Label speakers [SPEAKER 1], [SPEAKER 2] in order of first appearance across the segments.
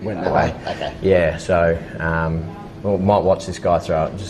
[SPEAKER 1] went that way.
[SPEAKER 2] Okay.
[SPEAKER 1] Yeah, so we might watch this guy throw it.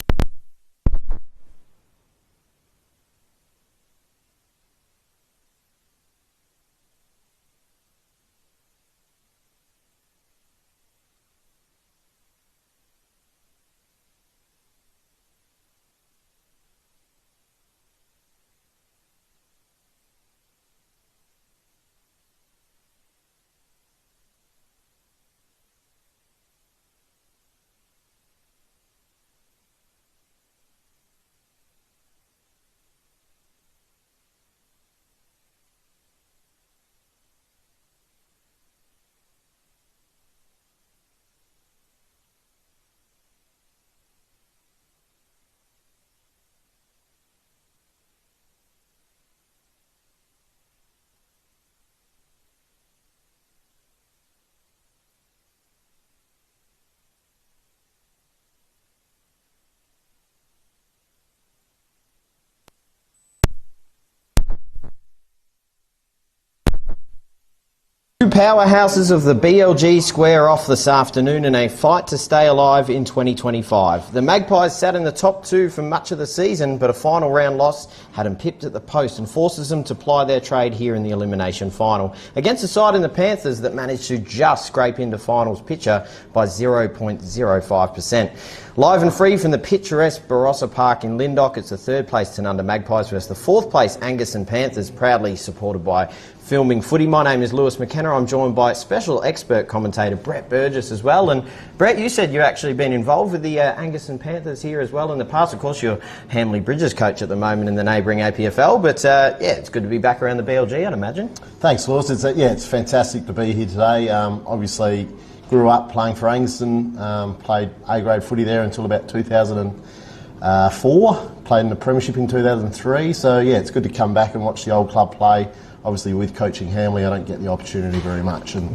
[SPEAKER 1] Two powerhouses of the BLG square off this afternoon in a fight to stay alive in 2025. The Magpies sat in the top two for much of the season, but a final round loss had them pipped at the post and forces them to ply their trade here in the elimination final against a side in the Panthers that managed to just scrape into finals picture by 0.05%. Live and free from the picturesque Barossa Park in Lyndoch, it's the third place Tanunda Magpies versus the fourth place Angaston Panthers, proudly supported by Filming Footy. My name is Lewis McKenna. I'm joined by special expert commentator Brett Burgess as well. And Brett, you said you've actually been involved with the Angaston Panthers here as well in the past. Of course, you're Hamley Bridges coach at the moment in the neighbouring APFL, but yeah, it's good to be back around the BLG, I'd imagine.
[SPEAKER 2] Thanks, Lewis. It's fantastic to be here today. Obviously, grew up playing for Angaston, played A-grade footy there until about 2004, played in the Premiership in 2003, so yeah, it's good to come back and watch the old club play. Obviously with coaching Hamley, I don't get the opportunity very much, and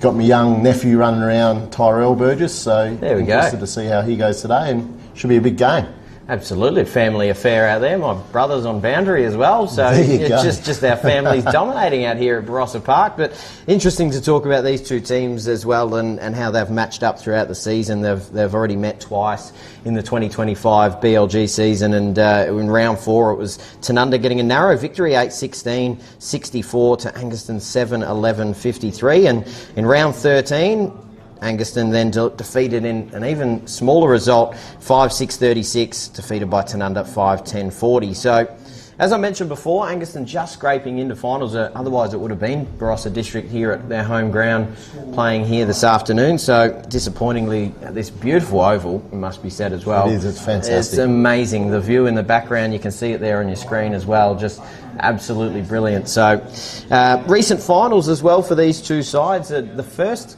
[SPEAKER 2] got my young nephew running around, Tyrell Burgess, so
[SPEAKER 1] there we
[SPEAKER 2] interested to see how he goes today, and should be a big game.
[SPEAKER 1] Absolutely, family affair out there. My brother's on boundary as well, so it's just our families dominating out here at Barossa Park. But interesting to talk about these two teams as well and how they've matched up throughout the season. They've already met twice in the 2025 BLG season, and in round 4 it was Tanunda getting a narrow victory, 8-16, 64 to Angaston 7-11, 53, and in round 13 Angaston then defeated in an even smaller result, 5-6-36, defeated by Tanunda 5-10-40. So, as I mentioned before, Angaston just scraping into finals. Otherwise, it would have been Barossa District here at their home ground playing here this afternoon. So, disappointingly, at this beautiful oval, it must be said as well.
[SPEAKER 2] It is, it's fantastic.
[SPEAKER 1] It's amazing. The view in the background, you can see it there on your screen as well. Just absolutely brilliant. So, recent finals as well for these two sides. The first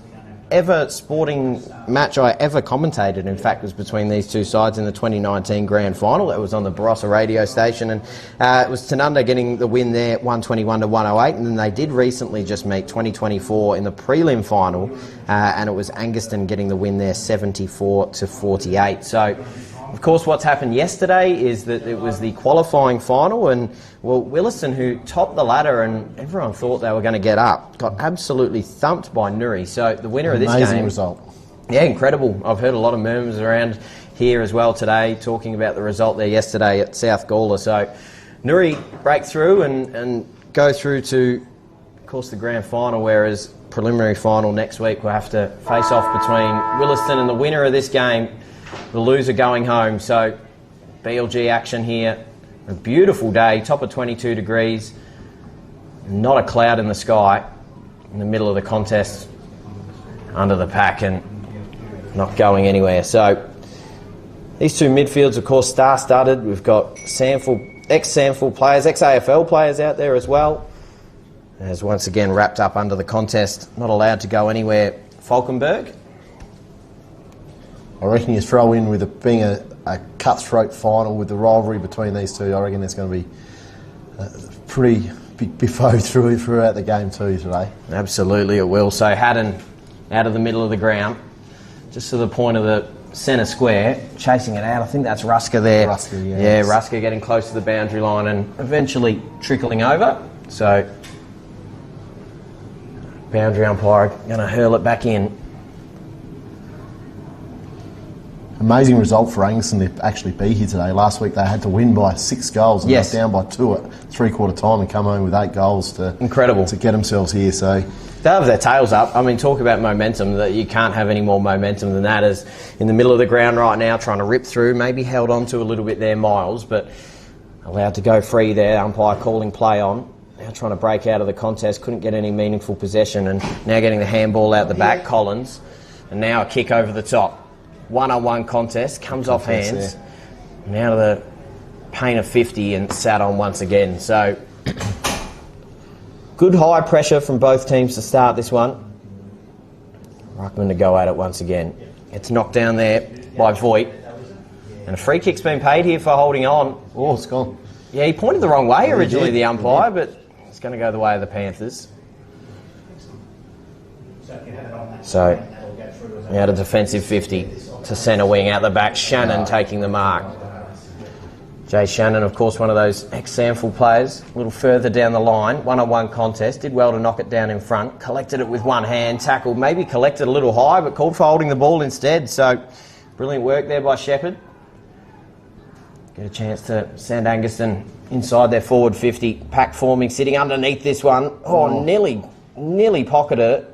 [SPEAKER 1] ever sporting match I ever commentated, in fact, was between these two sides in the 2019 grand final. That was on the Barossa radio station, and it was Tanunda getting the win there, 121-108, and then they did recently just meet 2024 in the prelim final, and it was Angaston getting the win there, 74-48. So, of course, what's happened yesterday is that it was the qualifying final, and well, Williston, who topped the ladder and everyone thought they were going to get up, got absolutely thumped by Nuri. So the winner of this game...
[SPEAKER 2] Amazing result.
[SPEAKER 1] Yeah, incredible. I've heard a lot of murmurs around here as well today talking about the result there yesterday at South Gawler. So Nuri break through and go through to, of course, the grand final, whereas preliminary final next week we'll have to face off between Williston and the winner of this game, the loser going home. So BLG action here. A beautiful day, top of 22 degrees, not a cloud in the sky, in the middle of the contest, under the pack and not going anywhere. So these two midfields, of course, star-studded. We've got ex-Samford players, ex-AFL players out there as well. As once again wrapped up under the contest, not allowed to go anywhere. Falkenberg.
[SPEAKER 2] I reckon you throw in with it being a cutthroat final with the rivalry between these two. I reckon there's going to be pretty big biffo throughout the game too today.
[SPEAKER 1] Absolutely it will. So Haddon out of the middle of the ground, just to the point of the centre square, chasing it out. I think that's Rusker there.
[SPEAKER 2] Rusker, yeah.
[SPEAKER 1] Yeah, Rusker getting close to the boundary line and eventually trickling over. So boundary umpire going to hurl it back in.
[SPEAKER 2] amazing result for Angaston to actually be here today. Last week they had to win by 6 goals and
[SPEAKER 1] yes.
[SPEAKER 2] they're down by 2 at three-quarter time and come home with 8 goals to
[SPEAKER 1] incredible
[SPEAKER 2] to get themselves here. So
[SPEAKER 1] they have their tails up. I mean, talk about momentum. That you can't have any more momentum than that. As in the middle of the ground right now, trying to rip through. Maybe held on to a little bit there, Miles, but allowed to go free there. Umpire calling play on. Now trying to break out of the contest. Couldn't get any meaningful possession, and now getting the handball out the back. Collins, and now a kick over the top. One-on-one contest, comes off hands. Now to the pain of 50 and sat on once again. So, good high pressure from both teams to start this one. Ruckman to go at it once again. Gets knocked down there by Voigt. And a free kick's been paid here for holding on.
[SPEAKER 2] Oh, it's gone.
[SPEAKER 1] Yeah, he pointed the wrong way originally, the umpire, but it's going to go the way of the Panthers. So, now to defensive 50 to centre wing out the back. Shannon taking the mark. Jay Shannon, of course, one of those ex-Samford players. A little further down the line. One-on-one contest. Did well to knock it down in front. Collected it with one hand. Tackled. Maybe collected a little high, but called for holding the ball instead. So, brilliant work there by Shepherd. Get a chance to send Angaston inside their forward 50. Pack forming, sitting underneath this one. Oh, nearly pocketed it.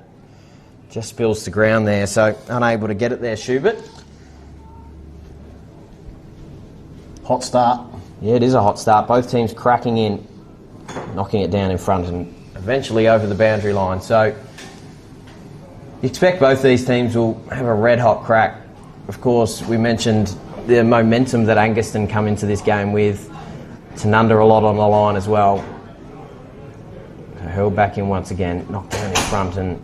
[SPEAKER 1] Just spills to ground there, so unable to get it there, Schubert.
[SPEAKER 2] Hot start.
[SPEAKER 1] Yeah, it is a hot start. Both teams cracking in, knocking it down in front and eventually over the boundary line. So you expect both these teams will have a red-hot crack. Of course, we mentioned the momentum that Angaston come into this game with. Tanunda a lot on the line as well. Hurled back in once again, knocked down in front and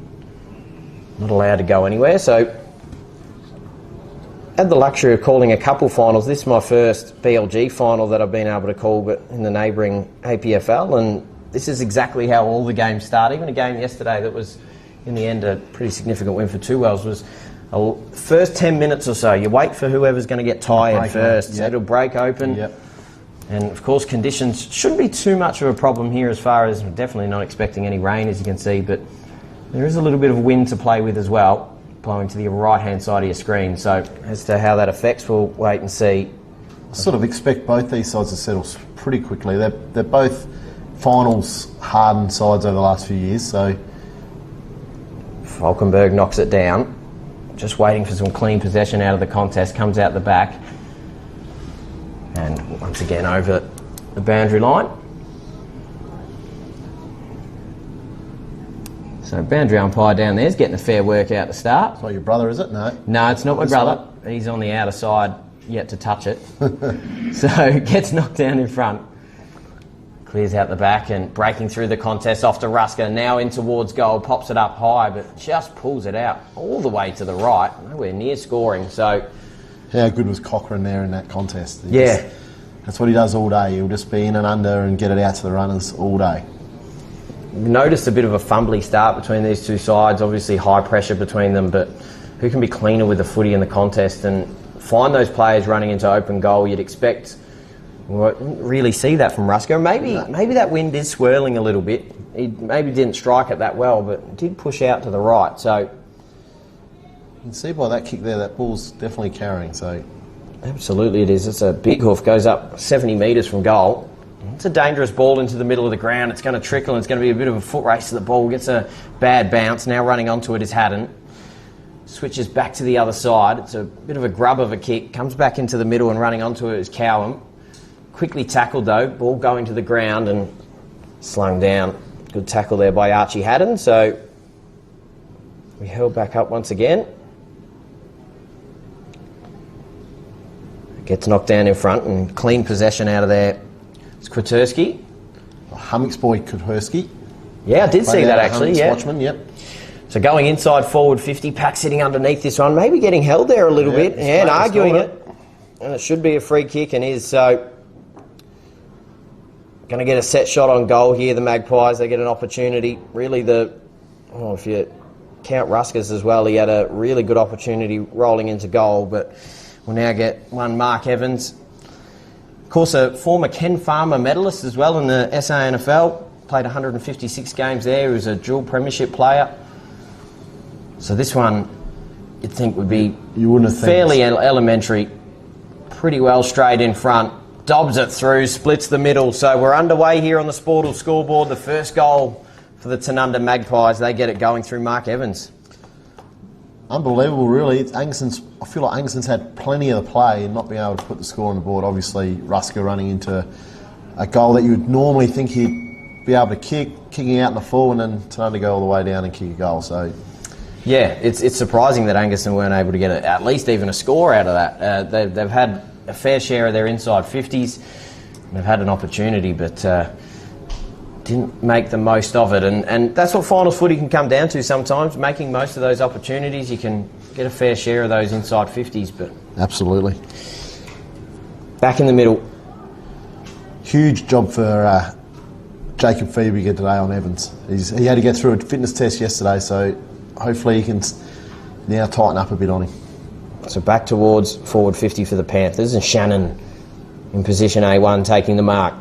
[SPEAKER 1] not allowed to go anywhere. So had the luxury of calling a couple finals. This is my first BLG final that I've been able to call, but in the neighbouring APFL, and this is exactly how all the games start. Even a game yesterday that was in the end a pretty significant win for Two Wells was first 10 minutes or so you wait for whoever's going to get tired first. Yep. So it'll break open.
[SPEAKER 2] Yep.
[SPEAKER 1] And of course conditions shouldn't be too much of a problem here, as far as definitely not expecting any rain, as you can see, but there is a little bit of wind to play with as well, blowing to the right-hand side of your screen. So as to how that affects, we'll wait and see.
[SPEAKER 2] I sort of expect both these sides to settle pretty quickly. They're both finals hardened sides over the last few years. So
[SPEAKER 1] Falkenberg knocks it down. Just waiting for some clean possession out of the contest. Comes out the back. And once again over the boundary line. So boundary umpire down there is getting a fair work out to start.
[SPEAKER 2] It's not your brother, is it? No.
[SPEAKER 1] No, it's not my brother. He's on the outer side, yet to touch it. So gets knocked down in front. Clears out the back and breaking through the contest off to Rusker. Now in towards goal, pops it up high, but just pulls it out all the way to the right. Nowhere near scoring. So
[SPEAKER 2] how good was Cochrane there in that contest? That's what he does all day. He'll just be in and under and get it out to the runners all day.
[SPEAKER 1] Noticed a bit of a fumbly start between these two sides. Obviously high pressure between them, but who can be cleaner with the footy in the contest and find those players running into open goal? You'd expect. We won't really see that from Rusker. Maybe that wind is swirling a little bit. He maybe didn't strike it that well, but did push out to the right. So
[SPEAKER 2] you can see by that kick there, that ball's definitely carrying. So
[SPEAKER 1] absolutely it is. It's a big hoof, goes up 70 metres from goal. It's a dangerous ball into the middle of the ground. It's going to trickle and it's going to be a bit of a foot race to the ball. Gets a bad bounce. Now running onto it is Haddon. Switches back to the other side. It's a bit of a grub of a kick. Comes back into the middle and running onto it is Cowham. Quickly tackled though. Ball going to the ground and slung down. Good tackle there by Archie Haddon. So we held back up once again. Gets knocked down in front and clean possession out of there. It's Kwiatkowski.
[SPEAKER 2] Hummocks boy Kwiatkowski.
[SPEAKER 1] Yeah, I did see that actually. Yeah.
[SPEAKER 2] Watchman, yep.
[SPEAKER 1] So going inside forward 50, Pack sitting underneath this one, maybe getting held there a little bit, and arguing it. And it should be a free kick and is. So going to get a set shot on goal here, the Magpies. They get an opportunity. Really if you count Ruskers as well, he had a really good opportunity rolling into goal, but we'll now get one Mark Evans. Of course, a former Ken Farmer medalist as well in the SANFL. Played 156 games there. He was a dual premiership player. So this one you'd think would be
[SPEAKER 2] You wouldn't have
[SPEAKER 1] fairly elementary. Pretty well straight in front. Dobs it through, splits the middle. So we're underway here on the Sportal scoreboard. The first goal for the Tanunda Magpies. They get it going through Mark Evans.
[SPEAKER 2] Unbelievable, really. I feel like Angaston's had plenty of the play and not being able to put the score on the board. Obviously, Ruska running into a goal that you would normally think he'd be able to kicking out in the full, and then Tanunda go all the way down and kick a goal. So,
[SPEAKER 1] yeah, it's surprising that Angaston weren't able to get at least even a score out of that. They've had a fair share of their inside 50s. They've had an opportunity, but didn't make the most of it. And that's what finals footy can come down to sometimes, making most of those opportunities. You can get a fair share of those inside 50s. But
[SPEAKER 2] absolutely.
[SPEAKER 1] Back in the middle.
[SPEAKER 2] Huge job for Jacob Fiebiger today on Evans. He had to get through a fitness test yesterday, so hopefully he can now tighten up a bit on him.
[SPEAKER 1] So back towards forward 50 for the Panthers, and Shannon in position A1 taking the mark.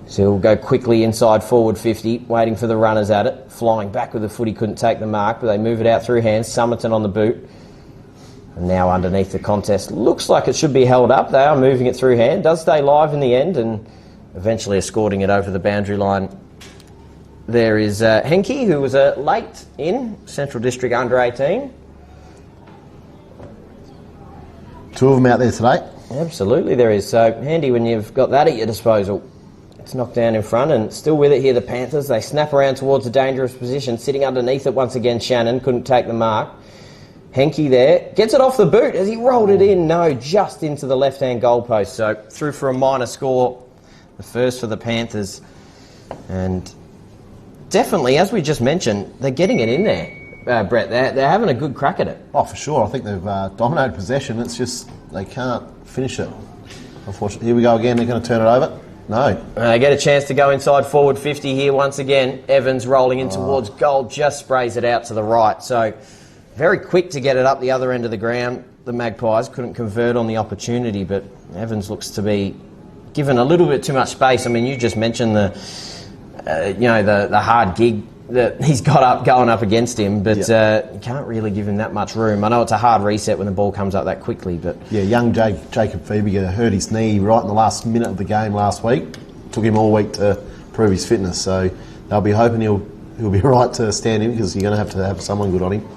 [SPEAKER 1] So he'll go quickly inside forward 50, waiting for the runners at it. Flying back with the foot, he couldn't take the mark, but they move it out through hands. Summerton on the boot. And now underneath the contest. Looks like it should be held up. They are moving it through hand. Does stay live in the end, and eventually escorting it over the boundary line. There is Henke, who was late in Central District under 18.
[SPEAKER 2] Two of them out there today.
[SPEAKER 1] Absolutely there is. So handy when you've got that at your disposal. It's knocked down in front and still with it here, the Panthers. They snap around towards a dangerous position. Sitting underneath it once again, Shannon. Couldn't take the mark. Henke there. Gets it off the boot as he rolled it in. No, just into the left-hand goalpost. So through for a minor score. The first for the Panthers. And definitely, as we just mentioned, they're getting it in there. Brett, they're having a good crack at it.
[SPEAKER 2] Oh, for sure. I think they've dominated possession. It's just they can't finish it. Unfortunately, here we go again. They're going to turn it over. No.
[SPEAKER 1] They get a chance to go inside forward 50 here once again. Evans rolling in towards goal, just sprays it out to the right. So very quick to get it up the other end of the ground. The Magpies couldn't convert on the opportunity, but Evans looks to be given a little bit too much space. I mean, you just mentioned the hard gig that he's got up going up against him, but you can't really give him that much room. I know it's a hard reset when the ball comes up that quickly, but
[SPEAKER 2] yeah, young Jacob Fiebiger hurt his knee right in the last minute of the game last week. Took him all week to prove his fitness, so they'll be hoping he'll be right to stand in, because you're going to have someone good on him.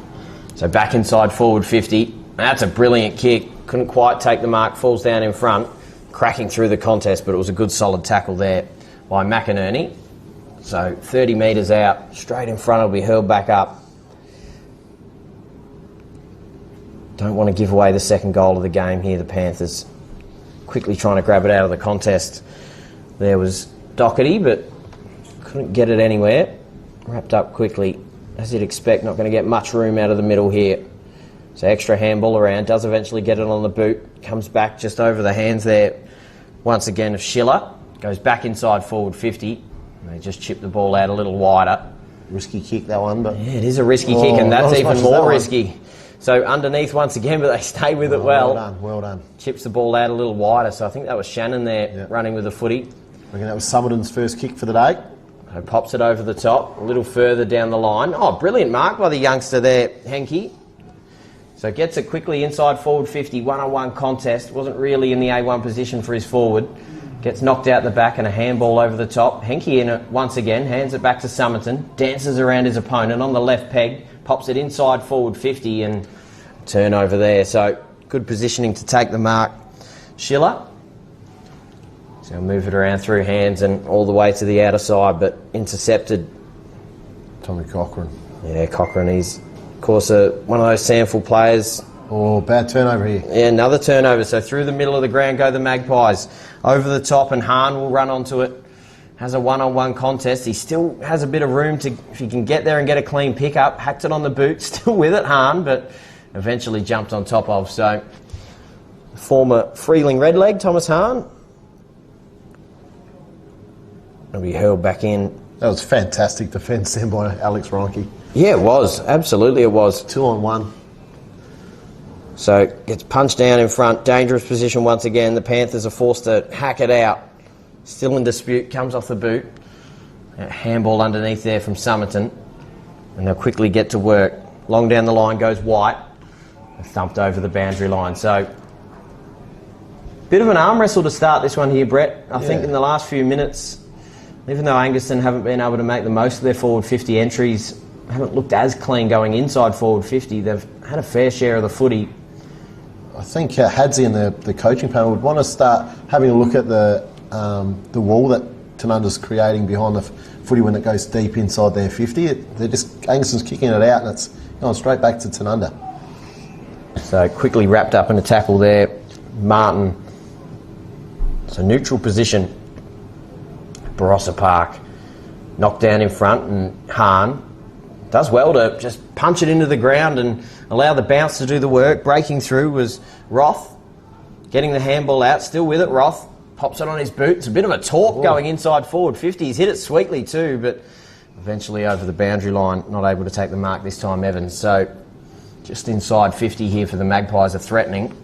[SPEAKER 1] So back inside forward 50. That's a brilliant kick. Couldn't quite take the mark. Falls down in front, cracking through the contest, but it was a good solid tackle there by McInerney. So 30 metres out, straight in front, it'll be hurled back up. Don't want to give away the second goal of the game here, the Panthers. Quickly trying to grab it out of the contest. There was Doherty, but couldn't get it anywhere. Wrapped up quickly, as you'd expect, not going to get much room out of the middle here. So extra handball around, does eventually get it on the boot. Comes back just over the hands there, once again, of Schiller. Goes back inside forward 50. They just chip the ball out a little wider.
[SPEAKER 2] Risky kick, that one, but...
[SPEAKER 1] Yeah, it is a risky kick, and that's even more risky. So underneath once again, but they stay with it well.
[SPEAKER 2] Well done.
[SPEAKER 1] Chips the ball out a little wider, so I think that was Shannon there running with the footy.
[SPEAKER 2] I reckon that was Summerton's first kick for the day.
[SPEAKER 1] So pops it over the top, a little further down the line. Oh, brilliant mark by the youngster there, Henke. So gets it quickly inside forward 50, one-on-one contest. Wasn't really in the A1 position for his forward. Gets knocked out the back and a handball over the top. Henke in it once again, hands it back to Summerton. Dances around his opponent on the left peg. Pops it inside forward 50 and turnover there. So good positioning to take the mark. Schiller. So move it around through hands and all the way to the outer side, but intercepted.
[SPEAKER 2] Tommy Cochrane.
[SPEAKER 1] Yeah, Cochrane. He's, of course, one of those Sandful players.
[SPEAKER 2] Oh, bad turnover here.
[SPEAKER 1] Yeah, another turnover. So through the middle of the ground go the Magpies. Over the top, and Hahn will run onto it. Has a one-on-one contest. He still has a bit of room to, if he can get there and get a clean pick-up. Hacked it on the boot. Still with it, Hahn, but eventually jumped on top of. So, former Freeling Redleg, Thomas Hahn. It'll be hurled back in.
[SPEAKER 2] That was fantastic defence then by Alex Reinke.
[SPEAKER 1] Yeah, it was. Absolutely it was.
[SPEAKER 2] 2-on-1.
[SPEAKER 1] So gets punched down in front, dangerous position once again. The Panthers are forced to hack it out. Still in dispute, comes off the boot. A handball underneath there from Summerton. And they'll quickly get to work. Long down the line goes White. thumped over the boundary line. So, bit of an arm wrestle to start this one here, Brett. I think in the last few minutes, even though Angaston haven't been able to make the most of their forward 50 entries, haven't looked as clean going inside forward 50, they've had a fair share of the footy.
[SPEAKER 2] I think Hadzi and the coaching panel would want to start having a look at the wall that Tanunda's creating behind the footy when it goes deep inside their 50. Angaston's kicking it out and it's going straight back to Tanunda.
[SPEAKER 1] So quickly wrapped up in a tackle there, Martin. So neutral position, Barossa Park, knocked down in front, and Hahn does well to just punch it into the ground and allow the bounce to do the work. Breaking through was Roth, getting the handball out, still with it. Roth pops it on his boot. It's a bit of a torque going inside forward 50. He's hit it sweetly too, but eventually over the boundary line, not able to take the mark this time, Evans. So just inside 50 here for the Magpies are threatening.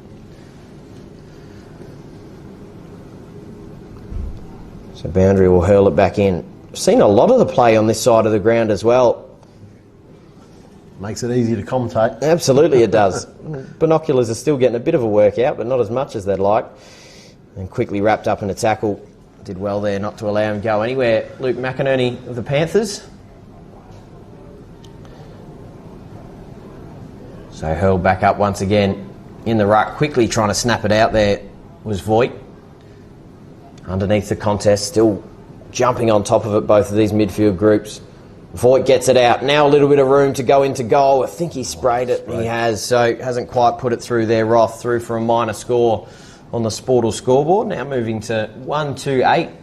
[SPEAKER 1] So boundary will hurl it back in. Seen a lot of the play on this side of the ground as well.
[SPEAKER 2] Makes it easy to commentate.
[SPEAKER 1] Absolutely it does. Binoculars are still getting a bit of a workout, but not as much as they'd like. And quickly wrapped up in a tackle. Did well there not to allow him to go anywhere. Luke McInerney of the Panthers. So hurled back up once again in the ruck. Quickly trying to snap it out there was Voigt. Underneath the contest, still jumping on top of it, both of these midfield groups. Voigt gets it out. Now a little bit of room to go into goal. I think he sprayed it. He has, so hasn't quite put it through there. Roth through for a minor score on the Sportal scoreboard. Now moving to 1-2-8.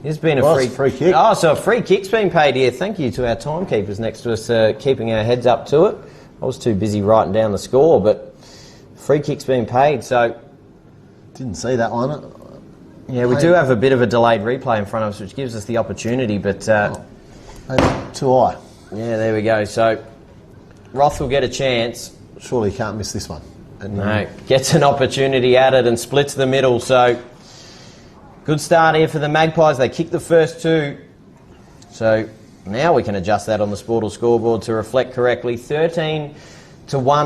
[SPEAKER 1] There's been a free
[SPEAKER 2] kick.
[SPEAKER 1] Oh, so a free kick's been paid here. Thank you to our timekeepers next to us, keeping our heads up to it. I was too busy writing down the score, but free kick's been paid. So
[SPEAKER 2] didn't see that one.
[SPEAKER 1] Yeah, we do have a bit of a delayed replay in front of us, which gives us the opportunity, but...
[SPEAKER 2] too high.
[SPEAKER 1] Yeah, there we go. So, Roth will get a chance.
[SPEAKER 2] Surely he can't miss this one.
[SPEAKER 1] No, gets an opportunity at it and splits the middle. So, good start here for the Magpies. They kicked the first two. So, now we can adjust that on the Sportal scoreboard to reflect correctly. 13-1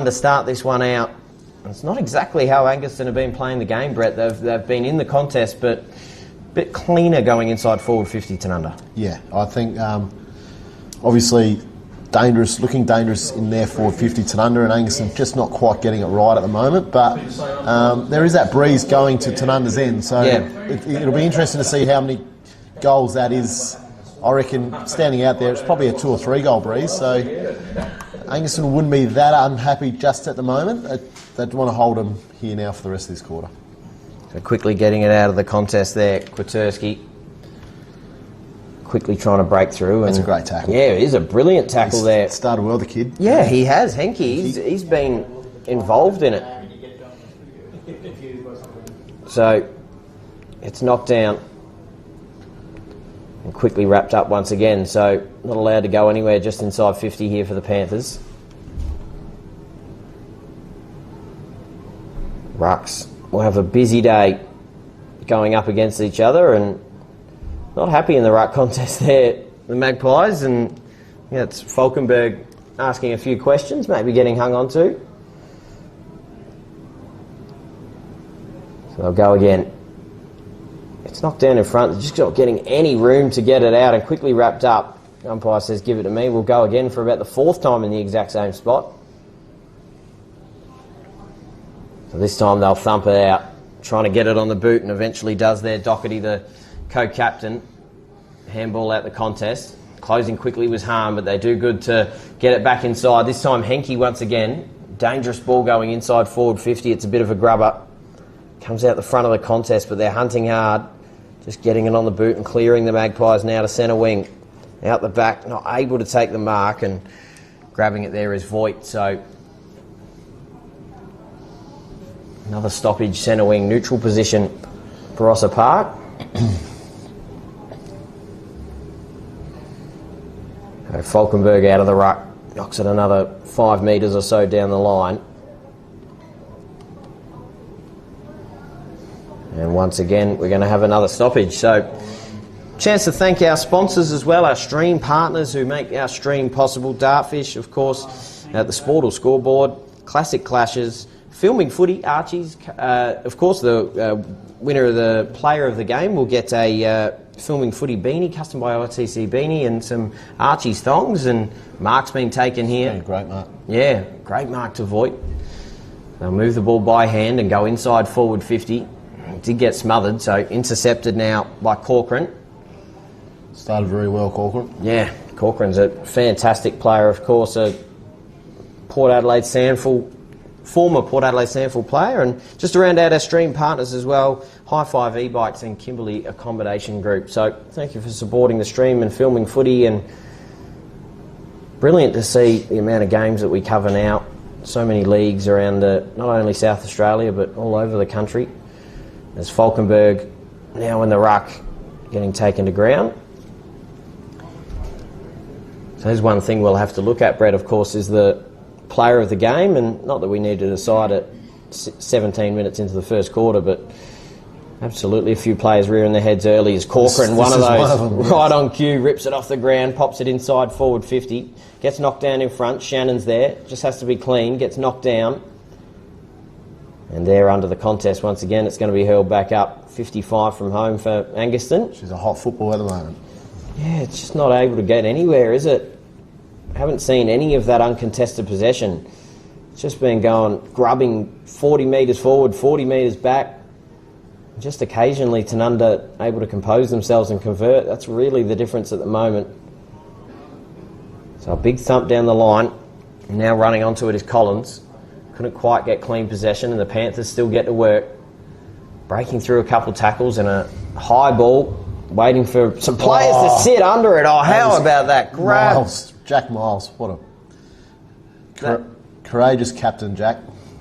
[SPEAKER 1] to start this one out. It's not exactly how Angaston have been playing the game, Brett. They've been in the contest, but a bit cleaner going inside forward 50 Tanunda.
[SPEAKER 2] Yeah, I think obviously looking dangerous in their forward 50 Tanunda, and Angaston just not quite getting it right at the moment. But there is that breeze going to Tanunda's end, so it'll be interesting to see how many goals that is. I reckon standing out there, it's probably a 2 or 3 goal breeze. So Angaston wouldn't be that unhappy just at the moment. They'd want to hold them here now for the rest of this quarter.
[SPEAKER 1] So quickly getting it out of the contest there, Kwiatkowski. Quickly trying to break through.
[SPEAKER 2] That's a great tackle.
[SPEAKER 1] Yeah, it is a brilliant tackle there.
[SPEAKER 2] Started well, the kid.
[SPEAKER 1] Yeah, he has. Henke, he's been involved in it. So it's knocked down and quickly wrapped up once again. So not allowed to go anywhere, just inside 50 here for the Panthers. Rucks will have a busy day going up against each other, and not happy in the ruck contest there, the Magpies, and it's Falkenberg asking a few questions, maybe getting hung on to. So they'll go again. It's knocked down in front, they're just not getting any room to get it out, and quickly wrapped up. The umpire says, give it to me. We'll go again for about the 4th time in the exact same spot. So this time they'll thump it out, trying to get it on the boot, and eventually does there. Doherty, the co-captain, handball out the contest. Closing quickly was Hahn, but they do good to get it back inside. This time Henke once again. Dangerous ball going inside forward 50. It's a bit of a grubber. Comes out the front of the contest, but they're hunting hard. Just getting it on the boot and clearing the Magpies now to centre wing. Out the back, not able to take the mark, and grabbing it there is Voigt. So another stoppage, centre wing, neutral position, Barossa Park. Falkenberg out of the ruck, knocks it another 5 metres or so down the line. And once again, we're going to have another stoppage. So, chance to thank our sponsors as well, our stream partners who make our stream possible. Dartfish, of course, at the Sportal scoreboard. classic clashes. Filming footy, Archie's. Of course, the winner of the player of the game will get a filming footy beanie, custom by ITC beanie, and some Archie's thongs. And mark's been taken here.
[SPEAKER 2] Yeah, great mark.
[SPEAKER 1] Yeah, great mark to Voigt. They'll move the ball by hand and go inside forward 50. It did get smothered, so intercepted now by Corcoran.
[SPEAKER 2] Started very well, Corcoran.
[SPEAKER 1] Yeah, Corcoran's a fantastic player, of course, a former Port Adelaide Sandford player, and just to round out our stream partners as well, High Five E-Bikes and Kimberley Accommodation Group. So thank you for supporting the stream and filming footy, and brilliant to see the amount of games that we cover now. So many leagues around not only South Australia but all over the country. There's Falkenberg now in the ruck getting taken to ground. So there's one thing we'll have to look at, Brett, of course, is the player of the game, and not that we need to decide at 17 minutes into the first quarter, but absolutely a few players rearing their heads early. As Corcoran, one of them, right on cue, rips it off the ground, pops it inside forward 50, gets knocked down in front. Shannon's there, just has to be clean, gets knocked down, and there under the contest once again. It's going to be hurled back up 55 from home for Angaston.
[SPEAKER 2] She's a hot football at the moment.
[SPEAKER 1] Yeah, it's just not able to get anywhere, is it? Haven't seen any of that uncontested possession. It's just been grubbing 40 metres forward, 40 metres back. Just occasionally Tanunda able to compose themselves and convert. That's really the difference at the moment. So a big thump down the line. Now running onto it is Collins. Couldn't quite get clean possession, and the Panthers still get to work. Breaking through a couple tackles and a high ball, waiting for some players to sit under it. Oh, how about that grab?
[SPEAKER 2] Miles, Jack Miles, what a courageous captain, Jack.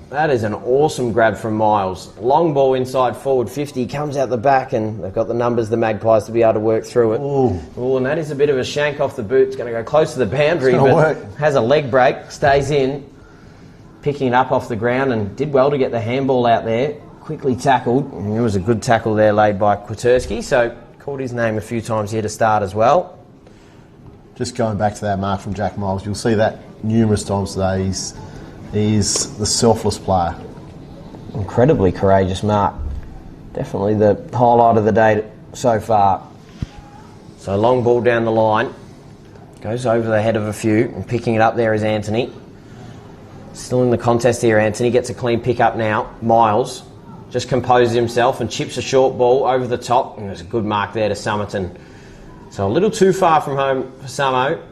[SPEAKER 1] That is an awesome grab from Miles. Long ball inside forward 50, comes out the back, and they've got the numbers, the Magpies, to be able to work through it. Ooh, and that is a bit of a shank off the boot. It's going to go close to the boundary, but has a leg break, stays in, picking it up off the ground, and did well to get the handball out there. Quickly tackled, and it was a good tackle there laid by Kwiatkowski, so called his name a few times here to start as well.
[SPEAKER 2] Just going back to that mark from Jack Miles, you'll see that numerous times today. He's the selfless player.
[SPEAKER 1] Incredibly courageous mark. Definitely the highlight of the day so far. So long ball down the line. Goes over the head of a few, and picking it up there is Anthony. Still in the contest here, Anthony gets a clean pick up now. Miles just composes himself and chips a short ball over the top, and there's a good mark there to Somerton. So a little too far from home for Samo.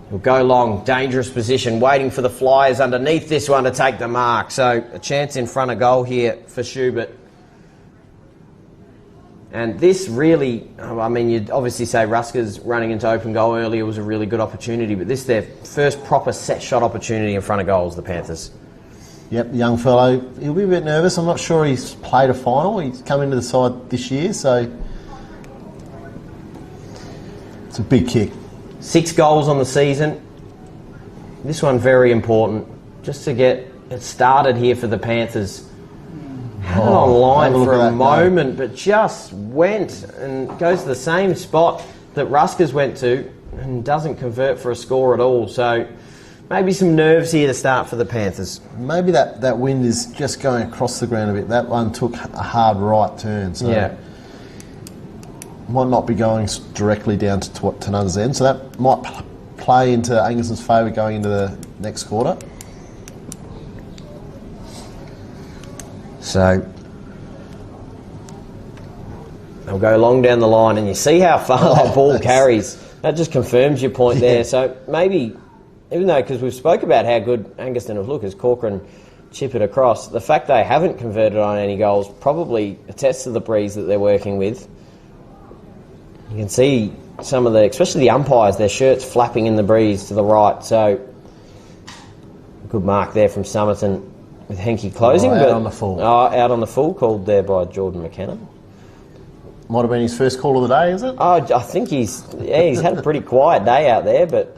[SPEAKER 1] He'll go long, dangerous position, waiting for the Flyers underneath this one to take the mark. So a chance in front of goal here for Schubert. And this really, I mean, you'd obviously say Rusker's running into open goal earlier was a really good opportunity, but this is their first proper set shot opportunity in front of goals, the Panthers.
[SPEAKER 2] Yep, the young fellow, he'll be a bit nervous. I'm not sure he's played a final. He's come into the side this year, so it's a big kick. 6 goals on the season. This one very important, just to get it started here for the Panthers. Had it on line for a moment, but just went and goes to the same spot that Ruskers went to and doesn't convert for a score at all. So maybe some nerves here to start for the Panthers. Maybe that wind is just going across the ground a bit. That one took a hard right turn, so yeah, might not be going directly down to Tanunda's end. So that might play into Anguston's favour going into the next quarter. So they'll go long down the line, and you see how far that ball carries. That just confirms your point there. So maybe, even though, because we've spoke about how good Angaston have looked as Corcoran chip it across, the fact they haven't converted on any goals probably attests to the breeze that they're working with. You can see some of especially the umpires, their shirts flapping in the breeze to the right. So good mark there from Somerton with Henke closing. Out on the full.
[SPEAKER 1] Out on the full, called there by Jordan McKenna.
[SPEAKER 2] Might have been his first call of the day, is it?
[SPEAKER 1] Oh, I think he's had a pretty quiet day out there, but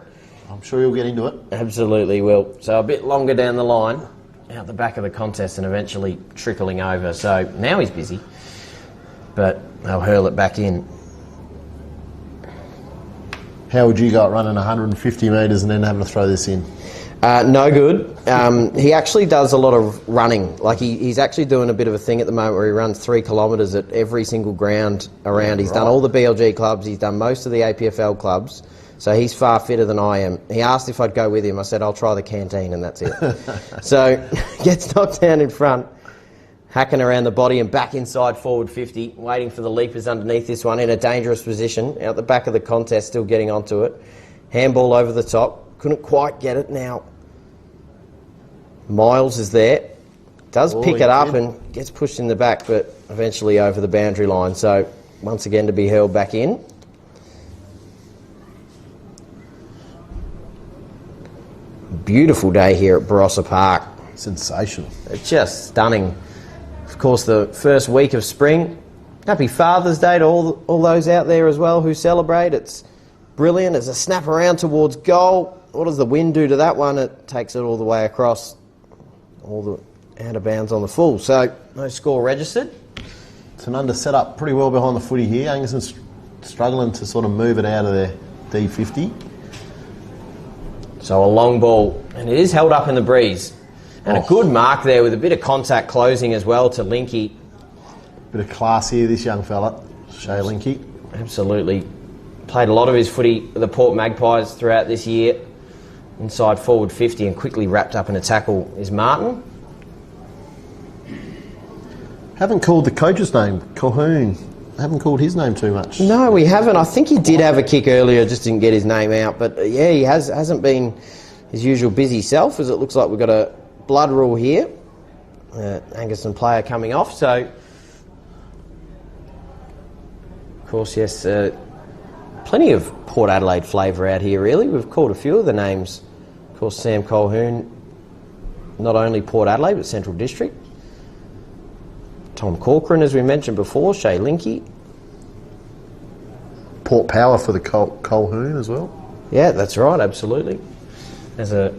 [SPEAKER 2] I'm sure he'll get into it.
[SPEAKER 1] Absolutely will. So a bit longer down the line, out the back of the contest, and eventually trickling over. So now he's busy, but they'll hurl it back in. How would you go at running 150 metres and then having to throw this in? No good. He actually does a lot of running. Like he's actually doing a bit of a thing at the moment where he runs 3 kilometres at every single ground around. He's done all the BLG clubs. He's done most of the APFL clubs. So he's far fitter than I am. He asked if I'd go with him. I said, I'll try the canteen, and that's it. So gets knocked down in front, hacking around the body and back inside forward 50, waiting for the leapers underneath this one in a dangerous position. Out the back of the contest, still getting onto it. Handball over the top. Couldn't quite get it now. Miles is there, does pick it up and gets pushed in the back, but eventually over the boundary line. So once again to be held back in. Beautiful day here at Barossa Park.
[SPEAKER 2] Sensational.
[SPEAKER 1] It's just stunning. Of course, the first week of spring. Happy Father's Day to all those out there as well who celebrate. It's brilliant. There's a snap around towards goal. What does the wind do to that one? It takes it all the way across. All the out of bounds on the full. So no score registered.
[SPEAKER 2] Tanunda set up pretty well behind the footy here. Angaston's struggling to sort of move it out of their D50.
[SPEAKER 1] So a long ball, and it is held up in the breeze. And a good mark there with a bit of contact closing as well to Linky.
[SPEAKER 2] Bit of class here, this young fella, Shay Linky.
[SPEAKER 1] Absolutely. Played a lot of his footy with the Port Magpies throughout this year. Inside forward 50 and quickly wrapped up in a tackle is Martin.
[SPEAKER 2] Haven't called the coach's name, Colquhoun. Haven't called his name too much.
[SPEAKER 1] No, we haven't. I think he did have a kick earlier, just didn't get his name out. But yeah, he hasn't been his usual busy self, as it looks like we've got a blood rule here. Angaston player coming off, so of course, yes, plenty of Port Adelaide flavour out here, really. We've called a few of the names. Of course, Sam Colquhoun, not only Port Adelaide, but Central District. Tom Corcoran, as we mentioned before, Shay Linky.
[SPEAKER 2] Port Power for the Colquhoun as well.
[SPEAKER 1] Yeah, that's right, absolutely. As a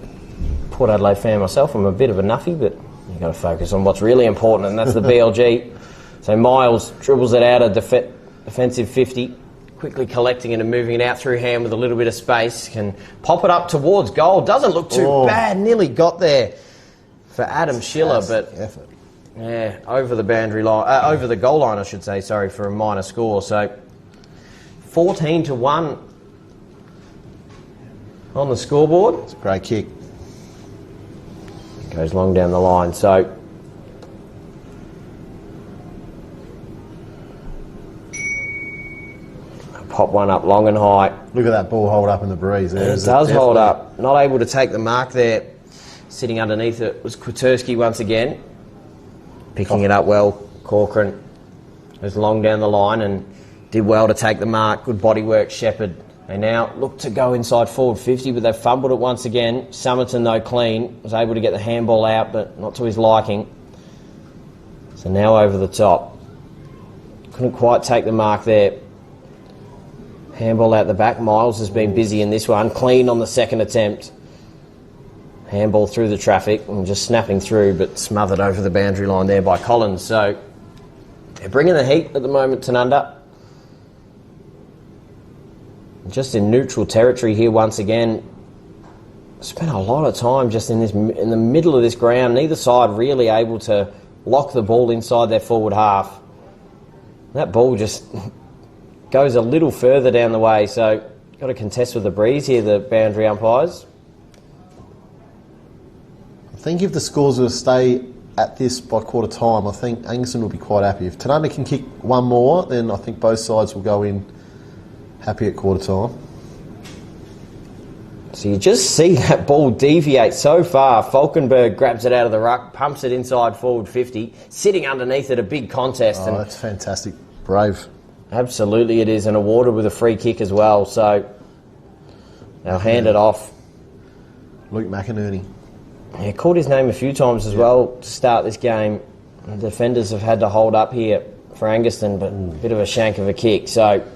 [SPEAKER 1] Port Adelaide fan myself, I'm a bit of a nuffy, but you've got to focus on what's really important, and that's the BLG. So Miles dribbles it out of defensive 50, quickly collecting it and moving it out through hand with a little bit of space. Can pop it up towards goal. Doesn't look too bad. Nearly got there for Adam Schiller, but
[SPEAKER 2] effort.
[SPEAKER 1] Yeah, over the boundary line, over the goal line, I should say. Sorry, for a minor score. So 14-1 on the scoreboard.
[SPEAKER 2] It's a great kick.
[SPEAKER 1] Goes long down the line. So pop one up long and high.
[SPEAKER 2] Look at that ball hold up in the breeze there.
[SPEAKER 1] It does hold up. Not able to take the mark there. Sitting underneath it was Kwiatkowski once again. Picking it up well. Corcoran was long down the line and did well to take the mark. Good body work, Shepherd. They now look to go inside forward 50, but they've fumbled it once again. Summerton, though, clean. Was able to get the handball out, but not to his liking. So now over the top. Couldn't quite take the mark there. Handball out the back. Miles has been busy in this one. Clean on the second attempt. Handball through the traffic and just snapping through, but smothered over the boundary line there by Collins. So they're bringing the heat at the moment, Tanunda. Just in neutral territory here once again. Spent a lot of time just in the middle of this ground. Neither side really able to lock the ball inside their forward half. That ball just goes a little further down the way, so got to contest with the breeze here, the boundary umpires.
[SPEAKER 2] I think if the scores were to stay at this by quarter time, I think Angaston will be quite happy. If Tanunda can kick one more, then I think both sides will go in happy at quarter time.
[SPEAKER 1] So you just see that ball deviate so far. Falkenberg grabs it out of the ruck, pumps it inside forward 50, sitting underneath it, a big contest.
[SPEAKER 2] Oh, that's fantastic. Brave.
[SPEAKER 1] Absolutely it is, and awarded with a free kick as well. So they'll hand it off.
[SPEAKER 2] Luke McInerney.
[SPEAKER 1] Yeah, called his name a few times as well to start this game. The defenders have had to hold up here for Angaston, but a bit of a shank of a kick. So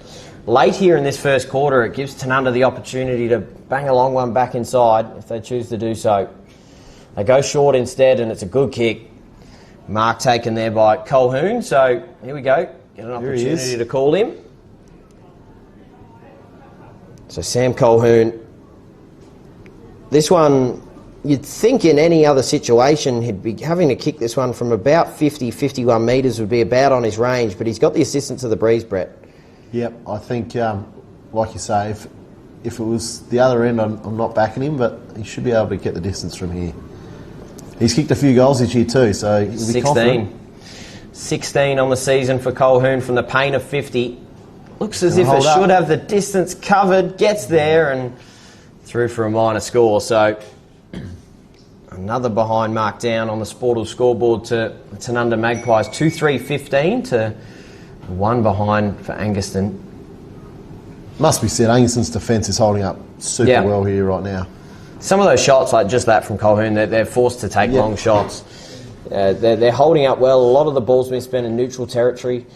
[SPEAKER 1] late here in this first quarter, it gives Tanunda the opportunity to bang a long one back inside if they choose to do so. They go short instead, and it's a good kick. Mark taken there by Colquhoun. So here we go. Get an opportunity to call him. So Sam Colquhoun. This one you'd think in any other situation he'd be having to kick this one from about 50, 51 metres would be about on his range, but he's got the assistance of the breeze, Brett.
[SPEAKER 2] Yep, I think, like you say, if it was the other end, I'm not backing him, but he should be able to get the distance from here. He's kicked a few goals this year too, so he'll be
[SPEAKER 1] 16.
[SPEAKER 2] confident.
[SPEAKER 1] 16 on the season for Colquhoun from the paint of 50. Looks as if it
[SPEAKER 2] hold up.
[SPEAKER 1] should have the distance covered, gets there and through for a minor score. So another behind mark down on the Sportal scoreboard to Tanunda Magpies. 2-3-15 to 1 behind for Angaston.
[SPEAKER 2] Must be said, Angaston's defence is holding up super well here right now.
[SPEAKER 1] Some of those shots, like just that from Colquhoun, they're forced to take long shots. They're holding up well. A lot of the ball's been spent in neutral territory.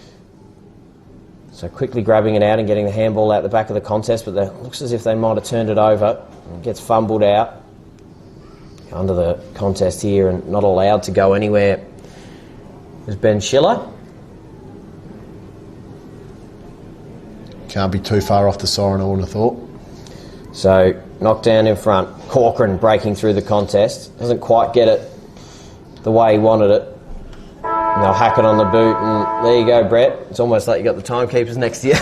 [SPEAKER 1] So quickly grabbing it out and getting the handball out the back of the contest, but it looks as if they might have turned it over. It gets fumbled out under the contest here and not allowed to go anywhere. There's Ben Schiller.
[SPEAKER 2] Can't be too far off the siren, I wouldn't have thought.
[SPEAKER 1] So knocked down in front. Corcoran breaking through the contest. Doesn't quite get it the way he wanted it. And they'll hack it on the boot, and there you go, Brett. It's almost like you got the timekeepers next to you.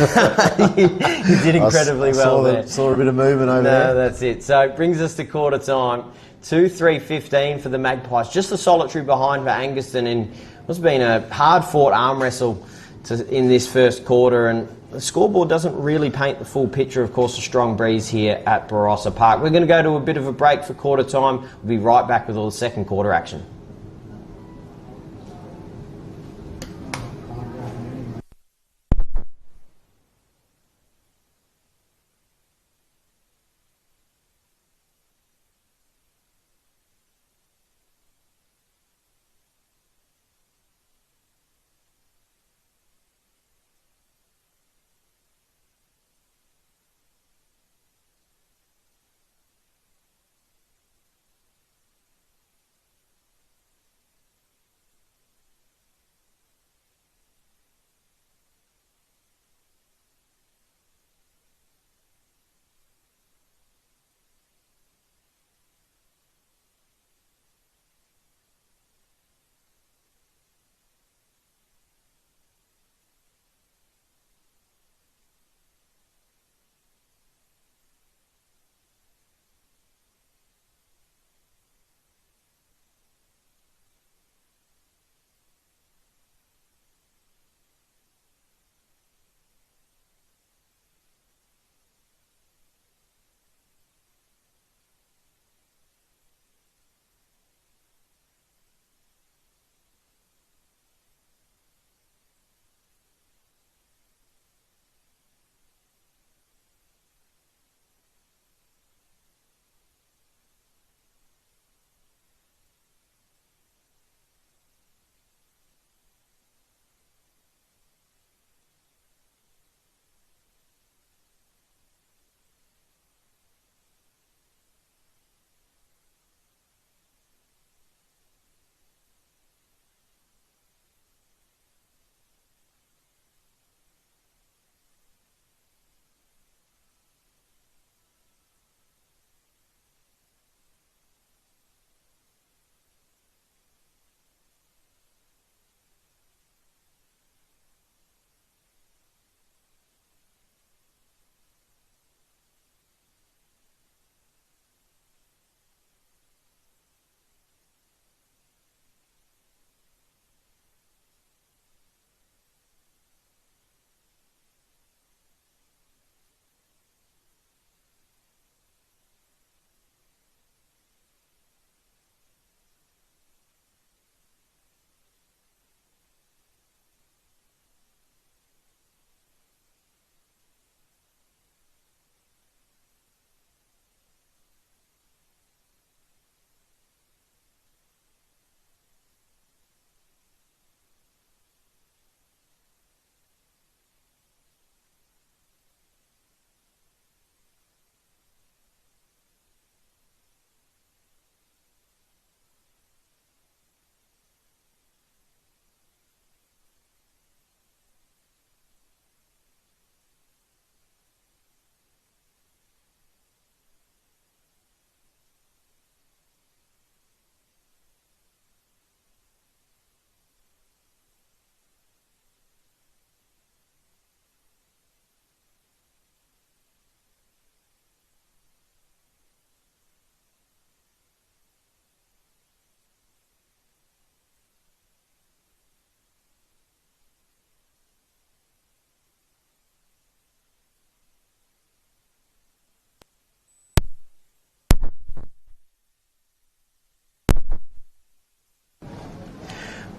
[SPEAKER 1] You did incredibly well there.
[SPEAKER 2] Saw a bit of movement over there.
[SPEAKER 1] No, that's it. So it brings us to quarter time. 2-3-15 for the Magpies. Just a solitary behind for Angaston in what's been a hard-fought arm wrestle in this first quarter, and the scoreboard doesn't really paint the full picture. Of course, a strong breeze here at Barossa Park. We're going to go to a bit of a break for quarter time. We'll be right back with all the second quarter action.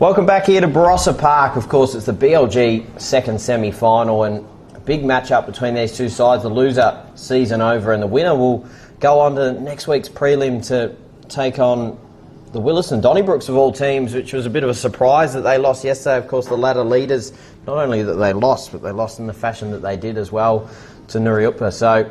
[SPEAKER 1] Welcome back here to Barossa Park. Of course, it's the BLG second semi-final and a big match-up between these two sides. The loser season over and the winner will go on to next week's prelim to take on the Willis and Donnybrooks of all teams, which was a bit of a surprise that they lost yesterday. Of course, the ladder leaders, not only that they lost, but they lost in the fashion that they did as well to Nuriupa. So,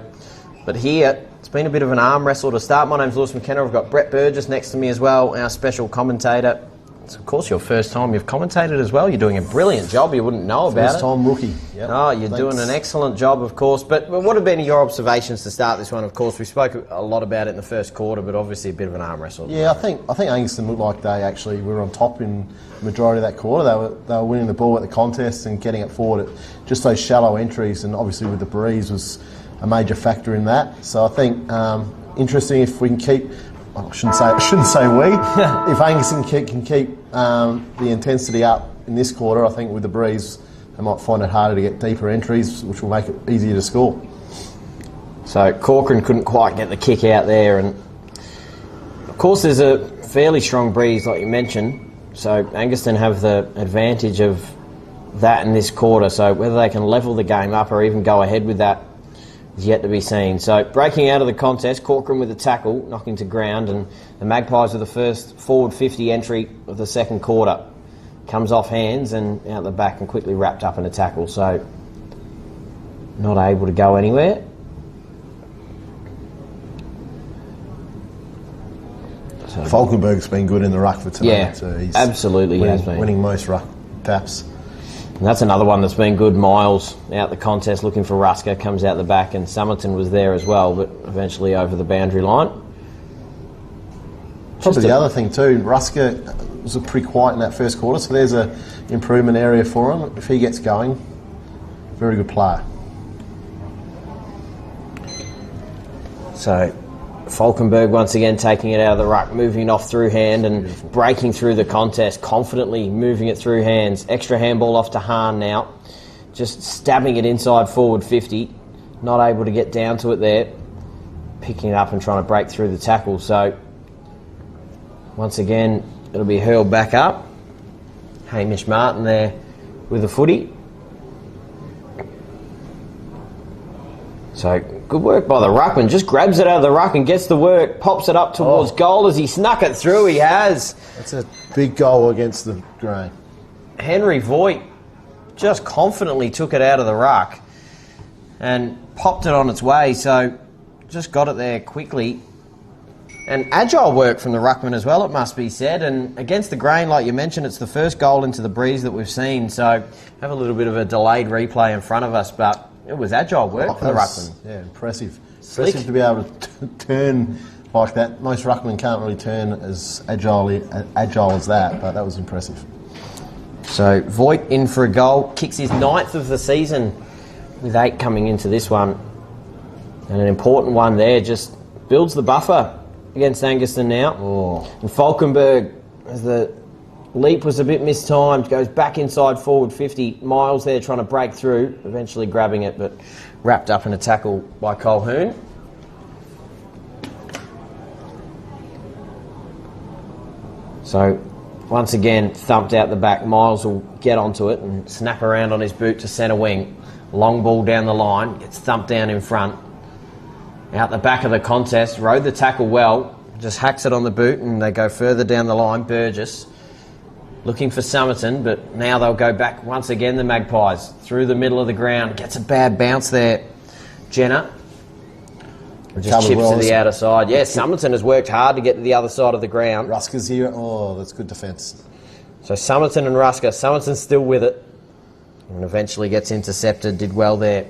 [SPEAKER 1] but here, it's been a bit of an arm wrestle to start. My name's Lewis McKenna. I've got Brett Burgess next to me as well, our special commentator. It's, of course, your first time you've commentated as well. You're doing a brilliant job. You wouldn't know about it.
[SPEAKER 2] First time rookie. Yep.
[SPEAKER 1] Oh, you're doing an excellent job, of course. But what have been your observations to start this one? Of course, we spoke a lot about it in the first quarter, but obviously a bit of an arm wrestle.
[SPEAKER 2] Yeah, I think Angaston looked like they actually were on top in the majority of that quarter. They were winning the ball at the contest and getting it forward at just those shallow entries, and obviously with the breeze was a major factor in that. So I think interesting if we can keep. I shouldn't say we. If Angaston can keep the intensity up in this quarter, I think with the breeze, they might find it harder to get deeper entries, which will make it easier to score.
[SPEAKER 1] So Corcoran couldn't quite get the kick out there, and of course there's a fairly strong breeze, like you mentioned. So Angaston have the advantage of that in this quarter. So whether they can level the game up or even go ahead with that is yet to be seen. So breaking out of the contest, Corcoran with a tackle, knocking to ground, and the Magpies with the first forward 50 entry of the second quarter. Comes off hands and out the back and quickly wrapped up in a tackle. So not able to go anywhere.
[SPEAKER 2] So Falkenberg's been good in the ruck for tonight.
[SPEAKER 1] Yeah,
[SPEAKER 2] so he's
[SPEAKER 1] absolutely has been.
[SPEAKER 2] Winning most ruck taps.
[SPEAKER 1] And that's another one that's been good. Miles out the contest looking for Rusker, comes out the back, and Summerton was there as well, but eventually over the boundary line.
[SPEAKER 2] Probably the other thing too, Rusker was pretty quiet in that first quarter, so there's an improvement area for him. If he gets going, very good player.
[SPEAKER 1] So Falkenberg once again taking it out of the ruck, moving it off through hand and breaking through the contest, confidently moving it through hands. Extra handball off to Hahn now, just stabbing it inside forward 50, not able to get down to it there, picking it up and trying to break through the tackle. So once again, it'll be hurled back up. Hamish Martin there with the footy. So good work by the ruckman. Just grabs it out of the ruck and gets the work. Pops it up towards goal as he snuck it through. He has.
[SPEAKER 2] That's a big goal against the grain.
[SPEAKER 1] Henry Voigt just confidently took it out of the ruck and popped it on its way. So just got it there quickly. And agile work from the ruckman as well, it must be said. And against the grain, like you mentioned, it's the first goal into the breeze that we've seen. So have a little bit of a delayed replay in front of us, but it was agile work for the ruckman.
[SPEAKER 2] Yeah, impressive.
[SPEAKER 1] Slick.
[SPEAKER 2] Impressive to be able to turn like that. Most ruckmen can't really turn as agile as that, but that was impressive.
[SPEAKER 1] So Voigt in for a goal, kicks his 9th of the season with 8 coming into this one. And an important one there, just builds the buffer against Angaston now. And Falkenberg, as the leap was a bit mistimed, goes back inside forward 50. Miles there trying to break through, eventually grabbing it, but wrapped up in a tackle by Colhoun. So once again, thumped out the back. Miles will get onto it and snap around on his boot to centre wing. Long ball down the line, gets thumped down in front. Out the back of the contest, rode the tackle well, just hacks it on the boot and they go further down the line. Burgess looking for Summerton, but now they'll go back once again, the Magpies, through the middle of the ground. Gets a bad bounce there, Jenner. Just chips to the outer side. Yeah, Summerton has worked hard to get to the other side of the ground.
[SPEAKER 2] Rusker's here. Oh, that's good defence.
[SPEAKER 1] So Summerton and Rusker. Summerton's still with it and eventually gets intercepted. Did well there.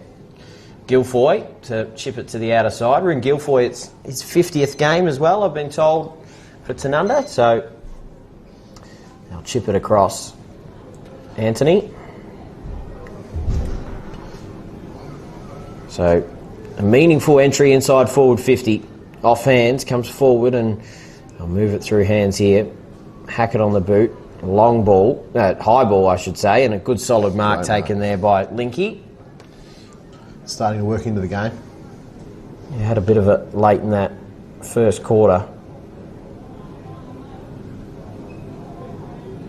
[SPEAKER 1] Guilfoy to chip it to the outer side. We're in Guilfoy, it's his 50th game as well, I've been told, for Tanunda. So they'll chip it across. Anthony. So a meaningful entry inside forward 50. Off hands, comes forward and I'll move it through hands here. Hack it on the boot. Long ball, high ball I should say, and a good solid mark taken there by Linky.
[SPEAKER 2] Starting to work into the game.
[SPEAKER 1] You had a bit of it late in that first quarter.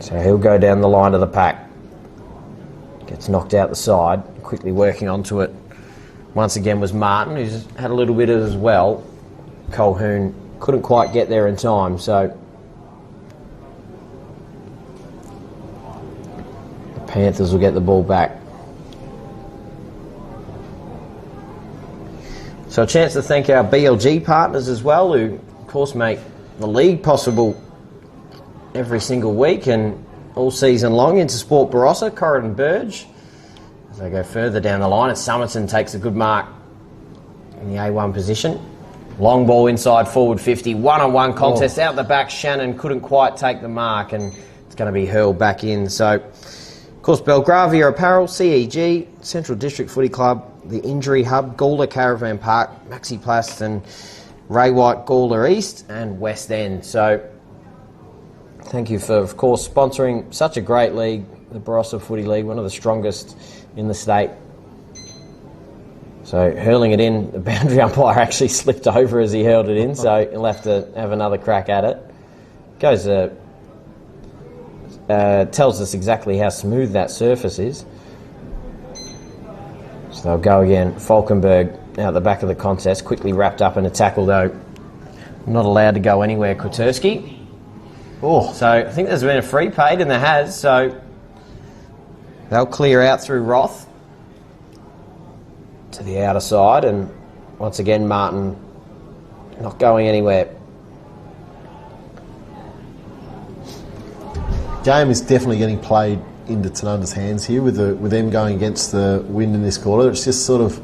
[SPEAKER 1] So he'll go down the line of the pack. Gets knocked out the side, quickly working onto it. Once again was Martin, who's had a little bit as well. Colquhoun couldn't quite get there in time, so the Panthers will get the ball back. So a chance to thank our BLG partners as well, who of course make the league possible every single week and all season long. Into Sport Barossa, Corridon Burge. As they go further down the line, and Somerton takes a good mark in the A1 position. Long ball inside forward 50, one-on-one contest out the back. Shannon couldn't quite take the mark, and it's going to be hurled back in. So, of course, Belgravia Apparel, CEG, Central District Footy Club, the Injury Hub, Gawler Caravan Park, Maxi Plast and Ray White, Gawler East and West End. So, thank you for, of course, sponsoring such a great league, the Barossa Footy League, one of the strongest in the state. So hurling it in, the boundary umpire actually slipped over as he hurled it in, so he'll have to have another crack at it. Goes, tells us exactly how smooth that surface is. So they'll go again. Falkenberg out the back of the contest, quickly wrapped up in a tackle though. Not allowed to go anywhere, Kratursky. Oh, so I think there's been a free paid, and there has, so they'll clear out through Roth to the outer side, and once again Martin not going anywhere.
[SPEAKER 2] Game is definitely getting played into Tanunda's hands here with them going against the wind in this quarter. It's just sort of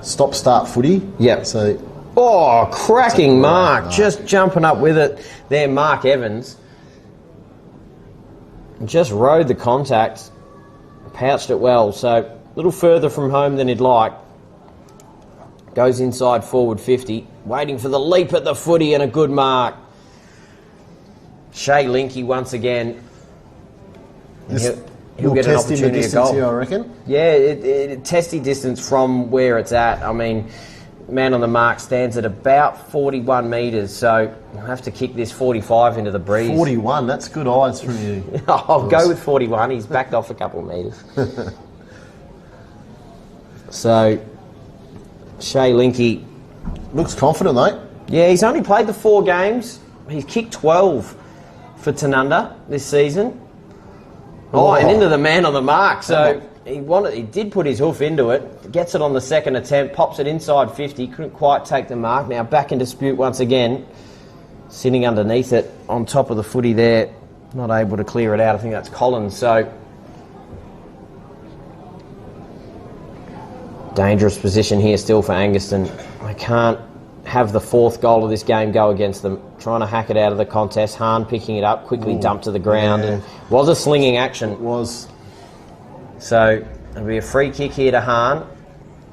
[SPEAKER 2] stop-start footy.
[SPEAKER 1] Yep.
[SPEAKER 2] So,
[SPEAKER 1] cracking mark. Just jumping up with it there, Mark Evans. Just rode the contact, pouched it well, so a little further from home than he'd like. Goes inside forward 50, waiting for the leap at the footy, and a good mark. Shea Linky once again. He'll get an opportunity to goal.
[SPEAKER 2] Here, I reckon.
[SPEAKER 1] Yeah, it testy distance from where it's at. I mean, man on the mark stands at about 41 metres, so you'll have to kick this 45 into the breeze.
[SPEAKER 2] 41, that's good eyes from you.
[SPEAKER 1] I'll go with 41. He's backed off a couple of metres. So, Shea Linky
[SPEAKER 2] looks confident, mate.
[SPEAKER 1] Yeah, he's only played the 4 games. He's kicked 12 for Tanunda this season. And into the man on the mark. So he did put his hoof into it, gets it on the second attempt, pops it inside 50, couldn't quite take the mark. Now back in dispute once again, sitting underneath it on top of the footy there, not able to clear it out. I think that's Collins. So dangerous position here still for Angaston. I can't have the 4th goal of this game go against them. Trying to hack it out of the contest. Hahn picking it up, quickly dumped to the ground, and was a slinging action.
[SPEAKER 2] It was.
[SPEAKER 1] So it'll be a free kick here to Hahn.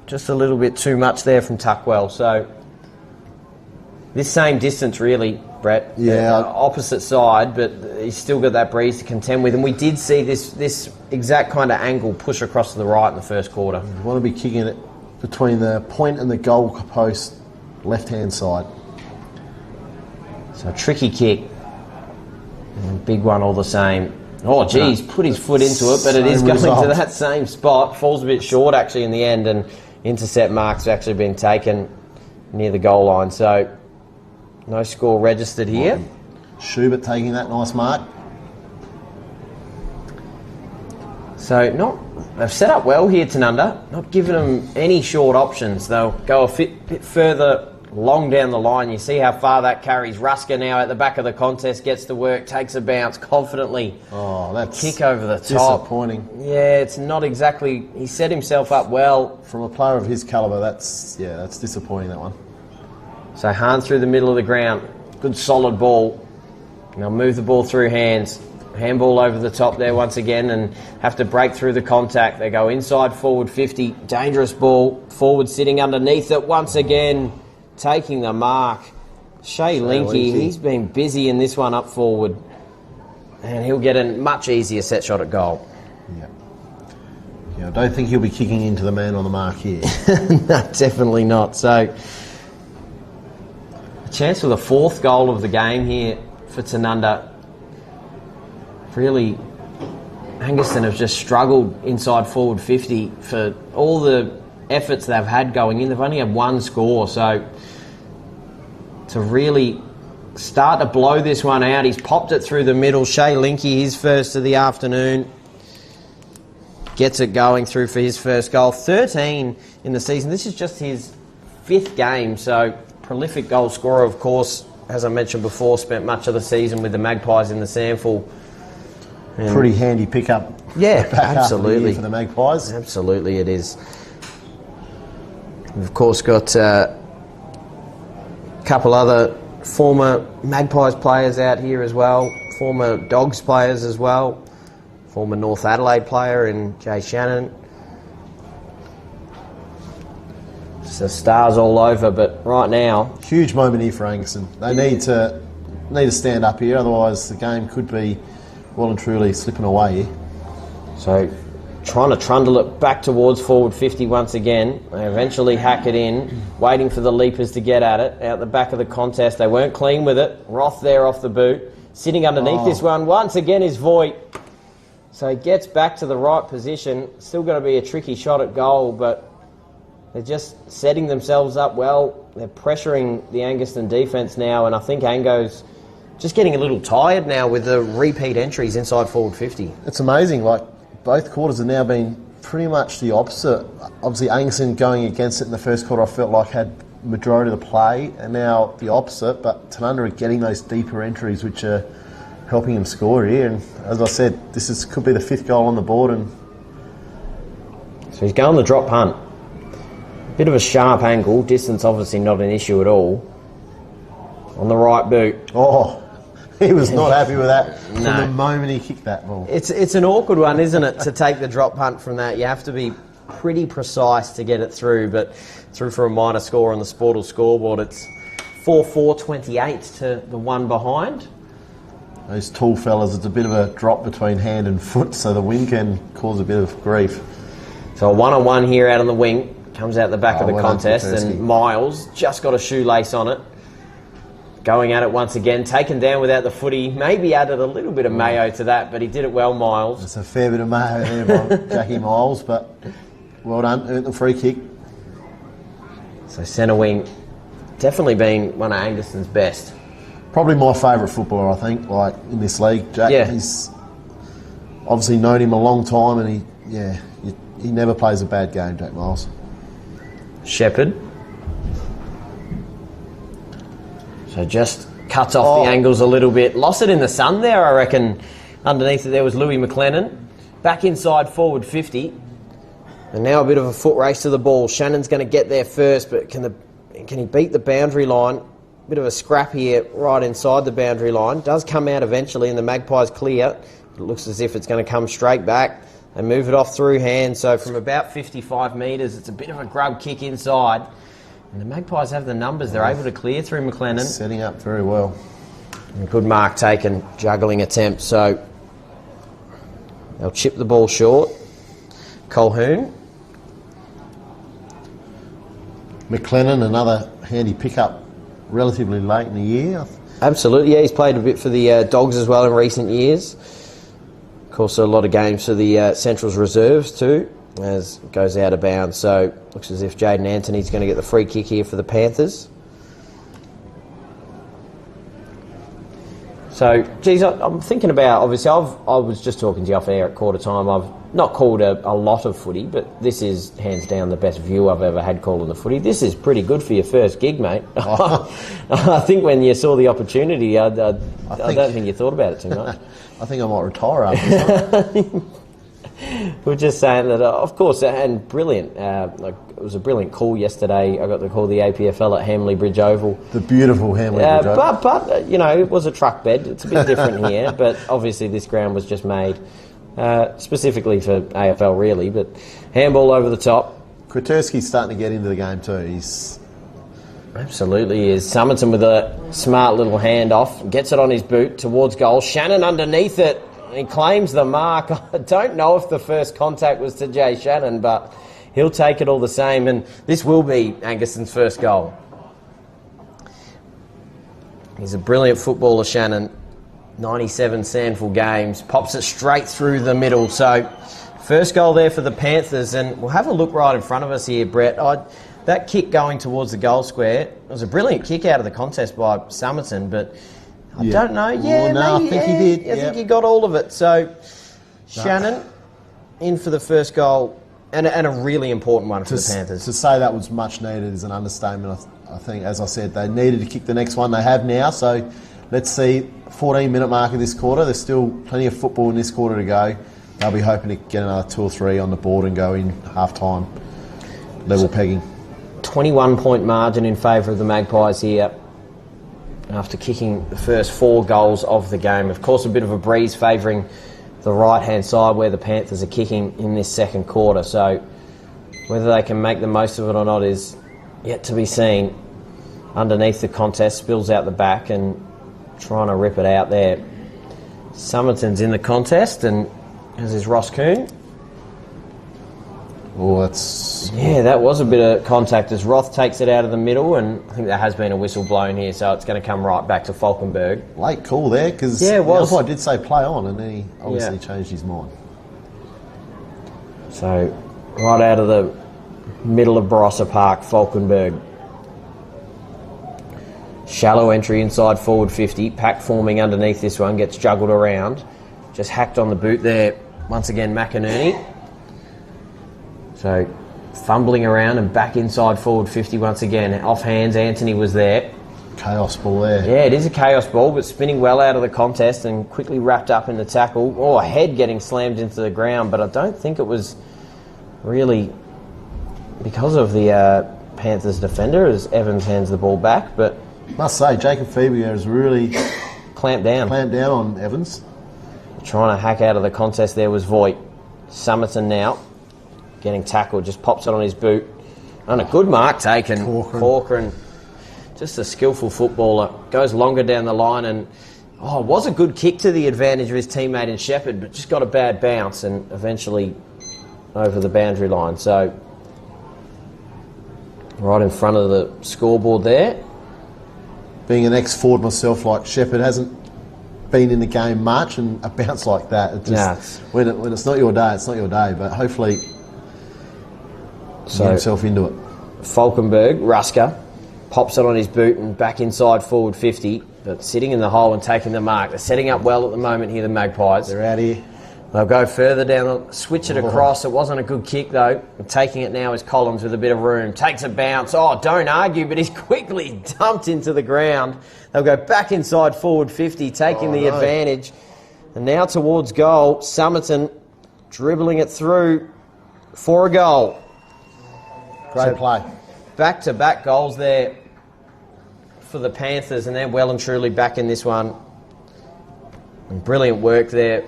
[SPEAKER 1] Just a little bit too much there from Tuckwell. So this same distance really, Brett.
[SPEAKER 2] Yeah.
[SPEAKER 1] Opposite side, but he's still got that breeze to contend with. And we did see this exact kind of angle push across to the right in the first quarter.
[SPEAKER 2] You want to be kicking it between the point and the goal post, left-hand side.
[SPEAKER 1] So a tricky kick. And big one all the same. Oh, geez, put his foot into it, but it is going to that same spot. Falls a bit short, actually, in the end, and intercept mark's actually been taken near the goal line. So no score registered here.
[SPEAKER 2] Schubert taking that nice mark.
[SPEAKER 1] So they've set up well here, Tanunda. Not giving them any short options. They'll go a bit further long down the line. You see how far that carries. Rusker now at the back of the contest, gets to work, takes a bounce confidently.
[SPEAKER 2] Oh, that's
[SPEAKER 1] kick over the top.
[SPEAKER 2] Disappointing.
[SPEAKER 1] Yeah, it's not exactly. He set himself up well.
[SPEAKER 2] From a player of his calibre, that's disappointing, that one.
[SPEAKER 1] So Hahn through the middle of the ground. Good solid ball. And they'll move the ball through hands. Handball over the top there once again, and have to break through the contact. They go inside forward 50. Dangerous ball. Forward sitting underneath it once again. Taking the mark. Shea Linky, he's been busy in this one up forward. And he'll get a much easier set shot at goal.
[SPEAKER 2] Yeah, I don't think he'll be kicking into the man on the mark here.
[SPEAKER 1] No, definitely not. So, a chance for the 4th goal of the game here for Tanunda really, Angaston have just struggled inside forward 50 for all the efforts they've had going in. They've only had one score, so to really start to blow this one out, he's popped it through the middle. Shay Linky, his first of the afternoon, gets it going through for his first goal. 13 in the season. This is just his 5th game, so prolific goal scorer, of course. As I mentioned before, spent much of the season with the Magpies in the SANFL.
[SPEAKER 2] Pretty handy pickup.
[SPEAKER 1] Yeah, absolutely.
[SPEAKER 2] For the Magpies.
[SPEAKER 1] Absolutely it is. We've, of course, got a couple other former Magpies players out here as well, former Dogs players as well, former North Adelaide player in Jay Shannon. So stars all over, but right now...
[SPEAKER 2] Huge moment here for Angaston. They need to stand up here, otherwise the game could be well and truly slipping away here.
[SPEAKER 1] So trying to trundle it back towards forward 50 once again. They eventually hack it in, waiting for the leapers to get at it. Out the back of the contest, they weren't clean with it. Roth there off the boot. Sitting underneath this one, once again is Voigt. So he gets back to the right position. Still going to be a tricky shot at goal, but they're just setting themselves up well. They're pressuring the Angaston defence now, and I think Ango's just getting a little tired now with the repeat entries inside forward 50.
[SPEAKER 2] It's amazing, like both quarters have now been pretty much the opposite. Obviously Angaston going against it in the first quarter I felt like had majority of the play, and now the opposite, but Tanunda are getting those deeper entries which are helping him score here, and as I said, this could be the 5th goal on the board. And
[SPEAKER 1] so he's going the drop punt. Bit of a sharp angle, distance obviously not an issue at all. On the right boot.
[SPEAKER 2] Oh, he was not happy with that from the moment he kicked that ball.
[SPEAKER 1] It's an awkward one, isn't it, to take the drop punt from that. You have to be pretty precise to get it through, but through for a minor score on the Sportal scoreboard. It's 4-4-28 to the one behind.
[SPEAKER 2] Those tall fellas, it's a bit of a drop between hand and foot, so the wind can cause a bit of grief.
[SPEAKER 1] So a one-on-one here out on the wing. Comes out the back of the contest, and Miles just got a shoelace on it. Going at it once again, taken down without the footy. Maybe added a little bit of mayo to that, but he did it well, Miles.
[SPEAKER 2] It's a fair bit of mayo there by Jackie Miles, but well done, earned the free kick.
[SPEAKER 1] So centre wing, definitely been one of Angaston's best.
[SPEAKER 2] Probably my favourite footballer, I think, like in this league. Jack, he's obviously known him a long time, and he never plays a bad game, Jack Miles.
[SPEAKER 1] Shepherd. So just cuts off the angles a little bit. Lost it in the sun there, I reckon. Underneath it there was Louis McLennan. Back inside forward 50. And now a bit of a foot race to the ball. Shannon's going to get there first, but can he beat the boundary line? Bit of a scrap here right inside the boundary line. Does come out eventually and the Magpies clear. It looks as if it's going to come straight back. They move it off through hand, so from about 55 metres, it's a bit of a grub kick inside. And the Magpies have the numbers. They're able to clear through McLennan.
[SPEAKER 2] Setting up very well.
[SPEAKER 1] And good mark taken, juggling attempt. So they'll chip the ball short. Colhoun.
[SPEAKER 2] McLennan, another handy pickup relatively late in the year.
[SPEAKER 1] Absolutely, yeah. He's played a bit for the Dogs as well in recent years. Also a lot of games for the Central's reserves too, as it goes out of bounds. So looks as if Jaden Anthony's going to get the free kick here for the Panthers. So, geez, I'm thinking about, obviously, I was just talking to you off air at quarter time. I've not called a lot of footy, but this is hands down the best view I've ever had calling the footy. This is pretty good for your first gig, mate. I think when you saw the opportunity, I don't think you thought about it too much.
[SPEAKER 2] I think I might retire after this.
[SPEAKER 1] We're just saying that, of course, and brilliant. It was a brilliant call yesterday. I got to call the APFL at Hamley Bridge Oval.
[SPEAKER 2] The beautiful Hamley Bridge Oval.
[SPEAKER 1] But you know, it was a truck bed. It's a bit different here. But obviously, this ground was just made specifically for AFL, really. But handball over the top.
[SPEAKER 2] Kwiatkowski's starting to get into the game too. He's
[SPEAKER 1] absolutely is. Summerton with a smart little handoff. Gets it on his boot towards goal. Shannon underneath it. He claims the mark. I don't know if the first contact was to Jay Shannon, but he'll take it all the same. And this will be Angaston's first goal. He's a brilliant footballer, Shannon. 97 Sandful games. Pops it straight through the middle. So first goal there for the Panthers. And we'll have a look right in front of us here, Brett. That kick going towards the goal square, it was a brilliant kick out of the contest by Somerton, but I don't know. Yeah,
[SPEAKER 2] no,
[SPEAKER 1] maybe,
[SPEAKER 2] I think he did.
[SPEAKER 1] I think he got all of it. So Shannon in for the first goal, and a really important one for the Panthers.
[SPEAKER 2] To say that was much needed is an understatement. I think, as I said, they needed to kick the next one. They have now, so let's see. 14-minute mark of this quarter. There's still plenty of football in this quarter to go. They'll be hoping to get another 2 or 3 on the board and go in half-time. Level pegging.
[SPEAKER 1] 21-point margin in favour of the Magpies here after kicking the first 4 goals of the game. Of course, a bit of a breeze favouring the right-hand side where the Panthers are kicking in this second quarter. So whether they can make the most of it or not is yet to be seen. Underneath the contest, spills out the back and trying to rip it out there. Somerton's in the contest, and as is Ross Coon.
[SPEAKER 2] Oh, that's...
[SPEAKER 1] Yeah, that was a bit of contact as Roth takes it out of the middle, and I think there has been a whistle blown here, so it's going to come right back to Falkenberg.
[SPEAKER 2] Late call there, because
[SPEAKER 1] the
[SPEAKER 2] umpire did say play on, and then he obviously changed his mind.
[SPEAKER 1] So, right out of the middle of Barossa Park, Falkenberg. Shallow entry inside forward 50. Pack forming underneath this one, gets juggled around. Just hacked on the boot there. Once again, McInerney. So, fumbling around and back inside forward 50 once again. Off hands, Anthony was there.
[SPEAKER 2] Chaos ball there.
[SPEAKER 1] Yeah, it is a chaos ball, but spinning well out of the contest and quickly wrapped up in the tackle. Oh, a head getting slammed into the ground, but I don't think it was really because of the Panthers defender as Evans hands the ball back. But
[SPEAKER 2] must say, Jacob Phoebe has really
[SPEAKER 1] clamped down
[SPEAKER 2] on Evans.
[SPEAKER 1] Trying to hack out of the contest there was Voigt. Somerton now getting tackled, just pops it on his boot. And a good mark taken. Corcoran, just a skillful footballer. Goes longer down the line and it was a good kick to the advantage of his teammate in Shepherd, but just got a bad bounce and eventually over the boundary line. So right in front of the scoreboard there.
[SPEAKER 2] Being an ex-forward myself, like Shepherd hasn't been in the game much, and a bounce like that, it just, when it's not your day, it's not your day. But hopefully, get himself into it.
[SPEAKER 1] Falkenberg, Rusker, pops it on his boot and back inside forward 50, but sitting in the hole and taking the mark. They're setting up well at the moment here, the Magpies.
[SPEAKER 2] They're out here.
[SPEAKER 1] They'll go further down, switch it across. It wasn't a good kick though. And taking it now is Collins with a bit of room. Takes a bounce. Oh, don't argue, but he's quickly dumped into the ground. They'll go back inside forward 50, taking the advantage. And now towards goal, Somerton dribbling it through for a goal.
[SPEAKER 2] Great play.
[SPEAKER 1] Back-to-back goals there for the Panthers, and they're well and truly back in this one. And brilliant work there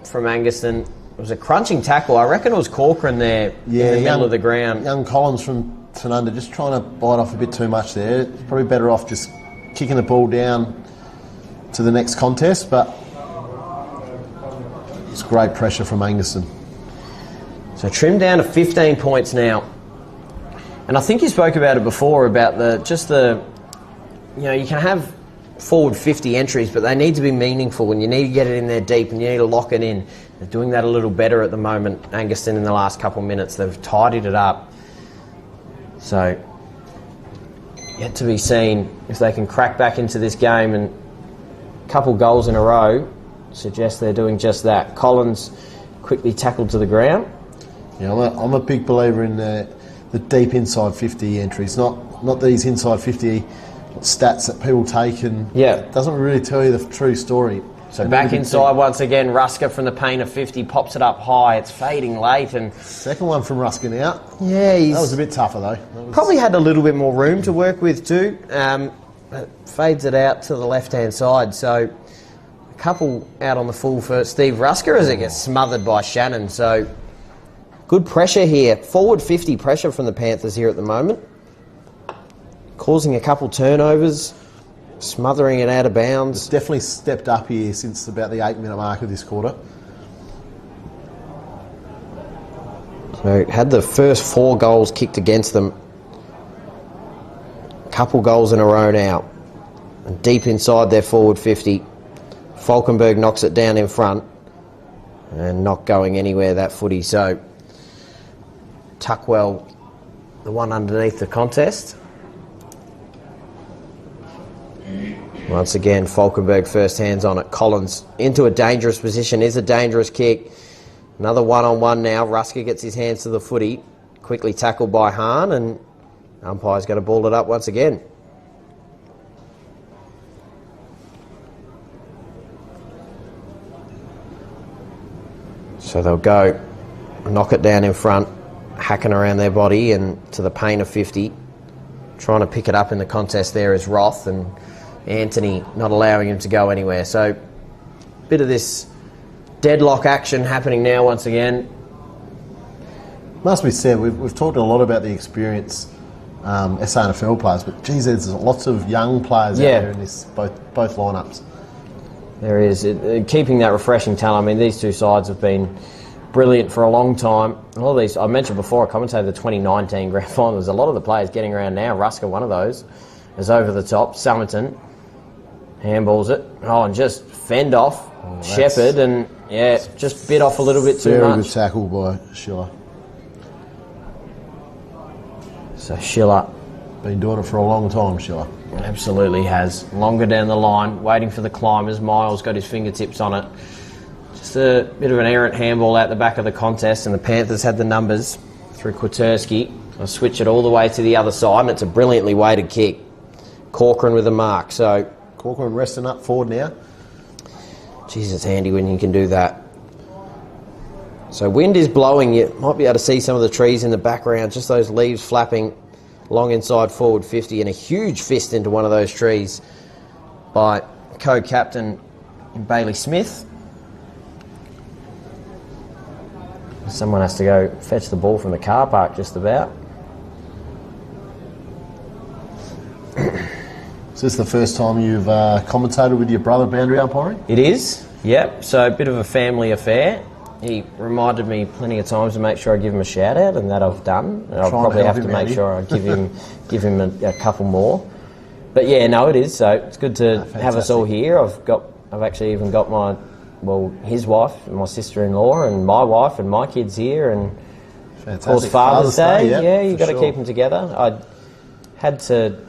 [SPEAKER 1] from Angaston. It was a crunching tackle. I reckon it was Corcoran there in the middle of the ground.
[SPEAKER 2] Young Collins from Tanunda just trying to bite off a bit too much there. Probably better off just kicking the ball down to the next contest, but it's great pressure from Angaston.
[SPEAKER 1] So trimmed down to 15 points now. And I think you spoke about it before, about you can have forward 50 entries, but they need to be meaningful and you need to get it in there deep and you need to lock it in. They're doing that a little better at the moment, Angaston, in the last couple of minutes. They've tidied it up. So, yet to be seen if they can crack back into this game, and a couple goals in a row suggest they're doing just that. Collins quickly tackled to the ground.
[SPEAKER 2] Yeah, I'm a big believer in the deep inside 50 entries, not these inside 50 stats that people take, and it doesn't really tell you the true story.
[SPEAKER 1] So back inside once again, Rusker from the paint of 50 pops it up high. It's fading late, and
[SPEAKER 2] second one from Rusker now.
[SPEAKER 1] Yeah,
[SPEAKER 2] that was a bit tougher though.
[SPEAKER 1] Probably had a little bit more room to work with too. But fades it out to the left-hand side. So a couple out on the full for Steve Rusker as it gets smothered by Shannon. So good pressure here. Forward 50 pressure from the Panthers here at the moment. Causing a couple turnovers, smothering it out of bounds.
[SPEAKER 2] It's definitely stepped up here since about the 8-minute mark of this quarter.
[SPEAKER 1] So had the first 4 goals kicked against them. A couple goals in a row now. And deep inside their forward 50. Falkenberg knocks it down in front and not going anywhere, that footy. So Tuckwell, the one underneath the contest. Once again, Falkenberg first hands on it. Collins into a dangerous position. Is a dangerous kick. Another one-on-one now. Rusker gets his hands to the footy. Quickly tackled by Hahn, and umpire's going to ball it up once again. So they'll go, knock it down in front, hacking around their body and to the pain of 50. Trying to pick it up in the contest there is Roth, and Anthony not allowing him to go anywhere. So bit of this deadlock action happening now once again.
[SPEAKER 2] Must be said, we've talked a lot about the experience SANFL players, but geez, there's lots of young players out there in this both lineups.
[SPEAKER 1] There is. Keeping that refreshing talent. I mean, these two sides have been brilliant for a long time. A lot of these, I mentioned before, I commentated the 2019 grand final. There's a lot of the players getting around now. Rusker, one of those, is over the top. Summerton handballs it. Oh, and just fend off Shepherd, and just bit off a little bit too much.
[SPEAKER 2] Very good tackle by Schiller.
[SPEAKER 1] So Schiller.
[SPEAKER 2] Been doing it for a long time, Schiller.
[SPEAKER 1] Absolutely has. Longer down the line, waiting for the climbers. Miles got his fingertips on it. Just a bit of an errant handball out the back of the contest, and the Panthers had the numbers through Kwiatkowski. I'll switch it all the way to the other side, and it's a brilliantly weighted kick. Corcoran with a mark. So
[SPEAKER 2] Corcoran resting up forward now.
[SPEAKER 1] Jeez, it's handy when you can do that. So wind is blowing. You might be able to see some of the trees in the background, just those leaves flapping long inside forward 50, and a huge fist into one of those trees by co-captain Bailey Smith. Someone has to go fetch the ball from the car park just about.
[SPEAKER 2] Is this the first time you've commentated with your brother boundary umpiring?
[SPEAKER 1] It is, yep. So a bit of a family affair. He reminded me plenty of times to make sure I give him a shout out, and that I've done. And I'll probably have to make sure I give him a couple more. But yeah, no, it is. So it's good to have us all here. I've actually even got his wife and my sister-in-law and my wife and my kids here, and of course Father's Day. Yeah, you've got to keep them together. I had to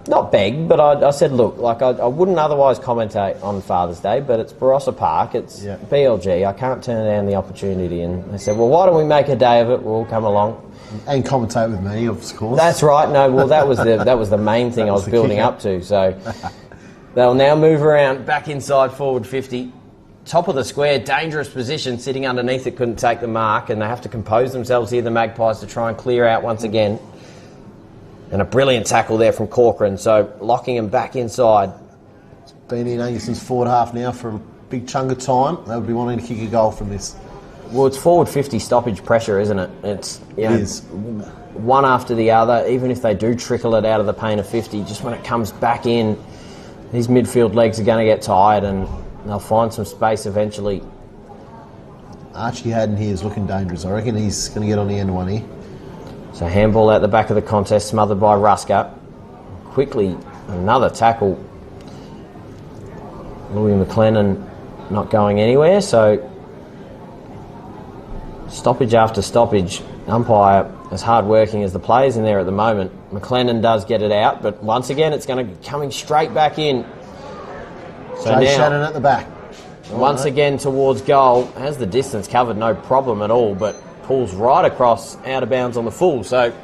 [SPEAKER 1] not beg, but I said, look, like I wouldn't otherwise commentate on Father's Day, but it's Barossa Park, it's BLG, I can't turn down the opportunity. And they said, well, why don't we make a day of it? We'll all come along.
[SPEAKER 2] And commentate with me, of course.
[SPEAKER 1] That's right. No, well, that was the main thing I was building up to. So they'll now move around back inside forward 50. Top of the square, dangerous position, sitting underneath it, couldn't take the mark, and they have to compose themselves here, the Magpies, to try and clear out once again. And a brilliant tackle there from Corcoran, so locking him back inside.
[SPEAKER 2] It's been in Angaston's forward half now for a big chunk of time. They would be wanting to kick a goal from this.
[SPEAKER 1] Well, it's forward 50 stoppage pressure, isn't it? It is. One after the other, even if they do trickle it out of the pain of 50, just when it comes back in, these midfield legs are going to get tired and they'll find some space eventually.
[SPEAKER 2] Archie Haddon here is looking dangerous. I reckon he's going to get on the end one here.
[SPEAKER 1] So handball out the back of the contest, smothered by Rusker. Quickly, another tackle. Louis McLennan not going anywhere, so stoppage after stoppage. Umpire as hard working as the players in there at the moment. McLennan does get it out, but once again it's going to be coming straight back in.
[SPEAKER 2] So Jay Shannon at the back.
[SPEAKER 1] Once again towards goal. Has the distance covered, no problem at all, but pulls right across, out of bounds on the full. So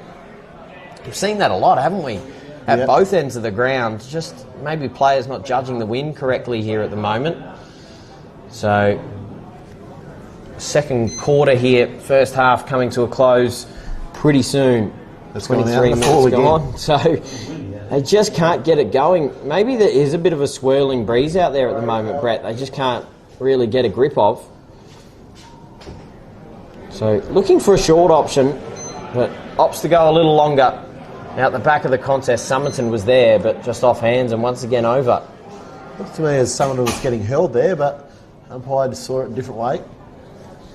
[SPEAKER 1] we've seen that a lot, haven't we? At both ends of the ground. Just maybe players not judging the wind correctly here at the moment. So second quarter here, first half coming to a close pretty soon.
[SPEAKER 2] That's
[SPEAKER 1] 23 minutes gone. So they just can't get it going. Maybe there is a bit of a swirling breeze out there at the moment, Brett. They just can't really get a grip of. So looking for a short option, but opts to go a little longer. Out the back of the contest, Summerton was there, but just off hands and once again over.
[SPEAKER 2] Looks to me as Summerton was getting held there, but umpire just saw it a different way.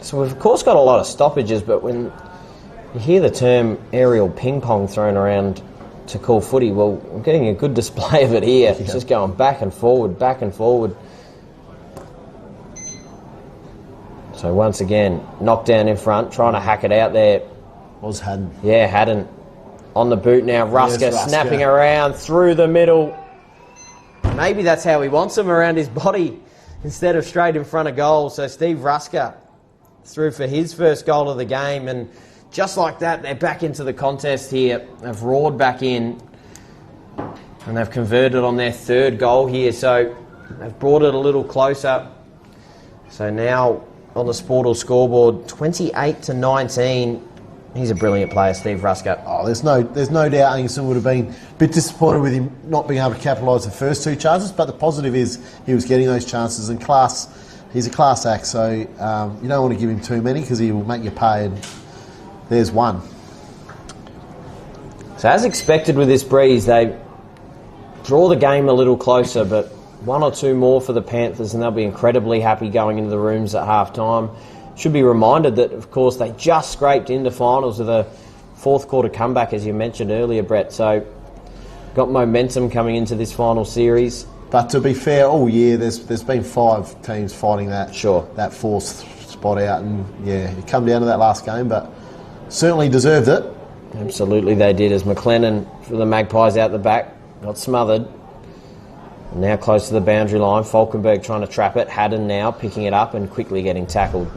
[SPEAKER 1] So we've of course got a lot of stoppages, but when you hear the term aerial ping pong thrown around to call footy, well, we're getting a good display of it here. It's just going back and forward, So once again, knocked down in front, trying to hack it out there.
[SPEAKER 2] Was Haddon.
[SPEAKER 1] Yeah, Haddon. On the boot now, Rusker
[SPEAKER 2] Rusker.
[SPEAKER 1] snapping around through the middle. Maybe that's how he wants him, around his body instead of straight in front of goal. So Steve Rusker through for his first goal of the game, and just like that, they're back into the contest here. They've roared back in, and they've converted on their third goal here. So they've brought it a little closer. So now on the Sportal scoreboard, 28-19. He's a brilliant player, Steve Rusker.
[SPEAKER 2] Oh, there's no doubt Angaston would have been a bit disappointed with him not being able to capitalise the first two chances, but the positive is he was getting those chances, and he's a class act, so you don't want to give him too many because he will make you pay, and there's one.
[SPEAKER 1] So as expected with this breeze, they draw the game a little closer, but one or two more for the Panthers and they'll be incredibly happy going into the rooms at half-time. Should be reminded that, of course, they just scraped into finals with a fourth quarter comeback, as you mentioned earlier, Brett. So got momentum coming into this final series.
[SPEAKER 2] But to be fair, all year there's been 5 teams fighting that that fourth spot out, and yeah, it come down to that last game, but certainly deserved it.
[SPEAKER 1] Absolutely they did, as McLennan for the Magpies out the back got smothered. And now close to the boundary line, Falkenberg trying to trap it. Haddon now picking it up and quickly getting tackled.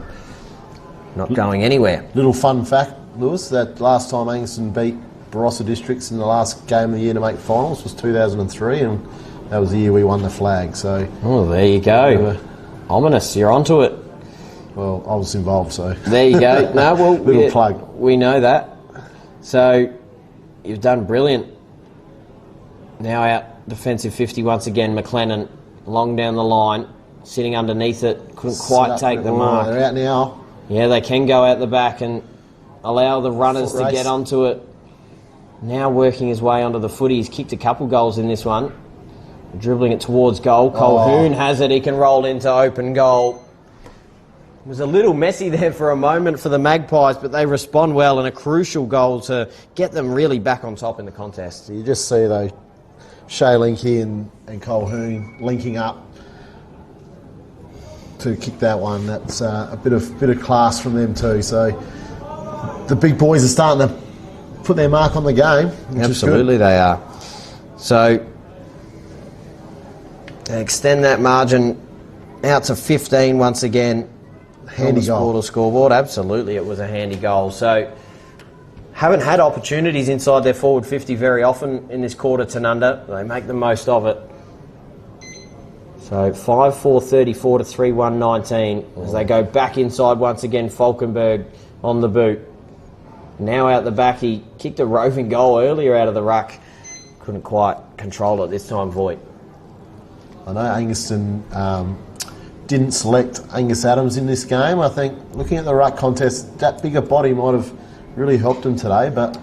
[SPEAKER 1] Not going anywhere.
[SPEAKER 2] Little fun fact, Lewis, that last time Angaston beat Barossa Districts in the last game of the year to make finals was 2003, and that was the year we won the flag. So,
[SPEAKER 1] oh, there you go. Ominous, you're onto it.
[SPEAKER 2] Well, I was involved, so
[SPEAKER 1] there you go. No, well,
[SPEAKER 2] little plug.
[SPEAKER 1] We know that. So you've done brilliant. Now out defensive 50 once again. McLennan long down the line, sitting underneath it, couldn't quite take the mark.
[SPEAKER 2] They're out now.
[SPEAKER 1] Yeah, they can go out the back and allow the runners to get onto it. Now working his way onto the footy. He's kicked a couple goals in this one. Dribbling it towards goal. Colquhoun has it. He can roll into open goal. It was a little messy there for a moment for the Magpies, but they respond well, and a crucial goal to get them really back on top in the contest.
[SPEAKER 2] You just see, though, Shea Linky and Colquhoun linking up to kick that one. That's a bit of class from them too. So the big boys are starting to put their mark on the game.
[SPEAKER 1] Absolutely, they are. So they extend that margin out to 15 once again.
[SPEAKER 2] Handy goal.
[SPEAKER 1] On the scoreboard. Absolutely, it was a handy goal. So haven't had opportunities inside their forward 50 very often in this quarter, Tanunda. They make the most of it. So 5-4-34 to 3-1-19 as they go back inside once again. Falkenberg on the boot. Now out the back, he kicked a roving goal earlier out of the ruck. Couldn't quite control it this time, Voigt.
[SPEAKER 2] I know Angaston didn't select Angus Adams in this game. I think looking at the ruck contest, that bigger body might have really helped him today, but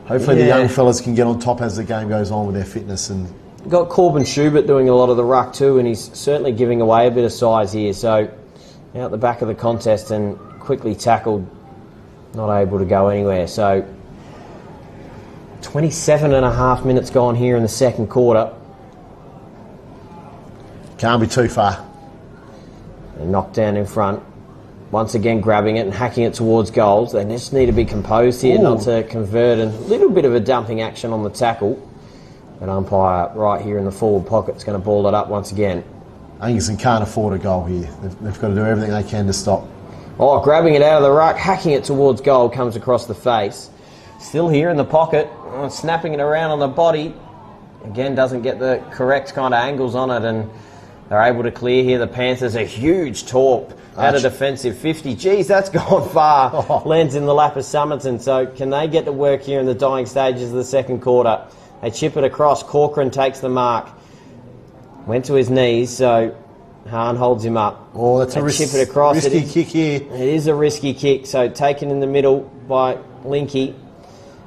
[SPEAKER 2] hopefully the young fellas can get on top as the game goes on with their fitness. And
[SPEAKER 1] got Corbin Schubert doing a lot of the ruck too, and he's certainly giving away a bit of size here. So out the back of the contest and quickly tackled, not able to go anywhere. So 27 and a half minutes gone here in the second quarter.
[SPEAKER 2] Can't be too far.
[SPEAKER 1] And knocked down in front. Once again grabbing it and hacking it towards goals. They just need to be composed here, not to convert. And a little bit of a dumping action on the tackle. An umpire right here in the forward pocket is going to ball it up once again.
[SPEAKER 2] Angaston can't afford a goal here. They've got to do everything they can to stop.
[SPEAKER 1] Oh, grabbing it out of the ruck, hacking it towards goal, comes across the face. Still here in the pocket, snapping it around on the body. Again, doesn't get the correct kind of angles on it, and they're able to clear here. The Panthers, a huge torp out of defensive 50. Geez, that's gone far. Lands in the lap of Summerton. So can they get to work here in the dying stages of the second quarter? They chip it across. Corcoran takes the mark. Went to his knees, so Hahn holds him up.
[SPEAKER 2] Oh, that's a
[SPEAKER 1] chip it across.
[SPEAKER 2] Risky kick here.
[SPEAKER 1] It is a risky kick. So taken in the middle by Linky.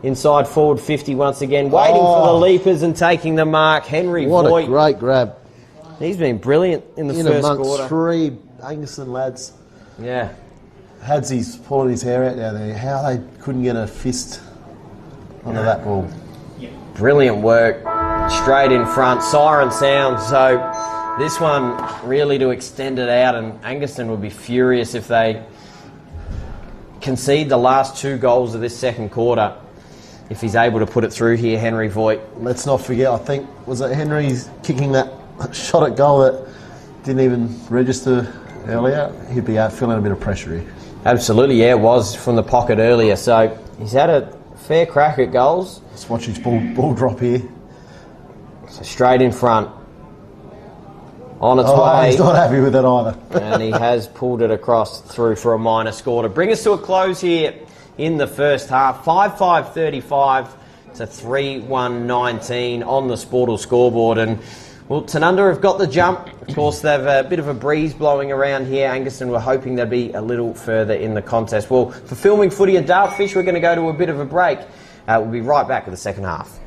[SPEAKER 1] Inside forward 50 once again. Waiting for the leapers and taking the mark. Henry Voigt.
[SPEAKER 2] What a great grab.
[SPEAKER 1] He's been brilliant in the first quarter.
[SPEAKER 2] Three Angaston lads.
[SPEAKER 1] Yeah.
[SPEAKER 2] Hadsy's pulling his hair out down there. How they couldn't get a fist onto that ball.
[SPEAKER 1] Brilliant work. Straight in front. Siren sound. So this one really to extend it out, and Angaston would be furious if they concede the last 2 goals of this second quarter. If he's able to put it through here, Henry Voigt.
[SPEAKER 2] Let's not forget, I think, was it Henry's kicking that shot at goal that didn't even register earlier? He'd be feeling a bit of pressure here.
[SPEAKER 1] Absolutely, yeah, it was from the pocket earlier. So he's had a fair crack at goals.
[SPEAKER 2] Let's watch his ball drop here.
[SPEAKER 1] So straight in front. On its way.
[SPEAKER 2] He's not happy with it either.
[SPEAKER 1] And he has pulled it across through for a minor score to bring us to a close here in the first half. 5-5-35 to 3-1-19 on the Sportal scoreboard. And, well, Tanunda have got the jump. Of course, they've a bit of a breeze blowing around here. Angaston were hoping they'd be a little further in the contest. Well, for Filming Footy and Dartfish, we're going to go to a bit of a break. We'll be right back with the second half.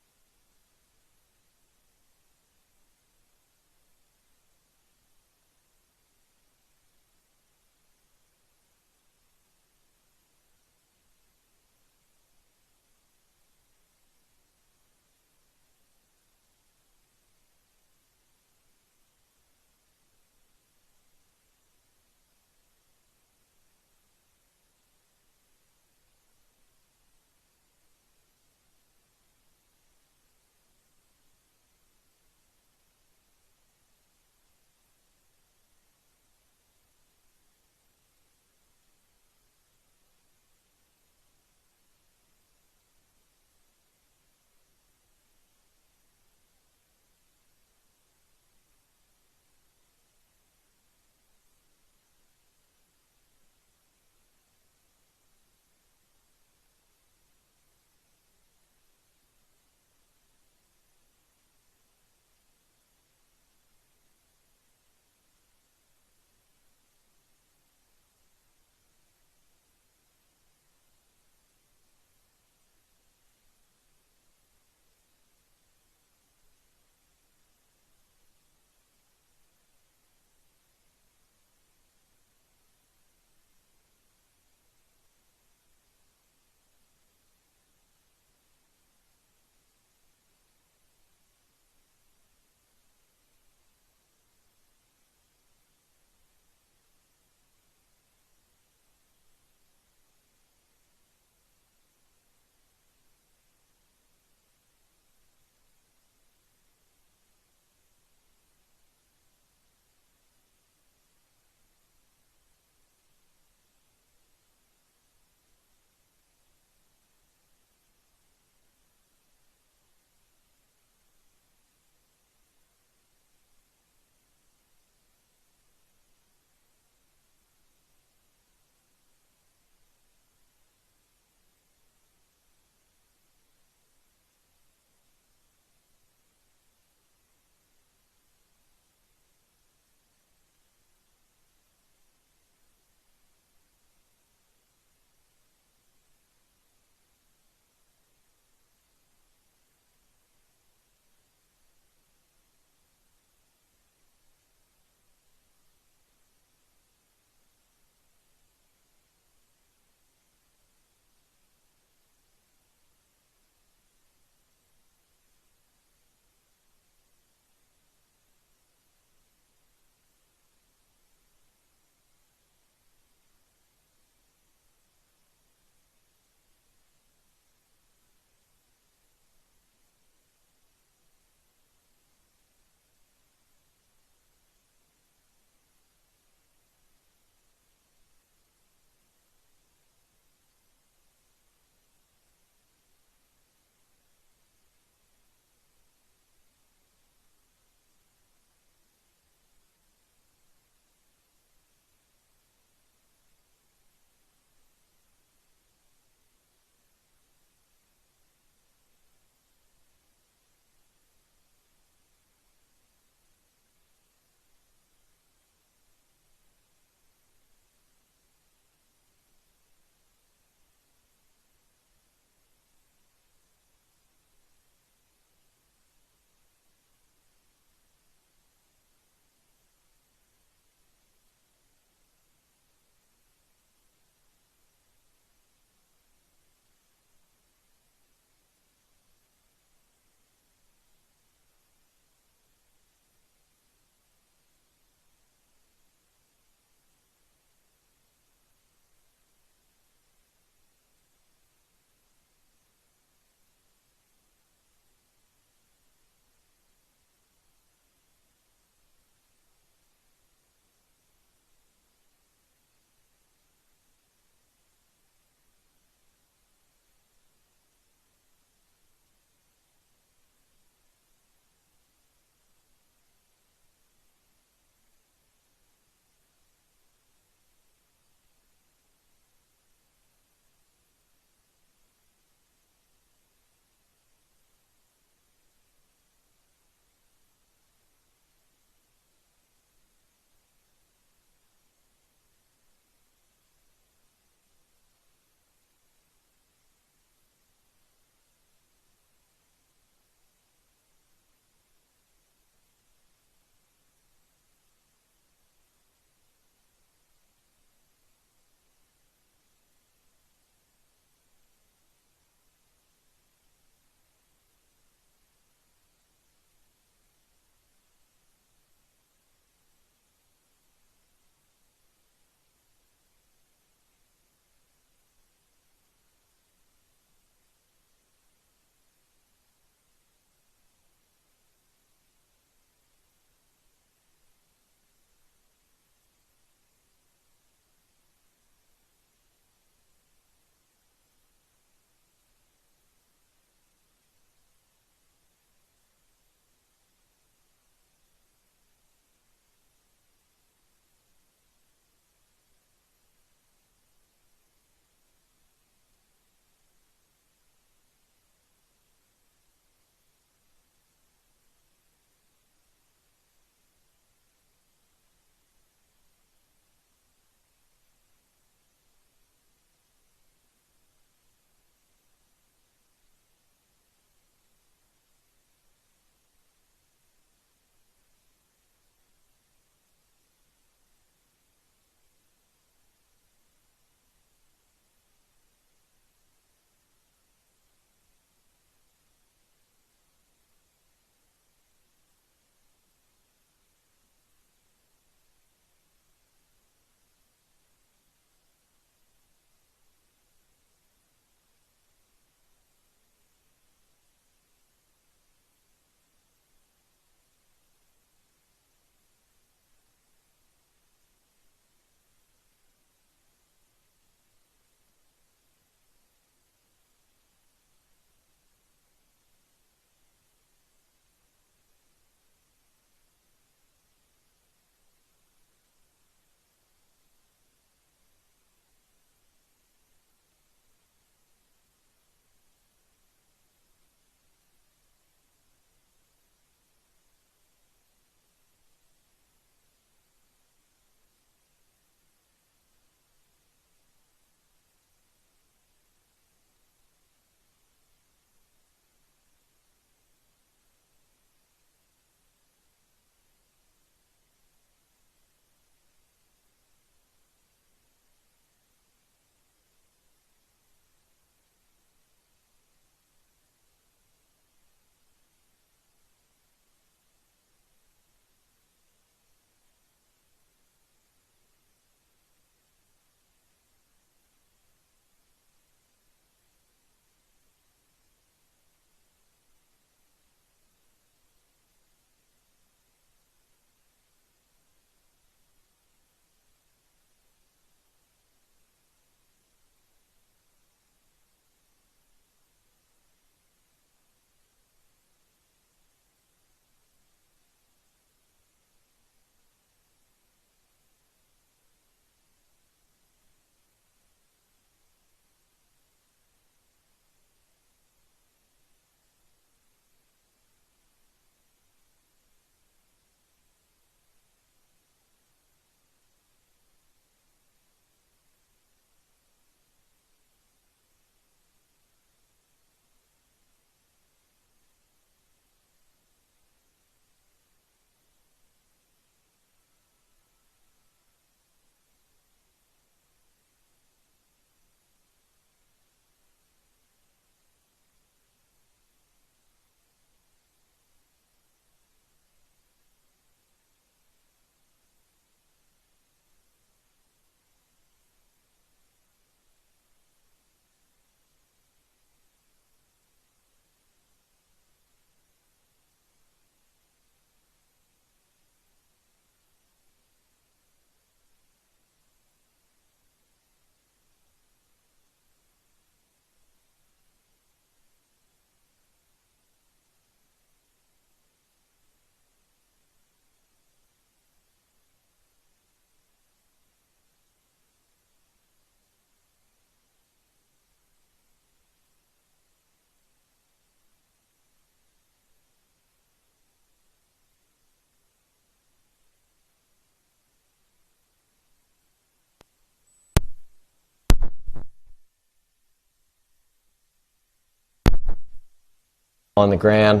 [SPEAKER 1] on the ground.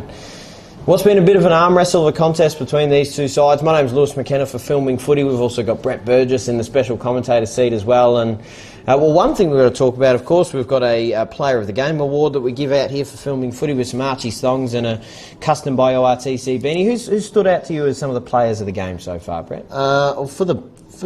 [SPEAKER 1] What's been a bit of an arm wrestle of a contest between these two sides. My name's Lewis McKenna for Filming Footy. We've also got Brett Burgess in the special commentator seat as well. And one thing we've got to talk about, of course, we've got a Player of the Game award that we give out here for Filming Footy with some Archie thongs and a custom by ORTC beanie. Who's stood out to you as some of the players of the game so far, Brett?
[SPEAKER 2] For the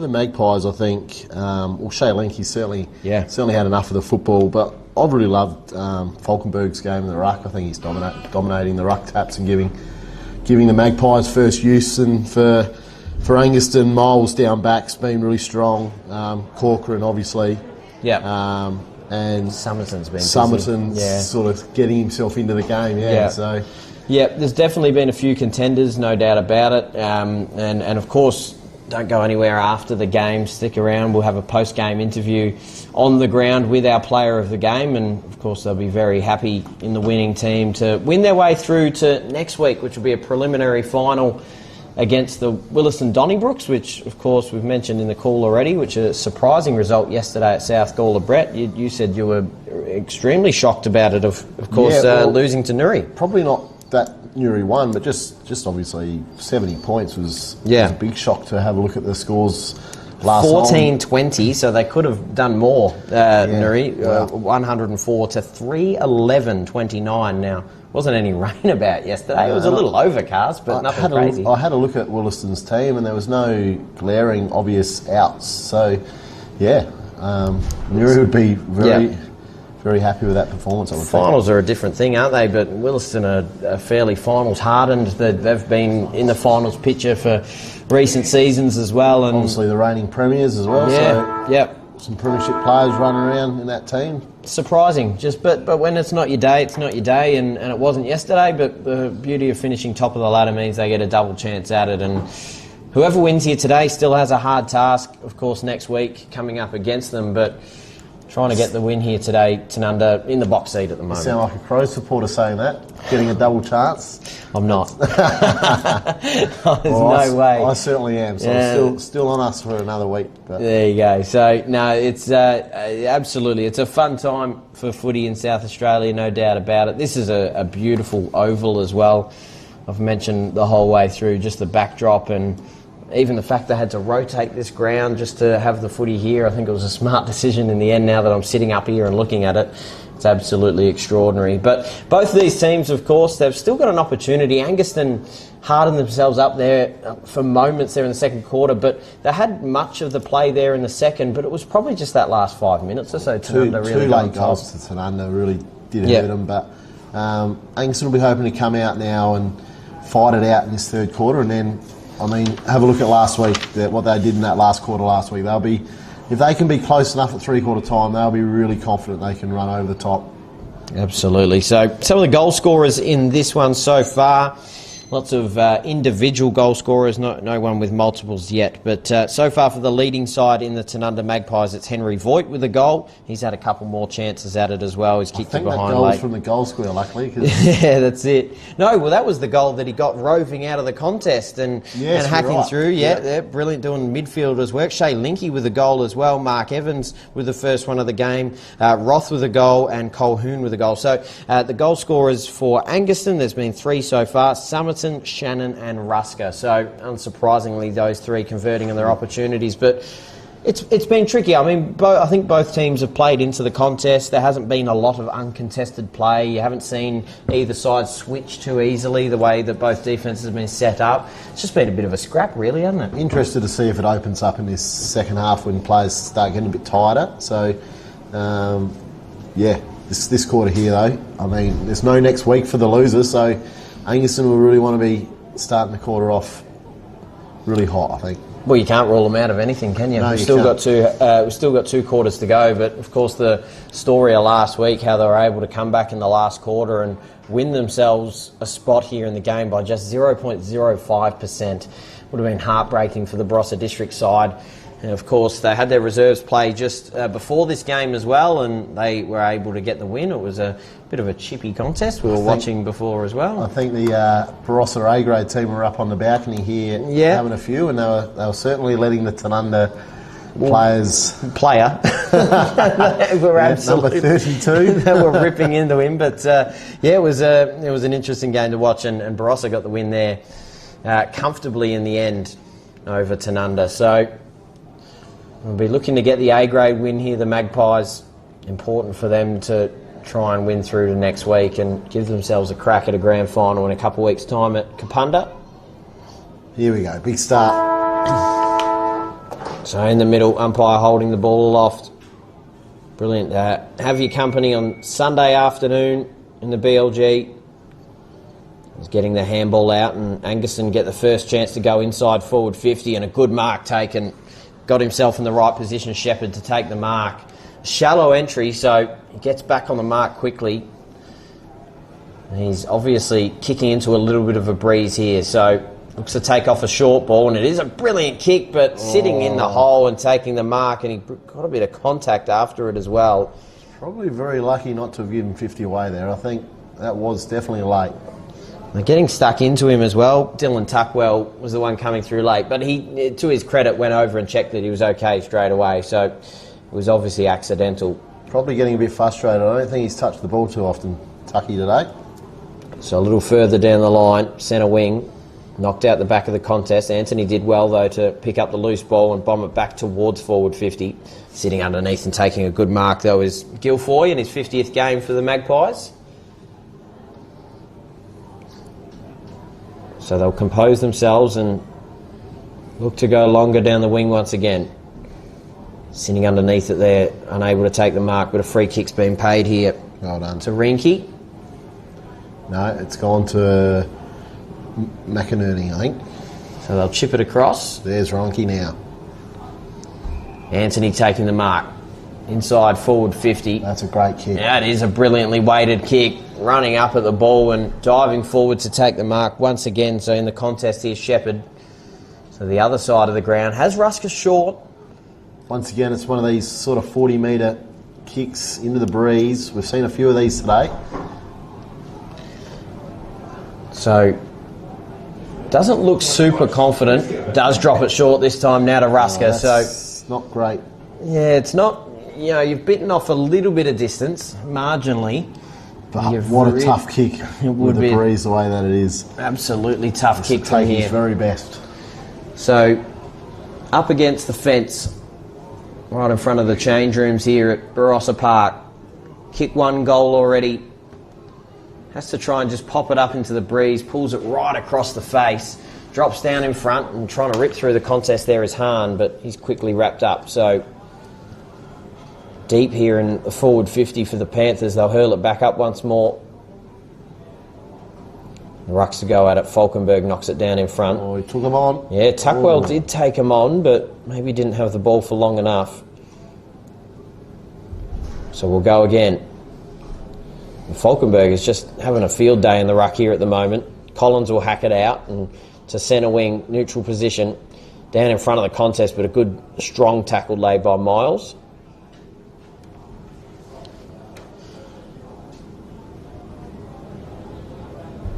[SPEAKER 2] Magpies, I think Shea Linky certainly had enough of the football, but I've really loved Falkenberg's game in the ruck. I think he's dominating the ruck taps and giving the Magpies first use. And for Angaston, Miles down back's been really strong. Corcoran, obviously.
[SPEAKER 1] Yeah.
[SPEAKER 2] And
[SPEAKER 1] Somerton's been
[SPEAKER 2] sort of getting himself into the game. So.
[SPEAKER 1] Yeah, there's definitely been a few contenders, no doubt about it. And of course, don't go anywhere after the game. Stick around. We'll have a post-game interview on the ground with our player of the game, and of course they'll be very happy in the winning team to win their way through to next week, which will be a preliminary final against the Williston Donnybrooks, which of course we've mentioned in the call already, which is a surprising result yesterday at South Gawler. Brett, you said you were extremely shocked about it, of course, losing to Nuri.
[SPEAKER 2] Probably not that Nuri won, but just obviously 70 points was a big shock to have a look at the scores last
[SPEAKER 1] 14-20, so they could have done more, Nuri. 104 to 311-29. Now, wasn't any rain about yesterday. It was a little overcast, but nothing crazy.
[SPEAKER 2] I had a look at Williston's team, and there was no glaring obvious outs. So, Nuri would be very happy with that performance, I would think.
[SPEAKER 1] Finals are a different thing, aren't they? But Williston are fairly finals hardened. They've been in the finals picture for recent seasons as well. And
[SPEAKER 2] obviously the reigning premiers as well. Some premiership players running around in that team.
[SPEAKER 1] Surprising, but when it's not your day, it's not your day, and it wasn't yesterday. But the beauty of finishing top of the ladder means they get a double chance at it. And whoever wins here today still has a hard task, of course, next week coming up against them. But trying to get the win here today, Tanunda in the box seat at the moment.
[SPEAKER 2] You sound like a Crows supporter saying that, getting a double chance.
[SPEAKER 1] I'm not. There's no way.
[SPEAKER 2] I certainly am, so it's still on us for another week. But.
[SPEAKER 1] There you go. So, no, it's absolutely, it's a fun time for footy in South Australia, no doubt about it. This is a beautiful oval as well. I've mentioned the whole way through just the backdrop and even the fact they had to rotate this ground just to have the footy here. I think it was a smart decision in the end now that I'm sitting up here and looking at it. It's absolutely extraordinary. But both of these teams, of course, they've still got an opportunity. Angaston hardened themselves up there for moments there in the second quarter, but they had much of the play there in the second, but it was probably just that last 5 minutes or so.
[SPEAKER 2] Two late goals to Tanunda really did hurt them, but Angaston will be hoping to come out now and fight it out in this third quarter, and then have a look at last week, what they did in that last quarter last week. They'll be, if they can be close enough at three-quarter time, they'll be really confident they can run over the top.
[SPEAKER 1] Absolutely. So some of the goal scorers in this one so far. Lots of individual goal scorers, no one with multiples yet. But so far for the leading side in the Tanunda Magpies, it's Henry Voigt with a goal. He's had a couple more chances at it as well. He's kicked it behind late.
[SPEAKER 2] I think that goal was from the goal square, luckily.
[SPEAKER 1] Yeah, that's it. No, well, that was the goal that he got roving out of the contest and hacking through. Yeah, brilliant, doing midfielders work. Shea Linky with a goal as well. Mark Evans with the first one of the game. Roth with a goal and Colhoun with a goal. So the goal scorers for Angaston, there's been 3 so far. Somerton, Shannon and Rusker. So unsurprisingly, those 3 converting in their opportunities. But it's been tricky. I mean, I think both teams have played into the contest. There hasn't been a lot of uncontested play. You haven't seen either side switch too easily the way that both defences have been set up. It's just been a bit of a scrap, really, hasn't it?
[SPEAKER 2] Interested to see if it opens up in this second half when players start getting a bit tighter. So, this quarter here, though, I mean, there's no next week for the losers, so Angaston will really want to be starting the quarter off really hot, I think.
[SPEAKER 1] Well, you can't rule them out of anything, can you?
[SPEAKER 2] No,
[SPEAKER 1] we've still got 2 quarters to go, but of course the story of last week, how they were able to come back in the last quarter and win themselves a spot here in the game by just 0.05%. Would have been heartbreaking for the Barossa district side. And of course, they had their reserves play just before this game as well, and they were able to get the win. It was a bit of a chippy contest we were watching before as well.
[SPEAKER 2] I think the Barossa A-grade team were up on the balcony here having a few, and they were certainly letting the Tanunda player.
[SPEAKER 1] They were absolutely
[SPEAKER 2] number 32.
[SPEAKER 1] They were ripping into him, but it was an interesting game to watch, and Barossa got the win there comfortably in the end over Tanunda. So we'll be looking to get the A grade win here. The Magpies, important for them to try and win through to next week and give themselves a crack at a grand final in a couple of weeks' time at Kapunda.
[SPEAKER 2] Here we go, big start.
[SPEAKER 1] So in the middle, umpire holding the ball aloft. Brilliant. Have your company on Sunday afternoon in the BLG. He's getting the handball out, and Angaston get the first chance to go inside forward 50, and a good mark taken. Got himself in the right position, Shepherd, to take the mark. Shallow entry, so he gets back on the mark quickly. He's obviously kicking into a little bit of a breeze here, so looks to take off a short ball, and it is a brilliant kick, but sitting in the hole and taking the mark, and he got a bit of contact after it as well.
[SPEAKER 2] Probably very lucky not to have given 50 away there. I think that was definitely late.
[SPEAKER 1] They're getting stuck into him as well. Dylan Tuckwell was the one coming through late, but he, to his credit, went over and checked that he was okay straight away, so it was obviously accidental.
[SPEAKER 2] Probably getting a bit frustrated. I don't think he's touched the ball too often, Tucky, today.
[SPEAKER 1] So a little further down the line, centre wing, knocked out the back of the contest. Anthony did well, though, to pick up the loose ball and bomb it back towards forward 50. Sitting underneath and taking a good mark, though, is Guilfoyle in his 50th game for the Magpies. So they'll compose themselves and look to go longer down the wing once again. Sitting underneath it there, unable to take the mark, but a free kick's been paid here.
[SPEAKER 2] Well done.
[SPEAKER 1] To Rinky.
[SPEAKER 2] No, it's gone to McInerney, I think.
[SPEAKER 1] So they'll chip it across.
[SPEAKER 2] There's Ronke now.
[SPEAKER 1] Anthony taking the mark. Inside forward 50.
[SPEAKER 2] That's a great kick.
[SPEAKER 1] That is a brilliantly weighted kick. Running up at the ball and diving forward to take the mark once again. So in the contest here, Shepherd. So the other side of the ground has Rusker short.
[SPEAKER 2] Once again, it's one of these sort of 40-metre kicks into the breeze. We've seen a few of these today.
[SPEAKER 1] So doesn't look super confident. Does drop it short this time now to Rusker.
[SPEAKER 2] That's not great.
[SPEAKER 1] Yeah, it's not. You know, you've bitten off a little bit of distance, marginally.
[SPEAKER 2] But what a tough kick with the breeze the way that it is.
[SPEAKER 1] Absolutely tough kick from here.
[SPEAKER 2] His very best.
[SPEAKER 1] So, up against the fence, right in front of the change rooms here at Barossa Park. Kick one goal already. Has to try and just pop it up into the breeze, pulls it right across the face, drops down in front, and trying to rip through the contest there is Hahn, but he's quickly wrapped up. So, deep here in the forward 50 for the Panthers. They'll hurl it back up once more. The rucks to go at it. Falkenberg knocks it down in front.
[SPEAKER 2] Oh, he took him on.
[SPEAKER 1] Yeah, Tuckwell did take him on, but maybe didn't have the ball for long enough. So we'll go again. And Falkenberg is just having a field day in the ruck here at the moment. Collins will hack it out and to centre wing, neutral position, down in front of the contest, but a good, strong tackle laid by Miles.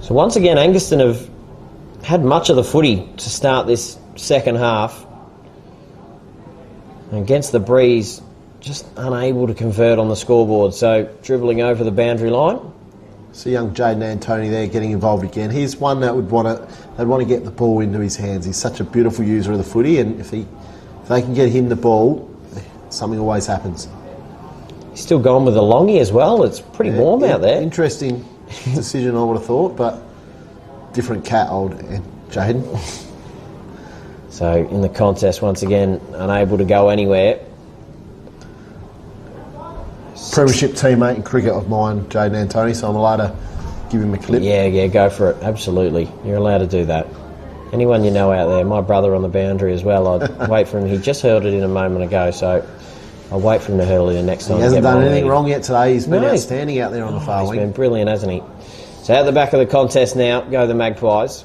[SPEAKER 1] So once again, Angaston have had much of the footy to start this second half. And against the breeze, just unable to convert on the scoreboard. So dribbling over the boundary line.
[SPEAKER 2] So young Jaden Antony there getting involved again. He's one that they'd want to get the ball into his hands. He's such a beautiful user of the footy, and if they can get him the ball, something always happens.
[SPEAKER 1] He's still gone with the longie as well. It's pretty warm out there.
[SPEAKER 2] Interesting decision, I would have thought, but different cat, old Jaden.
[SPEAKER 1] So in the contest, once again, unable to go anywhere.
[SPEAKER 2] Premiership teammate in cricket of mine, Jaden Antony, so I'm allowed to give him a clip.
[SPEAKER 1] Yeah, go for it. Absolutely. You're allowed to do that. Anyone you know out there, my brother on the boundary as well, I'd wait for him. He just hurled it in a moment ago, so I'll wait for him to hurl it in next time.
[SPEAKER 2] He hasn't done anything wrong yet today. He's been outstanding out there on the far wing.
[SPEAKER 1] He's been brilliant, hasn't he? So out the back of the contest now, go the Magpies.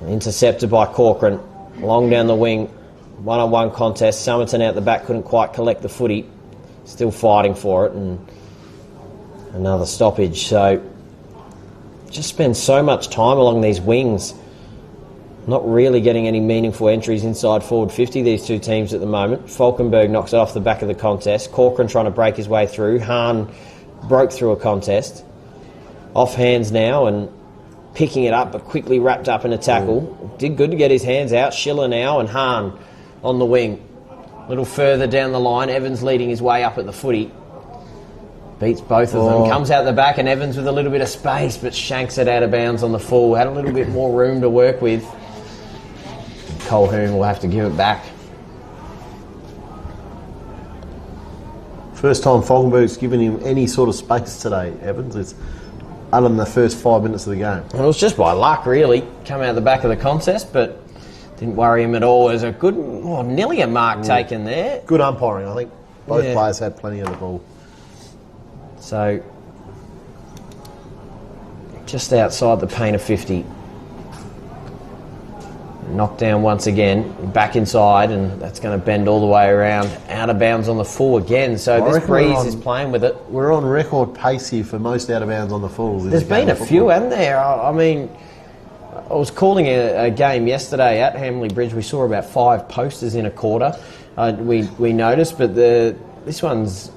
[SPEAKER 1] Intercepted by Corcoran. Long down the wing. One-on-one contest. Somerton out the back couldn't quite collect the footy. Still fighting for it, and another stoppage. So just spend so much time along these wings. Not really getting any meaningful entries inside forward 50, these two teams at the moment. Falkenberg knocks it off the back of the contest. Corcoran trying to break his way through. Hahn broke through a contest. Off hands now and picking it up, but quickly wrapped up in a tackle. Did good to get his hands out. Schiller now and Hahn on the wing. A little further down the line. Evans leading his way up at the footy. Beats both of them. Comes out the back and Evans with a little bit of space, but shanks it out of bounds on the full. Had a little bit more room to work with. Colquhoun will have to give it back.
[SPEAKER 2] First time Falkenberg's given him any sort of space today, Evans. It's other than the first 5 minutes of the game.
[SPEAKER 1] It was just by luck, really. Come out the back of the contest, but didn't worry him at all. It was a good, nearly a mark taken there.
[SPEAKER 2] Good umpiring. I think both players had plenty of the ball.
[SPEAKER 1] So, just outside the paint of 50. Knocked down once again, back inside, and that's going to bend all the way around, out of bounds on the full again. So this breeze is playing with it.
[SPEAKER 2] We're on record pace here for most out of bounds on the full.
[SPEAKER 1] There's been a few, hasn't there? I mean, I was calling a game yesterday at Hamley Bridge. We saw about 5 posters in a quarter. We noticed, but this one's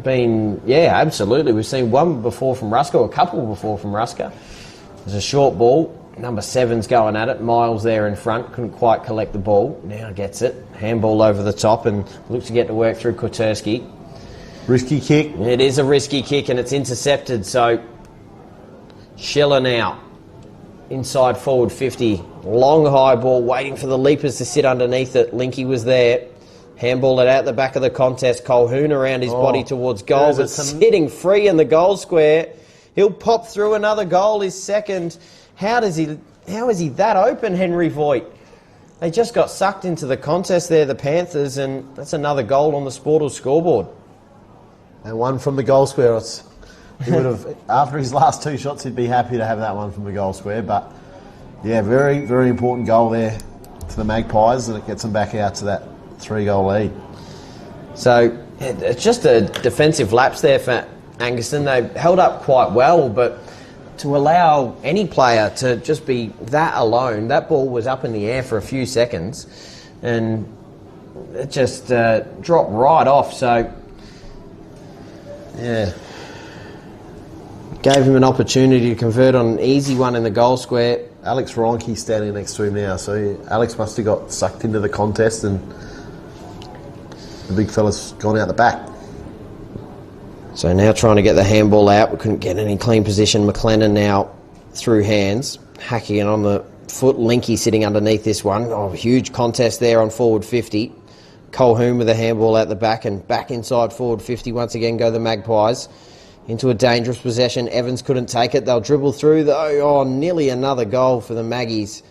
[SPEAKER 1] been, absolutely. We've seen one before from Ruska, or a couple before from Ruska. There's a short ball. Number 7's going at it. Miles there in front. Couldn't quite collect the ball. Now gets it. Handball over the top and looks to get to work through Koterski.
[SPEAKER 2] Risky kick.
[SPEAKER 1] It is a risky kick and it's intercepted. So Schiller now. Inside forward 50. Long high ball waiting for the leapers to sit underneath it. Linky was there. Handball it out the back of the contest. Colquhoun around his body towards goal. But sitting free in the goal square. He'll pop through another goal. His second. How is he that open, Henry Voigt? They just got sucked into the contest there, the Panthers, and that's another goal on the Sportal scoreboard.
[SPEAKER 2] And one from the goal square. He would have, after his last 2 shots, he'd be happy to have that one from the goal square. But yeah, very, very important goal there to the Magpies, and it gets them back out to that 3-goal lead.
[SPEAKER 1] So it's just a defensive lapse there for Angaston. They held up quite well, but to allow any player to just be that alone, that ball was up in the air for a few seconds and it just dropped right off. So, yeah, gave him an opportunity to convert on an easy one in the goal square.
[SPEAKER 2] Alex Reinke's standing next to him now, so Alex must have got sucked into the contest and the big fella's gone out the back.
[SPEAKER 1] So now trying to get the handball out. We couldn't get any clean position. McLennan now through hands. Hacking it on the foot. Linky sitting underneath this one. Oh, huge contest there on forward 50. Colquhoun with the handball out the back and back inside forward 50. Once again go the Magpies. Into a dangerous possession. Evans couldn't take it. They'll dribble through though. Oh, nearly another goal for the Maggies.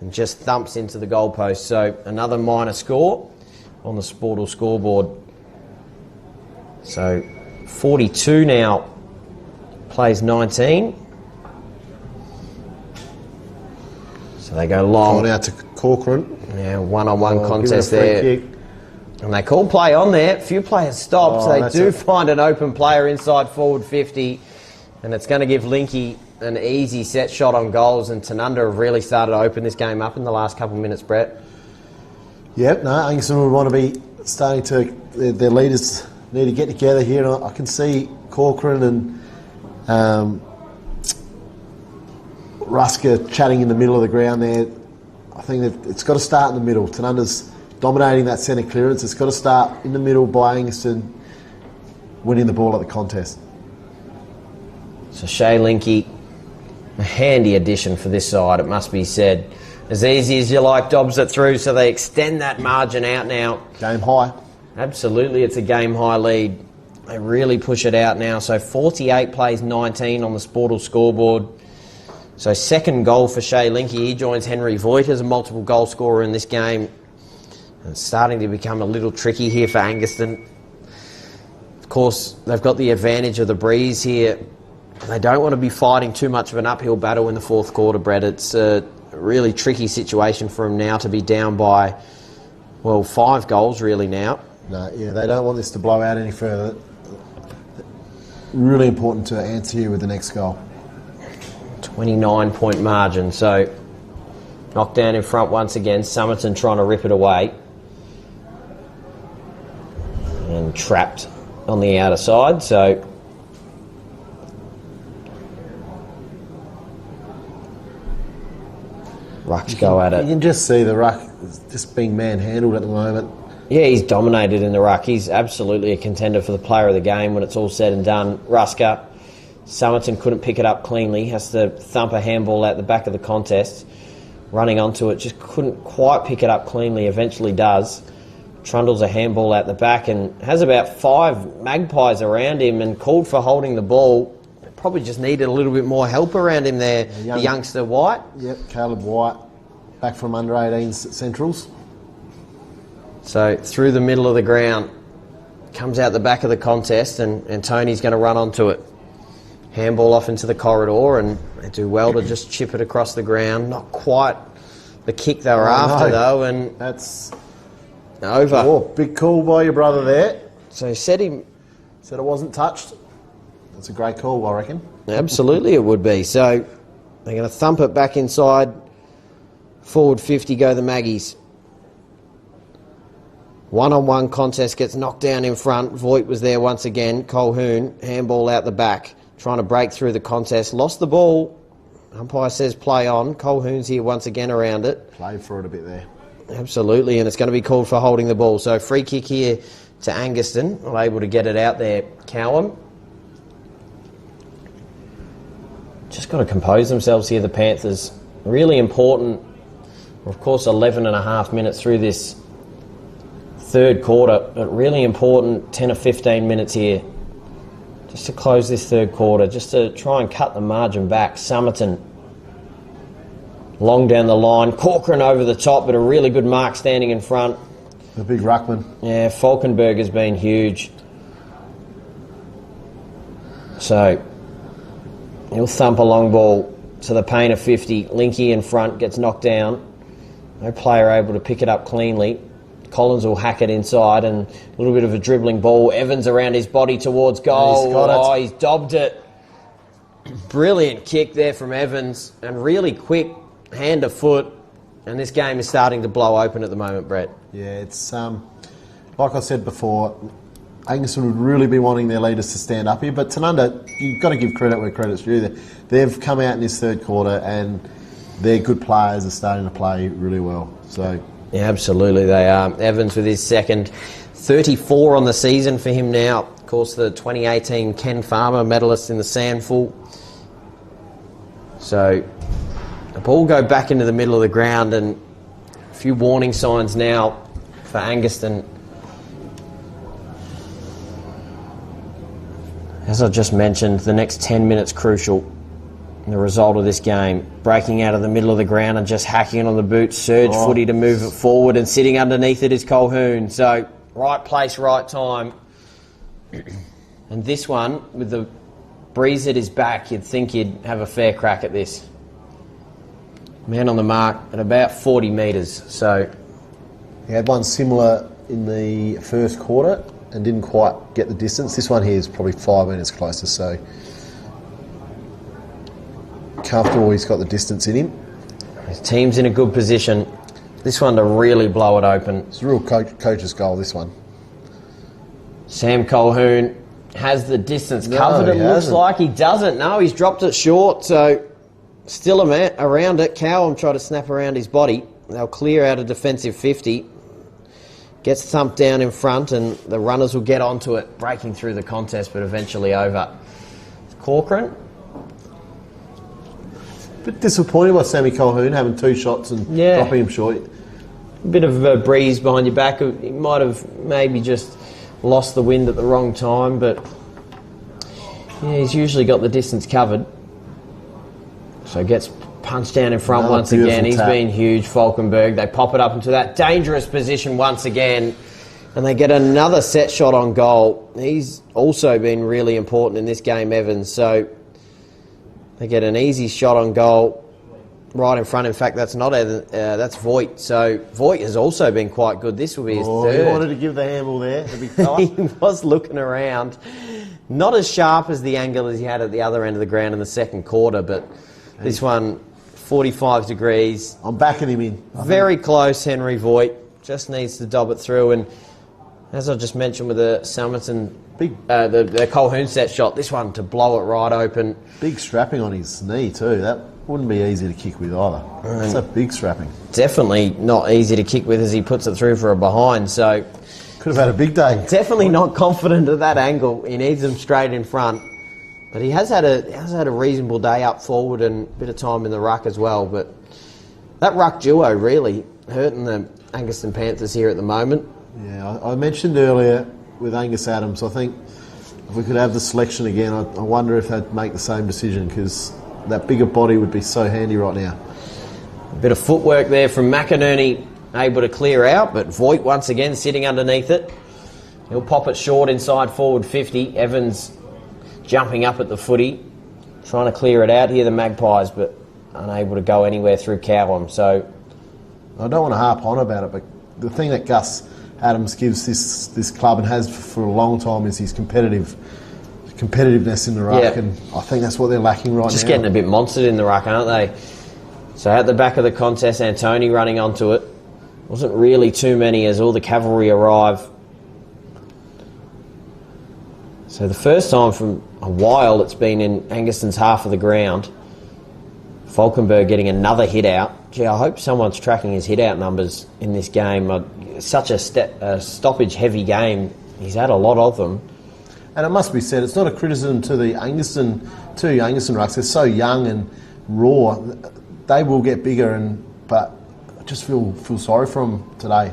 [SPEAKER 1] And just thumps into the goalpost. So another minor score on the Sportal scoreboard. So 42 now, plays 19. So they go long.
[SPEAKER 2] Gone out to Corcoran.
[SPEAKER 1] Yeah, one-on-one contest there.
[SPEAKER 2] Kick.
[SPEAKER 1] And they call play on there. A few players stopped. So they do find an open player inside forward 50. And it's going to give Linky an easy set shot on goals. And Tanunda have really started to open this game up in the last couple of minutes, Brett.
[SPEAKER 2] Yep, no, Angaston would want to be starting to... Their leaders need to get together here. And I can see Corcoran and Ruska chatting in the middle of the ground there. I think that it's got to start in the middle. Tanunda's dominating that centre clearance. It's got to start in the middle by Angaston winning the ball at the contest.
[SPEAKER 1] So Shea Linky, a handy addition for this side, it must be said. As easy as you like, Dobbs it through, so they extend that margin out now.
[SPEAKER 2] Game high.
[SPEAKER 1] Absolutely, it's a game high lead. They really push it out now. So 48 plays 19 on the Sportal scoreboard. So second goal for Shea Linky. He joins Henry Voigt as a multiple goal scorer in this game. And it's starting to become a little tricky here for Angaston. Of course, they've got the advantage of the breeze here. They don't want to be fighting too much of an uphill battle in the fourth quarter, Brett. It's a really tricky situation for them now to be down by, well, 5 goals really now.
[SPEAKER 2] No, yeah, they don't want this to blow out any further. Really important to answer here with the next goal.
[SPEAKER 1] 29-point margin. So Knocked down in front once again. Somerton trying to rip it away. And trapped on the outer side, so rucks go at it.
[SPEAKER 2] You can just see the ruck just being manhandled at the moment.
[SPEAKER 1] Yeah, he's dominated in the ruck. He's absolutely a contender for the player of the game when it's all said and done. Rusker, Somerton couldn't pick it up cleanly, has to thump a handball out the back of the contest. Running onto it, just couldn't quite pick it up cleanly, eventually does. Trundles a handball out the back and has about 5 Magpies around him and called for holding the ball. Probably just needed a little bit more help around him there, the youngster White.
[SPEAKER 2] Yep, Caleb White, back from under 18s Centrals.
[SPEAKER 1] So through the middle of the ground, comes out the back of the contest and Tony's going to run onto it. Handball off into the corridor and they do well to just chip it across the ground. Not quite the kick they were after though, and
[SPEAKER 2] that's
[SPEAKER 1] over.
[SPEAKER 2] Oh, big call by your brother there.
[SPEAKER 1] So said it
[SPEAKER 2] wasn't touched. That's a great call, I reckon.
[SPEAKER 1] Absolutely it would be. So they're going to thump it back inside. Forward 50 go the Maggies. One-on-one contest gets knocked down in front. Voigt was there once again. Colquhoun, handball out the back. Trying to break through the contest. Lost the ball. Umpire says play on. Colquhoun's here once again around it.
[SPEAKER 2] Played for it a bit there.
[SPEAKER 1] Absolutely, and it's going to be called for holding the ball. So free kick here to Angaston. Not able to get it out there. Cowan. Just got to compose themselves here, the Panthers. Really important. Of course, 11 and a half minutes through this third quarter, but really important 10 or 15 minutes here. Just to close this third quarter, just to try and cut the margin back. Somerton. Long down the line. Corcoran over the top, but a really good mark standing in front.
[SPEAKER 2] The big ruckman.
[SPEAKER 1] Yeah, Falkenberg has been huge. So, he'll thump a long ball to the paint of 50. Linky in front, gets knocked down. No player able to pick it up cleanly. Collins will hack it inside and a little bit of a dribbling ball. Evans around his body towards goal. He's dobbed it. Brilliant kick there from Evans and really quick hand to foot. And this game is starting to blow open at the moment, Brett.
[SPEAKER 2] Yeah, it's like I said before, Angaston would really be wanting their leaders to stand up here, but Tanunda, you've got to give credit where credit's due. They've come out in this third quarter and their good players are starting to play really well. So
[SPEAKER 1] yeah, absolutely they are. Evans with his second, 34 on the season for him now. Of course, the 2018 Ken Farmer medalist in the Sandful. So the ball go back into the middle of the ground and a few warning signs now for Angaston. As I just mentioned, the next 10 minutes crucial in the result of this game. Breaking out of the middle of the ground and just hacking it on the boot. Surge footy to move it forward, and sitting underneath it is Colquhoun. So, right place, right time. And this one, with the breeze at his back, you'd think he'd have a fair crack at this. Man on the mark at about 40 metres. So,
[SPEAKER 2] he had one similar in the first quarter and didn't quite get the distance. This one here is probably 5 minutes closer, so comfortable he's got the distance in him.
[SPEAKER 1] His team's in a good position. This one to really blow it open.
[SPEAKER 2] It's a real coach's goal, this one.
[SPEAKER 1] Sam Colquhoun has the distance covered. It looks like he doesn't. No, he's dropped it short, so still a man around it. Cowan tried to snap around his body. They'll clear out a defensive 50. Gets thumped down in front and the runners will get onto it, breaking through the contest, but eventually over. Corcoran.
[SPEAKER 2] Bit disappointed by Sammy Colquhoun having 2 shots and dropping him short.
[SPEAKER 1] A bit of a breeze behind your back. He might have maybe just lost the wind at the wrong time, but yeah, he's usually got the distance covered. So gets punched down in front once again. He's been huge, Falkenberg. They pop it up into that dangerous position once again, and they get another set shot on goal. He's also been really important in this game, Evans. So they get an easy shot on goal right in front. In fact, that's not Evans, that's Voigt. So Voigt has also been quite good. This will be his third.
[SPEAKER 2] He wanted to give the handball there. The big fella.
[SPEAKER 1] He was looking around. Not as sharp as the angle as he had at the other end of the ground in the second quarter, but this one 45 degrees.
[SPEAKER 2] I'm backing him in.
[SPEAKER 1] Very close, Henry Voigt. Just needs to dob it through. And as I just mentioned with the Salmonton, the Colquhoun set shot, this one to blow it right open.
[SPEAKER 2] Big strapping on his knee too. That wouldn't be easy to kick with either. It's a big strapping.
[SPEAKER 1] Definitely not easy to kick with as he puts it through for a behind. So
[SPEAKER 2] could have had a big day.
[SPEAKER 1] Definitely not confident at that angle. He needs them straight in front. But he has had a reasonable day up forward and a bit of time in the ruck as well. But that ruck duo really hurting the Angaston Panthers here at the moment.
[SPEAKER 2] Yeah, I mentioned earlier with Angus Adams, I think if we could have the selection again, I wonder if they'd make the same decision, because that bigger body would be so handy right now.
[SPEAKER 1] A bit of footwork there from McInerney, able to clear out, but Voigt once again sitting underneath it. He'll pop it short inside forward 50. Evans jumping up at the footy, trying to clear it out here, the Magpies, but unable to go anywhere through Cowham. So
[SPEAKER 2] I don't want to harp on about it, but the thing that Gus Adams gives this club and has for a long time is his competitiveness in the ruck, and I think that's what they're lacking right now.
[SPEAKER 1] Just getting a bit monstered in the ruck, aren't they? So at the back of the contest, Antoni running onto it. Wasn't really too many as all the cavalry arrive. So the first time from a while it's been in Angaston's half of the ground. Falkenberg getting another hit out. Gee, I hope someone's tracking his hit out numbers in this game. Such a stoppage-heavy game. He's had a lot of them.
[SPEAKER 2] And it must be said, it's not a criticism to the Angaston rucks. They're so young and raw. They will get bigger, but I just feel sorry for them today.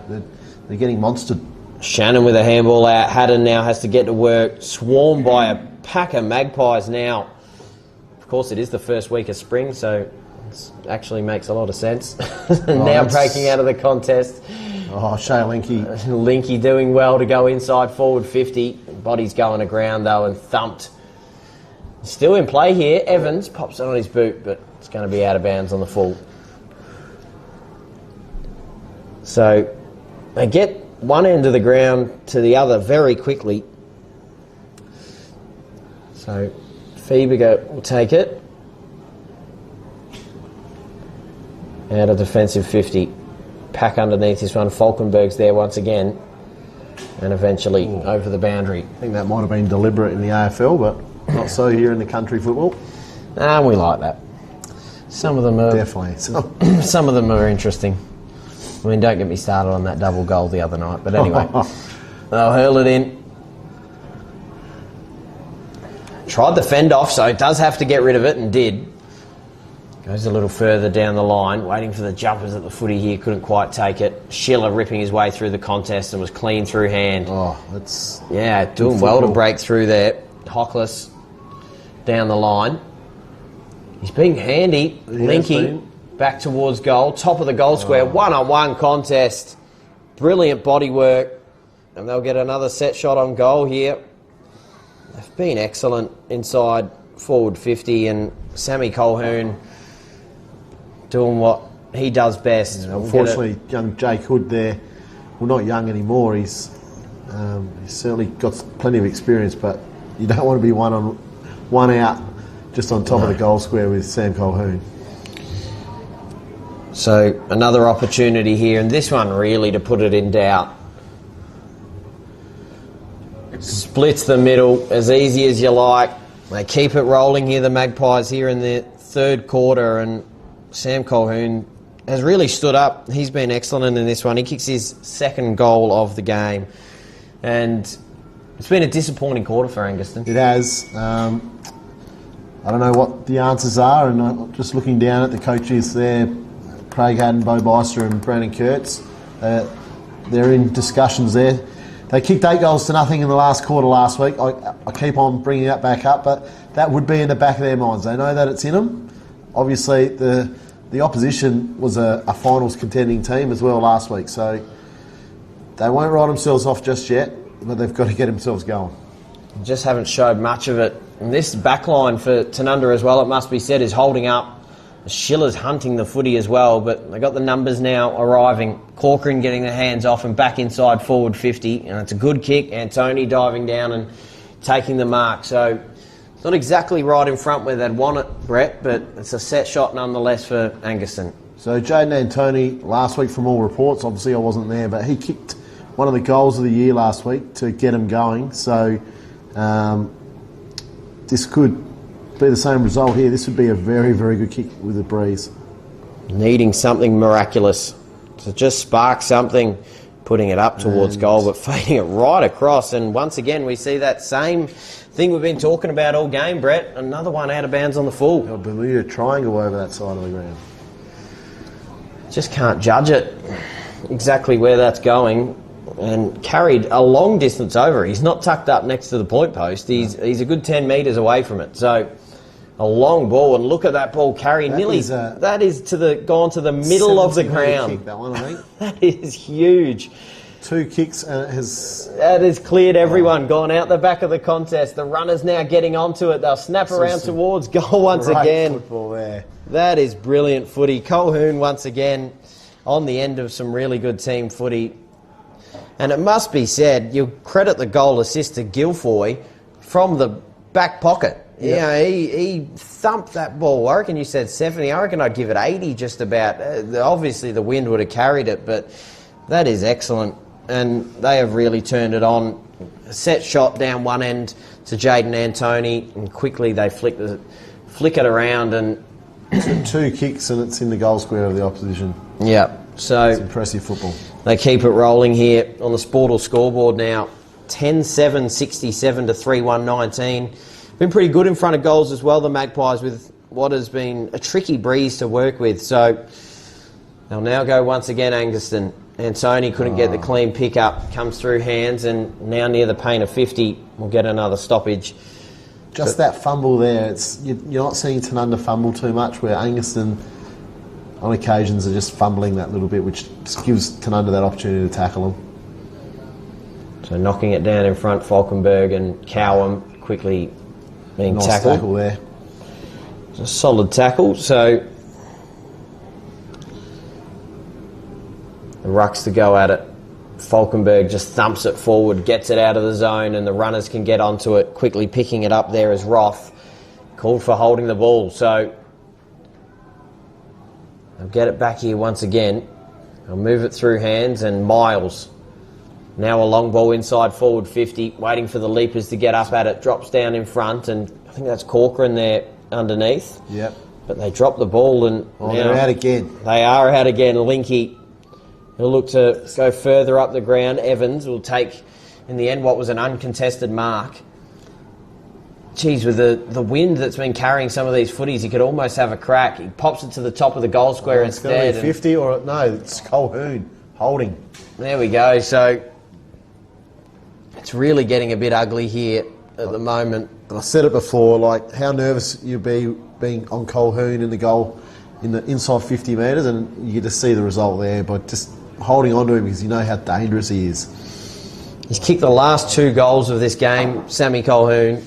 [SPEAKER 2] They're getting monstered.
[SPEAKER 1] Shannon with a handball out. Haddon now has to get to work. Swarmed by a pack of Magpies now. Of course, it is the first week of spring, so it actually makes a lot of sense. Now breaking out of the contest.
[SPEAKER 2] Oh, Shay Linky.
[SPEAKER 1] Linky doing well to go inside forward 50. Body's going to ground though and thumped. Still in play here. Evans pops it on his boot, but it's going to be out of bounds on the full. So they get one end of the ground to the other very quickly. So Fiebiger will take it. Out of defensive 50. Pack underneath this one. Falkenberg's there once again. And eventually over the boundary.
[SPEAKER 2] I think that might have been deliberate in the AFL, but not so here in the country football.
[SPEAKER 1] And we like that. Some of them are...
[SPEAKER 2] Definitely.
[SPEAKER 1] Some of them are interesting. I mean, don't get me started on that double goal the other night. But anyway, they'll hurl it in. Tried the fend off, so it does have to get rid of it, and did. Goes a little further down the line, waiting for the jumpers at the footy here, couldn't quite take it. Schiller ripping his way through the contest and was clean through hand.
[SPEAKER 2] Oh, that's...
[SPEAKER 1] Yeah, doing well to break through there. Hockless down the line. He's being handy. Linky back towards goal. Top of the goal square. One-on-one contest. Brilliant body work. And they'll get another set shot on goal here. They've been excellent inside forward 50, and Sammy Colquhoun doing what he does best.
[SPEAKER 2] Unfortunately, young Jake Hood there, well, not young anymore. He's certainly got plenty of experience, but you don't want to be one out just on top of the goal square with Sam Colquhoun.
[SPEAKER 1] So another opportunity here, and this one really to put it in doubt. Splits the middle as easy as you like. They keep it rolling here, the Magpies, here in the third quarter, and Sam Colquhoun has really stood up. He's been excellent in this one. He kicks his second goal of the game, and it's been a disappointing quarter for Angaston.
[SPEAKER 2] It has. I don't know what the answers are, and just looking down at the coaches there, Craig Haddon, Bo Beister and Brandon Kurtz, they're in discussions there. They kicked 8 goals to nothing in the last quarter last week. I keep on bringing that back up, but that would be in the back of their minds. They know that it's in them. Obviously, the opposition was a finals contending team as well last week, so they won't write themselves off just yet, but they've got to get themselves going.
[SPEAKER 1] Just haven't showed much of it. And this back line for Tanunda as well, it must be said, is holding up. Schiller's hunting the footy as well, but they got the numbers now arriving. Corcoran getting their hands off and back inside forward 50, and it's a good kick. Antoni diving down and taking the mark. So Not exactly right in front where they'd want it, Brett, but it's a set shot nonetheless for Angaston.
[SPEAKER 2] So Jaden Antoni, last week from all reports, obviously I wasn't there, but he kicked one of the goals of the year last week to get him going. So this could be the same result here. This would be a very, very good kick with a breeze.
[SPEAKER 1] Needing something miraculous to just spark something, putting it up towards goal, but fading it right across. And once again, we see that same thing we've been talking about all game, Brett. Another one out of bounds on the full.
[SPEAKER 2] A Bermuda triangle over that side of the ground.
[SPEAKER 1] Just can't judge it exactly where that's going, and carried a long distance over. He's not tucked up next to the point post. He's a good 10 metres away from it. So a long ball, and look at that ball carry. That is gone to the middle of the ground.
[SPEAKER 2] Kick, that one, I think.
[SPEAKER 1] That is huge.
[SPEAKER 2] 2 kicks and it has...
[SPEAKER 1] That has cleared everyone, gone out the back of the contest. The runner's now getting onto it. They'll snap around towards goal once again.
[SPEAKER 2] Football there.
[SPEAKER 1] That is brilliant footy. Colquhoun once again on the end of some really good team footy. And it must be said, you credit the goal assist to Guilfoy from the back pocket. Yep. You know, he thumped that ball. I reckon you said 70. I reckon I'd give it 80 just about. Obviously the wind would have carried it, but that is excellent. And they have really turned it on. A set shot down one end to Jaden Antoni, and quickly they flick it around, and
[SPEAKER 2] 2 kicks and it's in the goal square of the opposition.
[SPEAKER 1] Yeah, so
[SPEAKER 2] it's impressive football.
[SPEAKER 1] They keep it rolling here on the Sportal scoreboard now. 10-7, 67 to 3-1, 19. Been pretty good in front of goals as well, the Magpies, with what has been a tricky breeze to work with. So they'll now go once again, Angaston. Antoni couldn't get the clean pick up, comes through hands, and now near the paint of 50, we'll get another stoppage.
[SPEAKER 2] Just that fumble there, you're not seeing Tanunda fumble too much, where Angaston on occasions are just fumbling that little bit, which just gives Tanunda that opportunity to tackle them.
[SPEAKER 1] So knocking it down in front, Falkenberg and Cowham quickly being
[SPEAKER 2] nice
[SPEAKER 1] tackled.
[SPEAKER 2] Tackle there.
[SPEAKER 1] It's a solid tackle, so the rucks to go at it. Falkenberg just thumps it forward, gets it out of the zone, and the runners can get onto it. Quickly picking it up there is Roth, called for holding the ball. So they'll get it back here once again. They'll move it through hands, and Miles, now a long ball inside forward 50, waiting for the leapers to get up at it, drops down in front, and I think that's Corcoran there underneath.
[SPEAKER 2] Yep.
[SPEAKER 1] But they drop the ball, and
[SPEAKER 2] now they're out again.
[SPEAKER 1] They are out again. Linky, he'll look to go further up the ground. Evans will take, in the end, what was an uncontested mark. Geez, with the wind that's been carrying some of these footies, he could almost have a crack. He pops it to the top of the goal square instead.
[SPEAKER 2] It's going to be 50 or... No, it's Colquhoun holding.
[SPEAKER 1] There we go. So it's really getting a bit ugly here at the moment.
[SPEAKER 2] And I said it before, like how nervous you'd be being on Colquhoun in the goal in the inside 50 metres, and you get to see the result there by just holding on to him because you know how dangerous he is.
[SPEAKER 1] He's kicked the last 2 goals of this game, Sammy Colquhoun.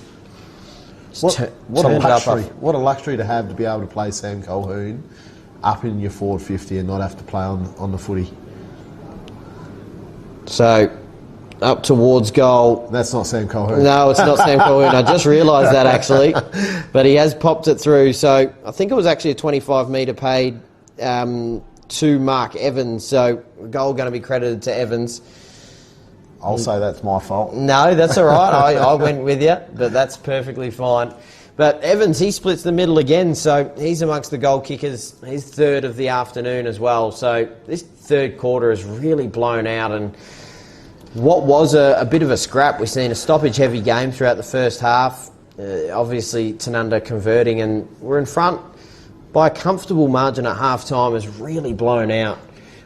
[SPEAKER 2] What a luxury! What a luxury to have to be able to play Sam Colquhoun up in your forward 50 and not have to play on the footy.
[SPEAKER 1] So up towards goal.
[SPEAKER 2] That's not Sam Colquhoun.
[SPEAKER 1] No, it's not Sam Colquhoun. I just realised that actually, but he has popped it through. So I think it was actually a 25 metre paid to Mark Evans. So goal going to be credited to Evans.
[SPEAKER 2] I'll say that's my fault.
[SPEAKER 1] No, that's all right. I went with you, but that's perfectly fine. But Evans, he splits the middle again, so he's amongst the goal kickers. He's third of the afternoon as well. So this third quarter has really blown out, and what was a bit of a scrap. We've seen a stoppage-heavy game throughout the first half. Obviously, Tanunda converting, and we're in front by a comfortable margin at half-time has really blown out.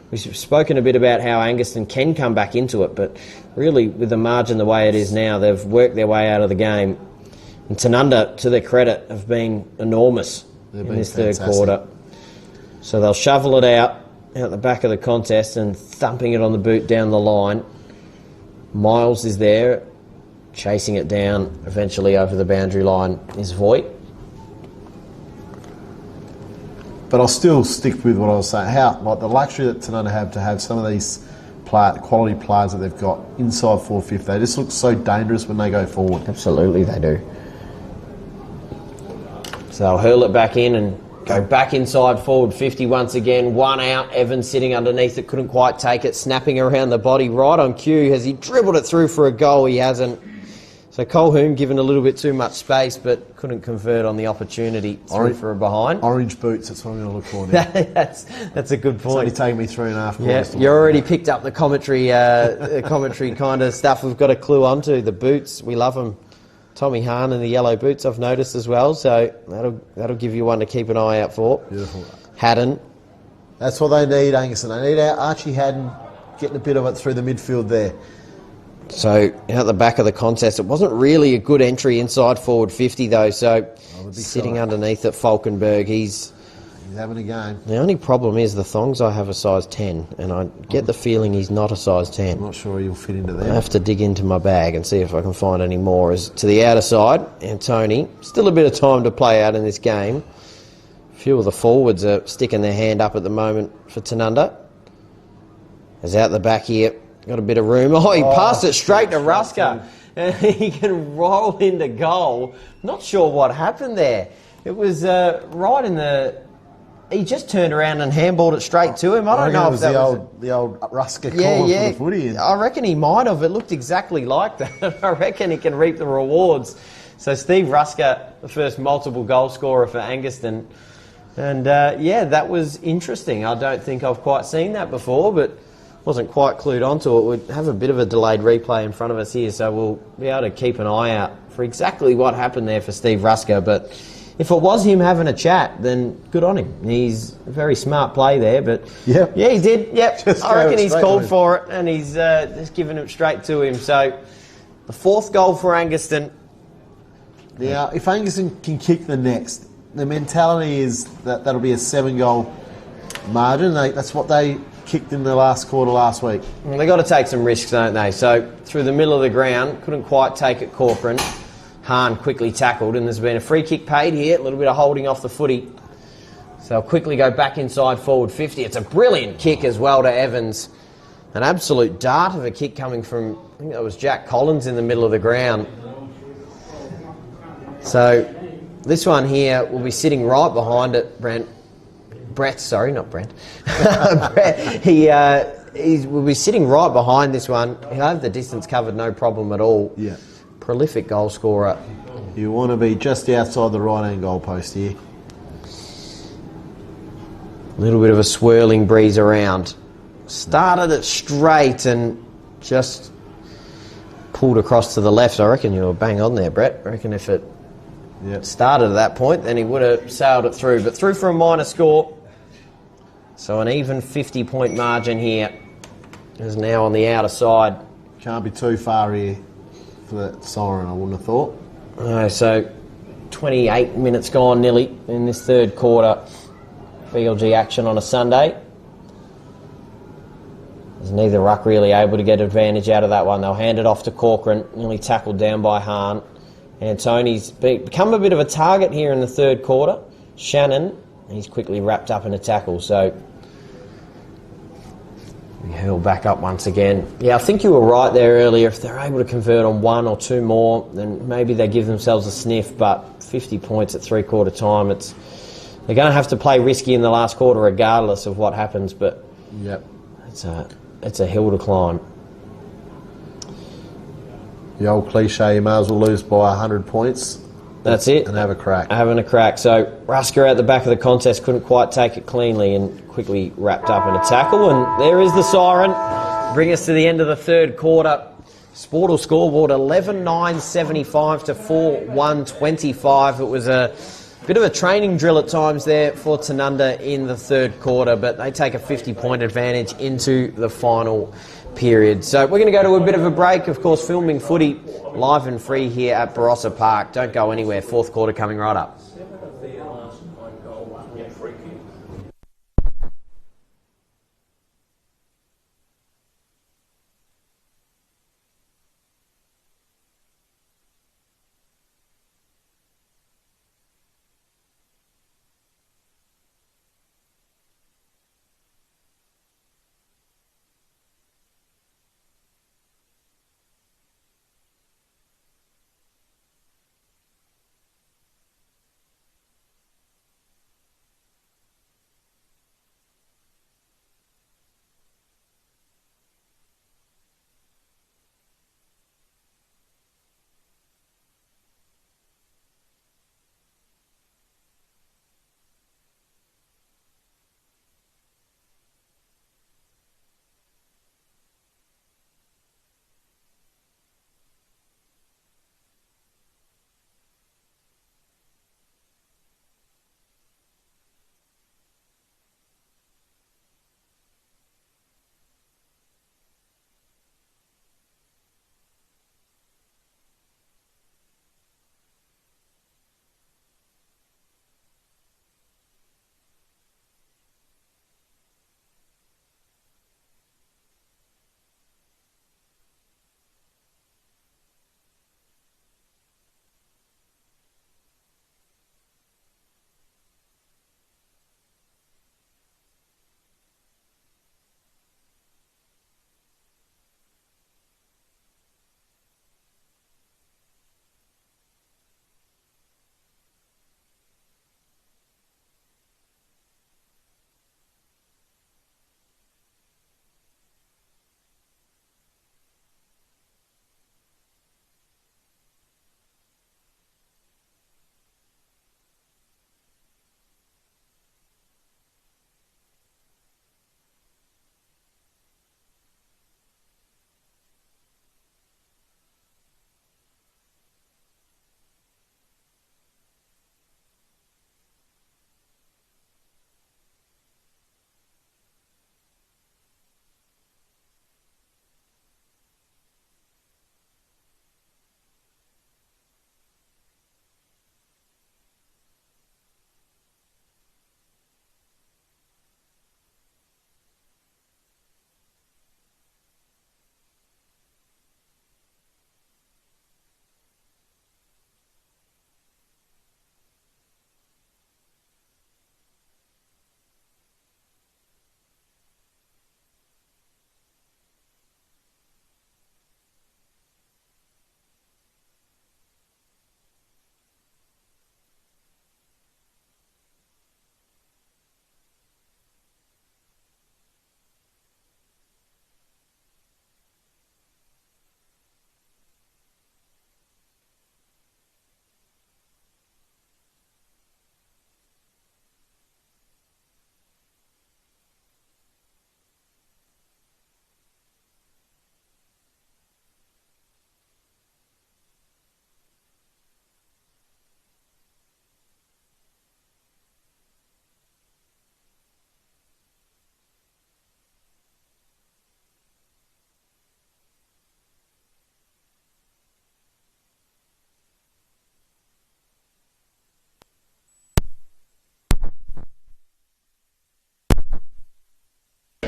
[SPEAKER 1] We've spoken a bit about how Angaston can come back into it, but really with the margin the way it is now, they've worked their way out of the game. And Tanunda, to their credit, have been enormous in this third quarter. So they'll shovel it out the back of the contest and thumping it on the boot down the line. Miles is there, chasing it down. Eventually over the boundary line is Voigt.
[SPEAKER 2] But I'll still stick with what I was saying. Like the luxury that Tanunda have to have some of these quality players that they've got inside 450. They just look so dangerous when they go forward.
[SPEAKER 1] Absolutely, they do. So they'll hurl it back in and go back inside forward 50 once again. One out. Evans sitting underneath it. Couldn't quite take it. Snapping around the body right on cue. Has he dribbled it through for a goal? He hasn't. So Colhoun given a little bit too much space, but couldn't convert on the opportunity. Through for a behind.
[SPEAKER 2] Orange boots, that's what I'm going to look for now.
[SPEAKER 1] that's a good point.
[SPEAKER 2] It's only taken me 3.5 quarters.
[SPEAKER 1] Yeah, you already picked up the commentary kind of stuff we've got a clue onto. The boots, we love them. Tommy Hahn and the yellow boots I've noticed as well, so that'll give you one to keep an eye out for.
[SPEAKER 2] Beautiful.
[SPEAKER 1] Haddon.
[SPEAKER 2] That's what they need, Angaston. They need Archie Haddon getting a bit of it through the midfield there.
[SPEAKER 1] So out the back of the contest, it wasn't really a good entry inside forward 50 though, so sitting underneath at Falkenberg, he's
[SPEAKER 2] having a game.
[SPEAKER 1] The only problem is the thongs I have a size 10, and I get the feeling he's not a size 10.
[SPEAKER 2] I'm not sure he'll fit into that.
[SPEAKER 1] I have to dig into my bag and see if I can find any more. As to the outer side, Antoni, still a bit of time to play out in this game. A few of the forwards are sticking their hand up at the moment for Tanunda. As out the back here, got a bit of room. Oh, he passed it straight to Ruska. And he can roll into goal. Not sure what happened there. It was right in the... He just turned around and handballed it straight to him. I don't know if that was...
[SPEAKER 2] the old Ruska call for the footy.
[SPEAKER 1] I reckon he might have. It looked exactly like that. I reckon he can reap the rewards. So Steve Ruska, the first multiple goal scorer for Angaston. And that was interesting. I don't think I've quite seen that before, but wasn't quite clued onto it. We'd have a bit of a delayed replay in front of us here, so we'll be able to keep an eye out for exactly what happened there for Steve Ruska. But if it was him having a chat, then good on him. He's a very smart play there, but yeah, he did. Yep, I reckon he's called for it, and he's just given it straight to him. So the fourth goal for Angaston.
[SPEAKER 2] Now, if Angaston can kick the next, the mentality is that that'll be a 7-goal margin. That's what they kicked in the last quarter last week.
[SPEAKER 1] Well, they've got to take some risks, don't they? So through the middle of the ground, couldn't quite take it Corcoran. Hahn quickly tackled, and there's been a free kick paid here, a little bit of holding off the footy. So they'll quickly go back inside forward 50. It's a brilliant kick as well to Evans. An absolute dart of a kick coming from, I think that was Jack Collins in the middle of the ground. So this one here will be sitting right behind it, Brett, not Brent. Brett, he will be sitting right behind this one. He'll have the distance covered, no problem at all.
[SPEAKER 2] Yeah.
[SPEAKER 1] Prolific goal scorer.
[SPEAKER 2] You want to be just outside the right-hand goal post here.
[SPEAKER 1] A little bit of a swirling breeze around. Started it straight and just pulled across to the left. I reckon you were bang on there, Brett. I reckon if it started at that point, then he would have sailed it through. But through for a minor score. So an even 50-point margin here is now on the outer side.
[SPEAKER 2] Can't be too far here for that siren, I wouldn't have thought.
[SPEAKER 1] So 28 minutes gone nearly in this third quarter. BLG action on a Sunday. There's neither ruck really able to get advantage out of that one. They'll hand it off to Corcoran, nearly tackled down by Hahn. Antoni's become a bit of a target here in the third quarter. Shannon, he's quickly wrapped up in a tackle, so we hurl back up once again. Yeah, I think you were right there earlier. If they're able to convert on one or two more, then maybe they give themselves a sniff, but 50 points at three-quarter time, they're going to have to play risky in the last quarter regardless of what happens, but it's a hill to climb.
[SPEAKER 2] The old cliche, you may as well lose by 100 points.
[SPEAKER 1] That's it.
[SPEAKER 2] And have a crack.
[SPEAKER 1] Having a crack. So Ruska at the back of the contest couldn't quite take it cleanly and quickly wrapped up in a tackle. And there is the siren. Bring us to the end of the third quarter. Sportal scoreboard 11-9-75 to 4-1-25. It was a bit of a training drill at times there for Tanunda in the third quarter, but they take a 50-point advantage into the final period. So we're going to go to a bit of a break. Of course, filming footy live and free here at Barossa Park. Don't go anywhere. Fourth quarter coming right up.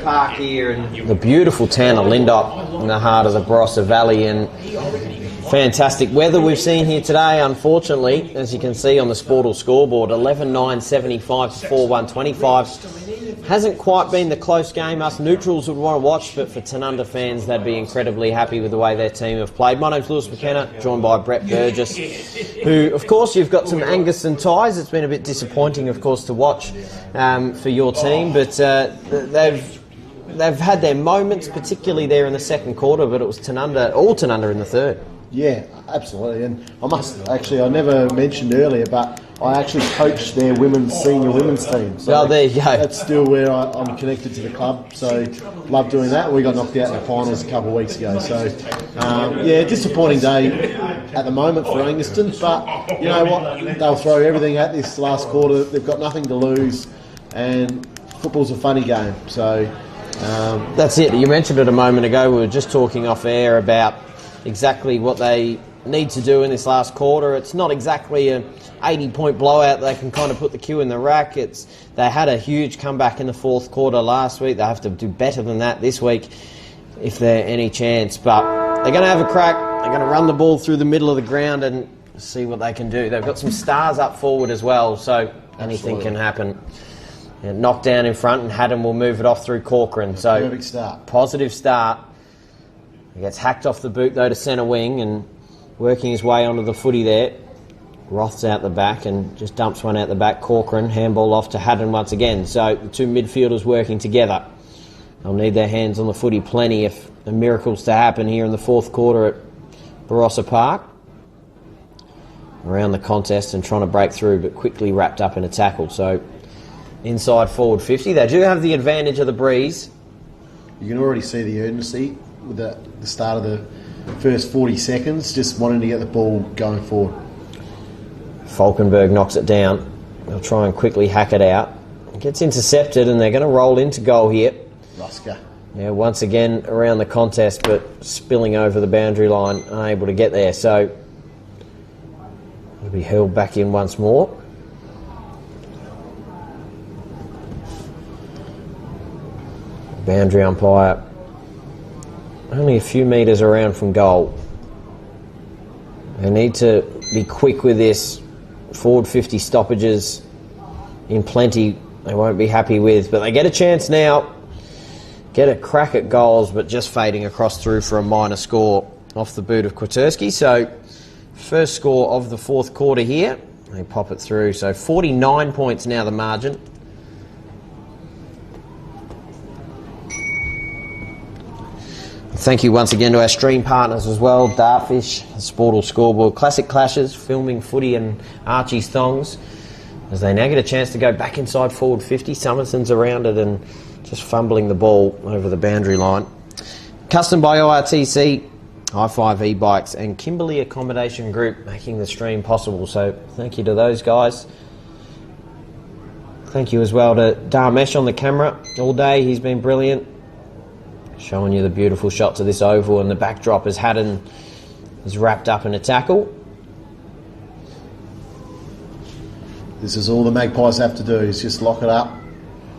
[SPEAKER 1] Park here in the beautiful town of Lindop in the heart of the Barossa Valley, and fantastic weather we've seen here today. Unfortunately, as you can see on the Sportal scoreboard, 11-9-75 to 4-1-25. Hasn't quite been the close game us neutrals would want to watch, but for Tanunda fans, they'd be incredibly happy with the way their team have played. My name's Lewis McKenna, joined by Brett Burgess, who, of course, you've got some Angaston ties. It's been a bit disappointing, of course, to watch for your team, but they've had their moments, particularly there in the second quarter, but it was all Tanunda in the third.
[SPEAKER 2] Yeah, absolutely. And I never mentioned earlier, but I actually coached their senior women's team. So
[SPEAKER 1] there you go.
[SPEAKER 2] That's still where I'm connected to the club. So love doing that. We got knocked out in the finals a couple of weeks ago. So disappointing day at the moment for Angaston. But you know what? They'll throw everything at this last quarter. They've got nothing to lose, and football's a funny game. So
[SPEAKER 1] that's it. You mentioned it a moment ago. We were just talking off air about exactly what they need to do in this last quarter. It's not exactly an 80-point blowout. They can kind of put the cue in the rack. They had a huge comeback in the fourth quarter last week. They have to do better than that this week if they're any chance. But they're going to have a crack. They're going to run the ball through the middle of the ground and see what they can do. They've got some stars up forward as well, so anything can happen. Knock down in front, and Haddon will move it off through Corcoran. So
[SPEAKER 2] perfect start.
[SPEAKER 1] Positive start. He gets hacked off the boot though to centre wing and working his way onto the footy there. Roth's out the back and just dumps one out the back. Corcoran, handball off to Haddon once again. So the two midfielders working together. They'll need their hands on the footy plenty if a miracle's to happen here in the fourth quarter at Barossa Park. Around the contest and trying to break through, but quickly wrapped up in a tackle. So inside forward 50. They do have the advantage of the breeze.
[SPEAKER 2] You can already see the urgency with the start of the first 40 seconds, just wanting to get the ball going forward.
[SPEAKER 1] Falkenberg knocks it down. They'll try and quickly hack it out. It gets intercepted and they're going to roll into goal here.
[SPEAKER 2] Ruska.
[SPEAKER 1] Yeah, once again around the contest, but spilling over the boundary line, unable to get there. So it'll be hurled back in once more. Boundary umpire only a few metres around from goal. They need to be quick with this. Forward 50 stoppages in plenty they won't be happy with, but they get a chance now. Get a crack at goals, but just fading across through for a minor score off the boot of Kwiatkowski. So first score of the fourth quarter here. They pop it through. So 49 points now the margin. Thank you once again to our stream partners as well, Dartfish, the Sportal Scoreboard, Classic Clashes, Filming Footy and Archie's Thongs, as they now get a chance to go back inside forward 50. Summerson's around it and just fumbling the ball over the boundary line. Custom by ORTC, High Five e-bikes and Kimberley Accommodation Group making the stream possible, so thank you to those guys. Thank you as well to Darmesh on the camera all day, he's been brilliant. Showing you the beautiful shots of this oval, and the backdrop as Haddon is wrapped up in a tackle.
[SPEAKER 2] This is all the Magpies have to do, is just lock it up.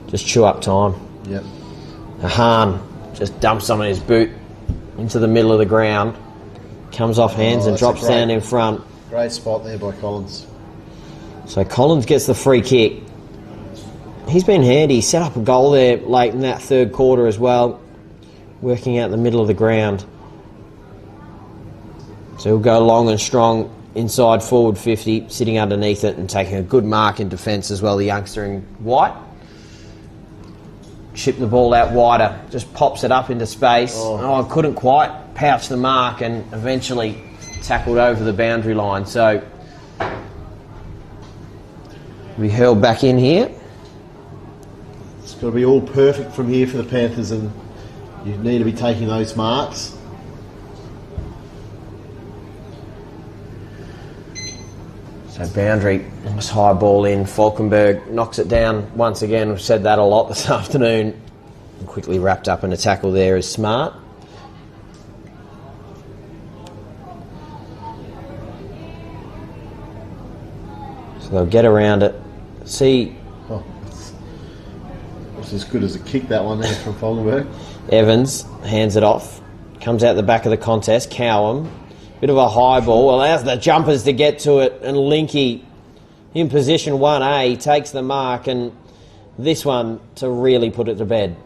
[SPEAKER 1] Just chew up time.
[SPEAKER 2] Yep.
[SPEAKER 1] Hahn just dumps some of his boot into the middle of the ground. Comes off hands and drops down in front.
[SPEAKER 2] Great spot there by Collins.
[SPEAKER 1] So Collins gets the free kick. He's been handy. He set up a goal there late in that third quarter as well. Working out the middle of the ground. So he'll go long and strong inside forward 50, sitting underneath it and taking a good mark in defence as well, the youngster in white. Chip the ball out wider, just pops it up into space. Oh, couldn't quite pouch the mark and eventually tackled over the boundary line. So we hurled back in here.
[SPEAKER 2] It's got to be all perfect from here for the Panthers, and you need to be taking those marks.
[SPEAKER 1] So boundary, nice high ball in. Falkenberg knocks it down once again. We've said that a lot this afternoon. And quickly wrapped up in a tackle there is Smart. So they'll get around it. See,
[SPEAKER 2] It's as good as a kick, that one there from Folgenberg.
[SPEAKER 1] Evans hands it off. Comes out the back of the contest. Cowham. Bit of a high ball. Allows the jumpers to get to it. And Linky in position 1A takes the mark. And this one to really put it to bed.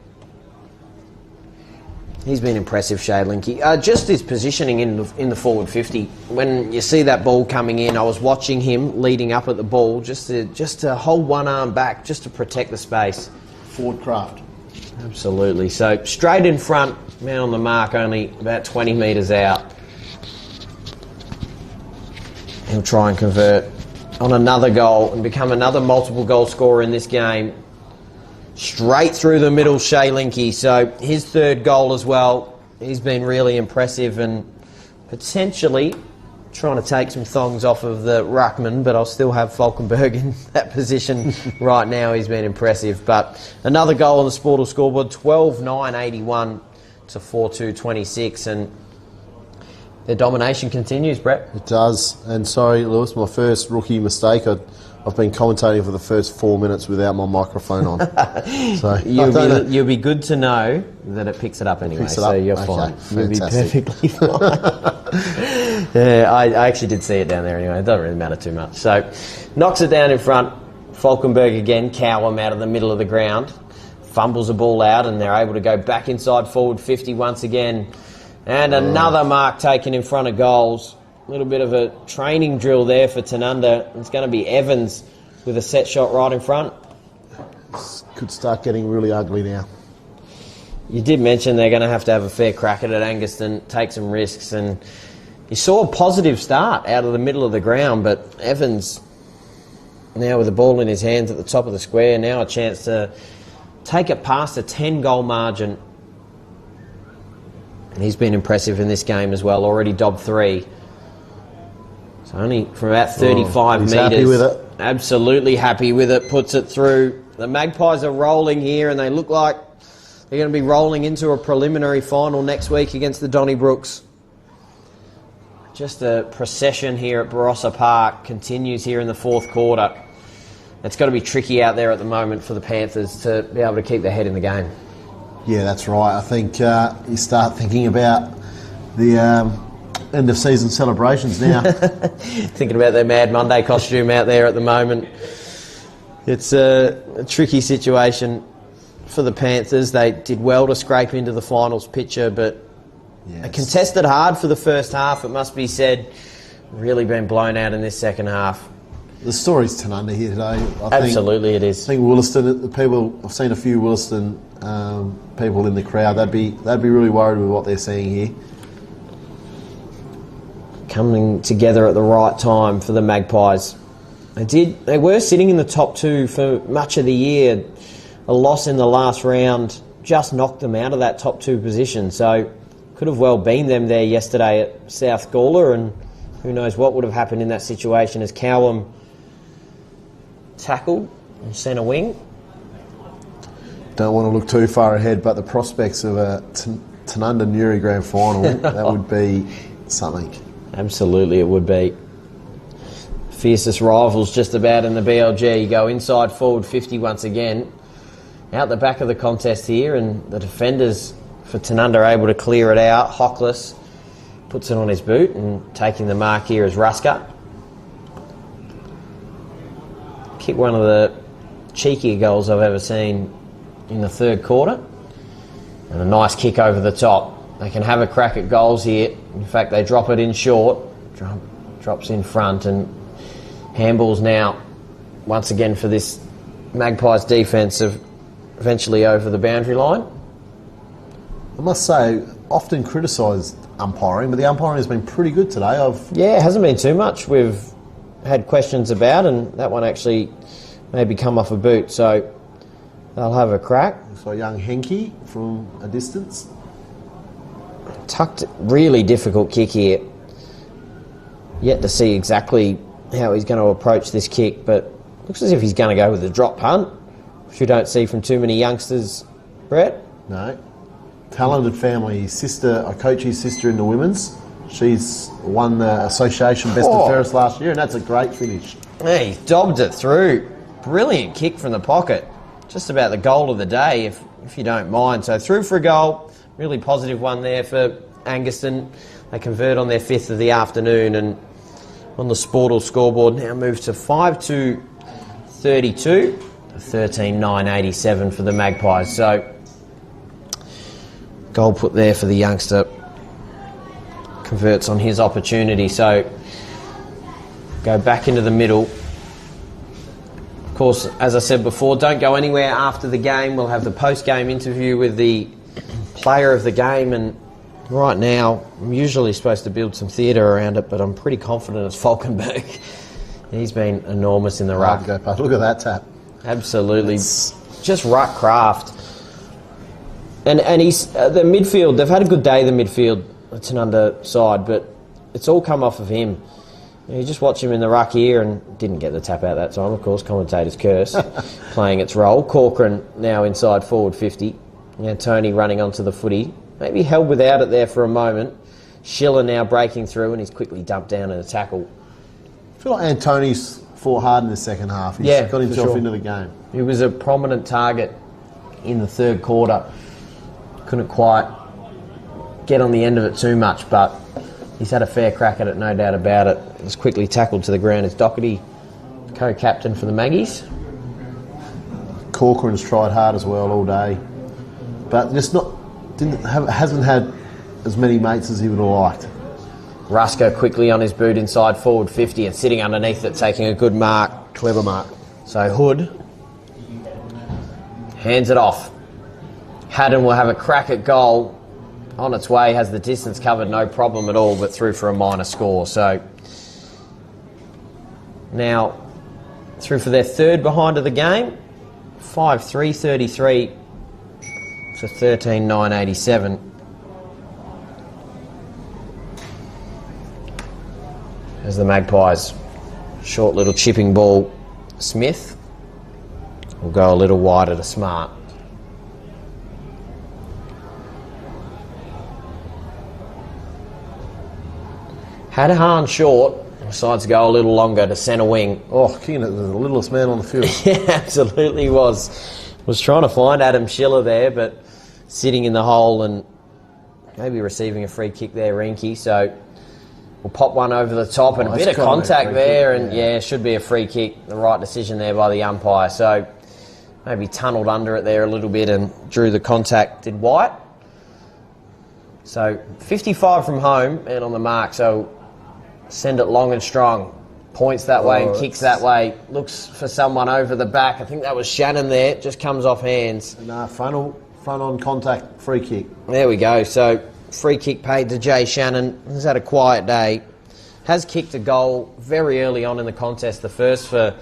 [SPEAKER 1] He's been impressive, Shay Linky. Just his positioning in the forward 50. When you see that ball coming in, I was watching him leading up at the ball just to hold one arm back, just to protect the space.
[SPEAKER 2] Forward craft.
[SPEAKER 1] Absolutely. So straight in front, man on the mark, only about 20 metres out. He'll try and convert on another goal and become another multiple goal scorer in this game. Straight through the middle, Shay Linky. So his third goal as well. He's been really impressive and potentially trying to take some thongs off of the ruckman, but I'll still have Falkenberg in that position right now. He's been impressive. But another goal on the Sportal scoreboard, 12-9-81 to 4-2-26. And their domination continues, Brett.
[SPEAKER 2] It does. And sorry, Lewis, my first rookie mistake. I've been commentating for the first 4 minutes without my microphone on. So
[SPEAKER 1] you'll be good to know that it picks it up anyway, so you're fine. You'll be perfectly fine. Yeah, I actually did see it down there anyway. It doesn't really matter too much. So knocks it down in front. Falkenberg again, Cowham out of the middle of the ground. Fumbles the ball out and they're able to go back inside forward 50 once again. And another mark taken in front of goals. A little bit of a training drill there for Tanunda. It's going to be Evans with a set shot right in front.
[SPEAKER 2] This could start getting really ugly now.
[SPEAKER 1] You did mention they're going to have a fair crack at it, Angaston, take some risks. And you saw a positive start out of the middle of the ground, but Evans now with the ball in his hands at the top of the square, now a chance to take it past a 10-goal margin. And he's been impressive in this game as well, already dobbed 3. So only from about 35 metres.
[SPEAKER 2] Happy with it.
[SPEAKER 1] Absolutely happy with it, puts it through. The Magpies are rolling here and they look like they're going to be rolling into a preliminary final next week against the Donnybrooks. Just a procession here at Barossa Park continues here in the fourth quarter. It's got to be tricky out there at the moment for the Panthers to be able to keep their head in the game.
[SPEAKER 2] Yeah, that's right. I think you start thinking about the end of season celebrations now.
[SPEAKER 1] Thinking about their Mad Monday costume out there at the moment. It's a tricky situation for the Panthers. They did well to scrape into the finals picture, but they contested hard for the first half, it must be said. Really been blown out in this second half.
[SPEAKER 2] The story's Tanunda here today.
[SPEAKER 1] Absolutely it is.
[SPEAKER 2] I think Williston, the people, I've seen a few Williston people in the crowd, they'd be really worried with what they're seeing here.
[SPEAKER 1] Coming together at the right time for the Magpies. They were sitting in the top 2 for much of the year. A loss in the last round just knocked them out of that top 2 position. So could have well been them there yesterday at South Gawler, and who knows what would have happened in that situation as Cowham tackled on centre wing.
[SPEAKER 2] Don't want to look too far ahead, but the prospects of a Tanunda Newry Grand Final, that would be something.
[SPEAKER 1] Absolutely it would be. Fiercest rivals just about in the BLG. Go inside forward 50 once again. Out the back of the contest here, and the defenders for Tanunda are able to clear it out. Hockless puts it on his boot, and taking the mark here is Ruska. Kick one of the cheekier goals I've ever seen in the third quarter. And a nice kick over the top. They can have a crack at goals here. In fact, they drop it in short. Drops in front, and handballs now once again for this Magpies defence of eventually over the boundary line.
[SPEAKER 2] I must say, often criticised umpiring, but the umpiring has been pretty good today.
[SPEAKER 1] Yeah, it hasn't been too much we've had questions about, and that one actually maybe come off a boot, so they'll have a crack.
[SPEAKER 2] So young Henke from a distance.
[SPEAKER 1] Tucked, really difficult kick here. Yet to see exactly how he's going to approach this kick, but looks as if he's going to go with a drop punt, which you don't see from too many youngsters, Brett.
[SPEAKER 2] No. Talented family. His sister, I coach his sister in the women's. She's won the association best and fairest last year, and that's a great finish.
[SPEAKER 1] Yeah, he dobbed it through. Brilliant kick from the pocket. just about the goal of the day, if you don't mind. So through for a goal, really positive one there for Angaston. They convert on their 5th of the afternoon, and on the Sportal scoreboard now moves to 5-2-32, 13-9-87 for the Magpies. So goal put there for the youngster, converts on his opportunity. So go back into the middle. Of course, as I said before, don't go anywhere after the game. We'll have the post-game interview with the player of the game, and right now I'm usually supposed to build some theatre around it, but I'm pretty confident it's Falkenberg. He's been enormous in the ruck.
[SPEAKER 2] Look at that tap.
[SPEAKER 1] Absolutely. Just ruck craft. And he's the midfield, they've had a good day, the midfield, Tanunda side, but it's all come off of him. You just watch him in the ruck here, and didn't get the tap out that time, of course, commentator's curse, playing its role. Corcoran now inside forward 50. Tony running onto the footy. Maybe held without it there for a moment. Schiller now breaking through, and he's quickly dumped down in a tackle.
[SPEAKER 2] I feel like Antoni's fought hard in the second half. He's got himself into the game.
[SPEAKER 1] He was a prominent target in the third quarter. Couldn't quite get on the end of it too much, but he's had a fair crack at it, no doubt about it. It was quickly tackled to the ground. It's Doherty, co-captain for the Maggies.
[SPEAKER 2] Corcoran's tried hard as well all day, but just hasn't had as many mates as he would have liked.
[SPEAKER 1] Rusko quickly on his boot inside forward 50 and sitting underneath it, taking a good mark.
[SPEAKER 2] Clever mark.
[SPEAKER 1] So Hood hands it off. Haddon will have a crack at goal. On its way, has the distance covered, no problem at all, but through for a minor score. So now through for their third behind of the game, 5-3-33 to 13-9-87. As the Magpies, short little chipping ball. Smith will go a little wider to Smart. Had Hahn short, decides to go a little longer to centre wing.
[SPEAKER 2] Oh, King, the littlest man on the field.
[SPEAKER 1] Yeah, absolutely was. Was trying to find Adam Schiller there, but sitting in the hole and maybe receiving a free kick there, Rinky. So we'll pop one over the top, and a bit of contact there, and yeah, should be a free kick. The right decision there by the umpire. So maybe tunnelled under it there a little bit and drew the contact. Did White. So 55 from home and on the mark. So send it long and strong. Points that way and kicks that way. Looks for someone over the back. I think that was Shannon there. Just comes off hands.
[SPEAKER 2] Front on contact, free kick.
[SPEAKER 1] There we go. So free kick paid to Jay Shannon. He's had a quiet day. Has kicked a goal very early on in the contest. The first for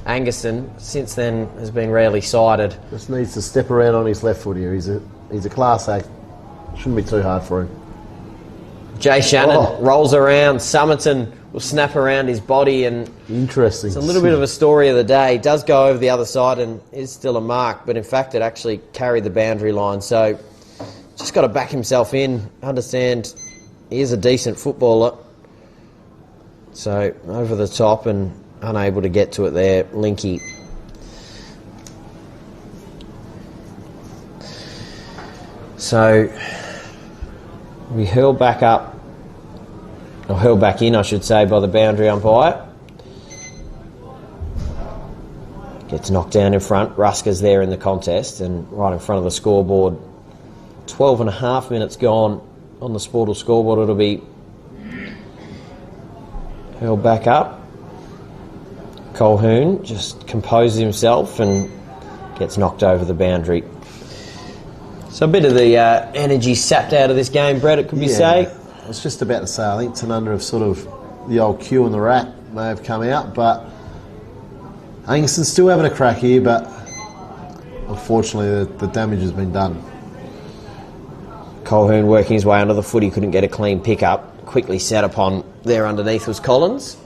[SPEAKER 1] Angaston. Since then has been rarely cited.
[SPEAKER 2] Just needs to step around on his left foot here. He's a class act. Shouldn't be too hard for him.
[SPEAKER 1] Jay Shannon rolls around. Summerton will snap around his body, and
[SPEAKER 2] interesting.
[SPEAKER 1] It's a little bit of a story of the day. It does go over the other side and is still a mark, but in fact it actually carried the boundary line. So just got to back himself in. Understand he is a decent footballer. So over the top and unable to get to it there, Linky. So we hurl back up, or hurl back in, I should say, by the boundary umpire. Gets knocked down in front. Ruska's there in the contest and right in front of the scoreboard. 12 and a half minutes gone on the Sportal scoreboard. It'll be hurled back up. Colhoun just composes himself and gets knocked over the boundary. So a bit of the energy sapped out of this game, Brett, it could be say.
[SPEAKER 2] I was just about to say, I think Tanunda have sort of, the old Q and the rat may have come out, but Angaston's still having a crack here, but unfortunately the damage has been done.
[SPEAKER 1] Colhoun working his way under the foot, he couldn't get a clean pick-up. Quickly set upon there underneath was Collins.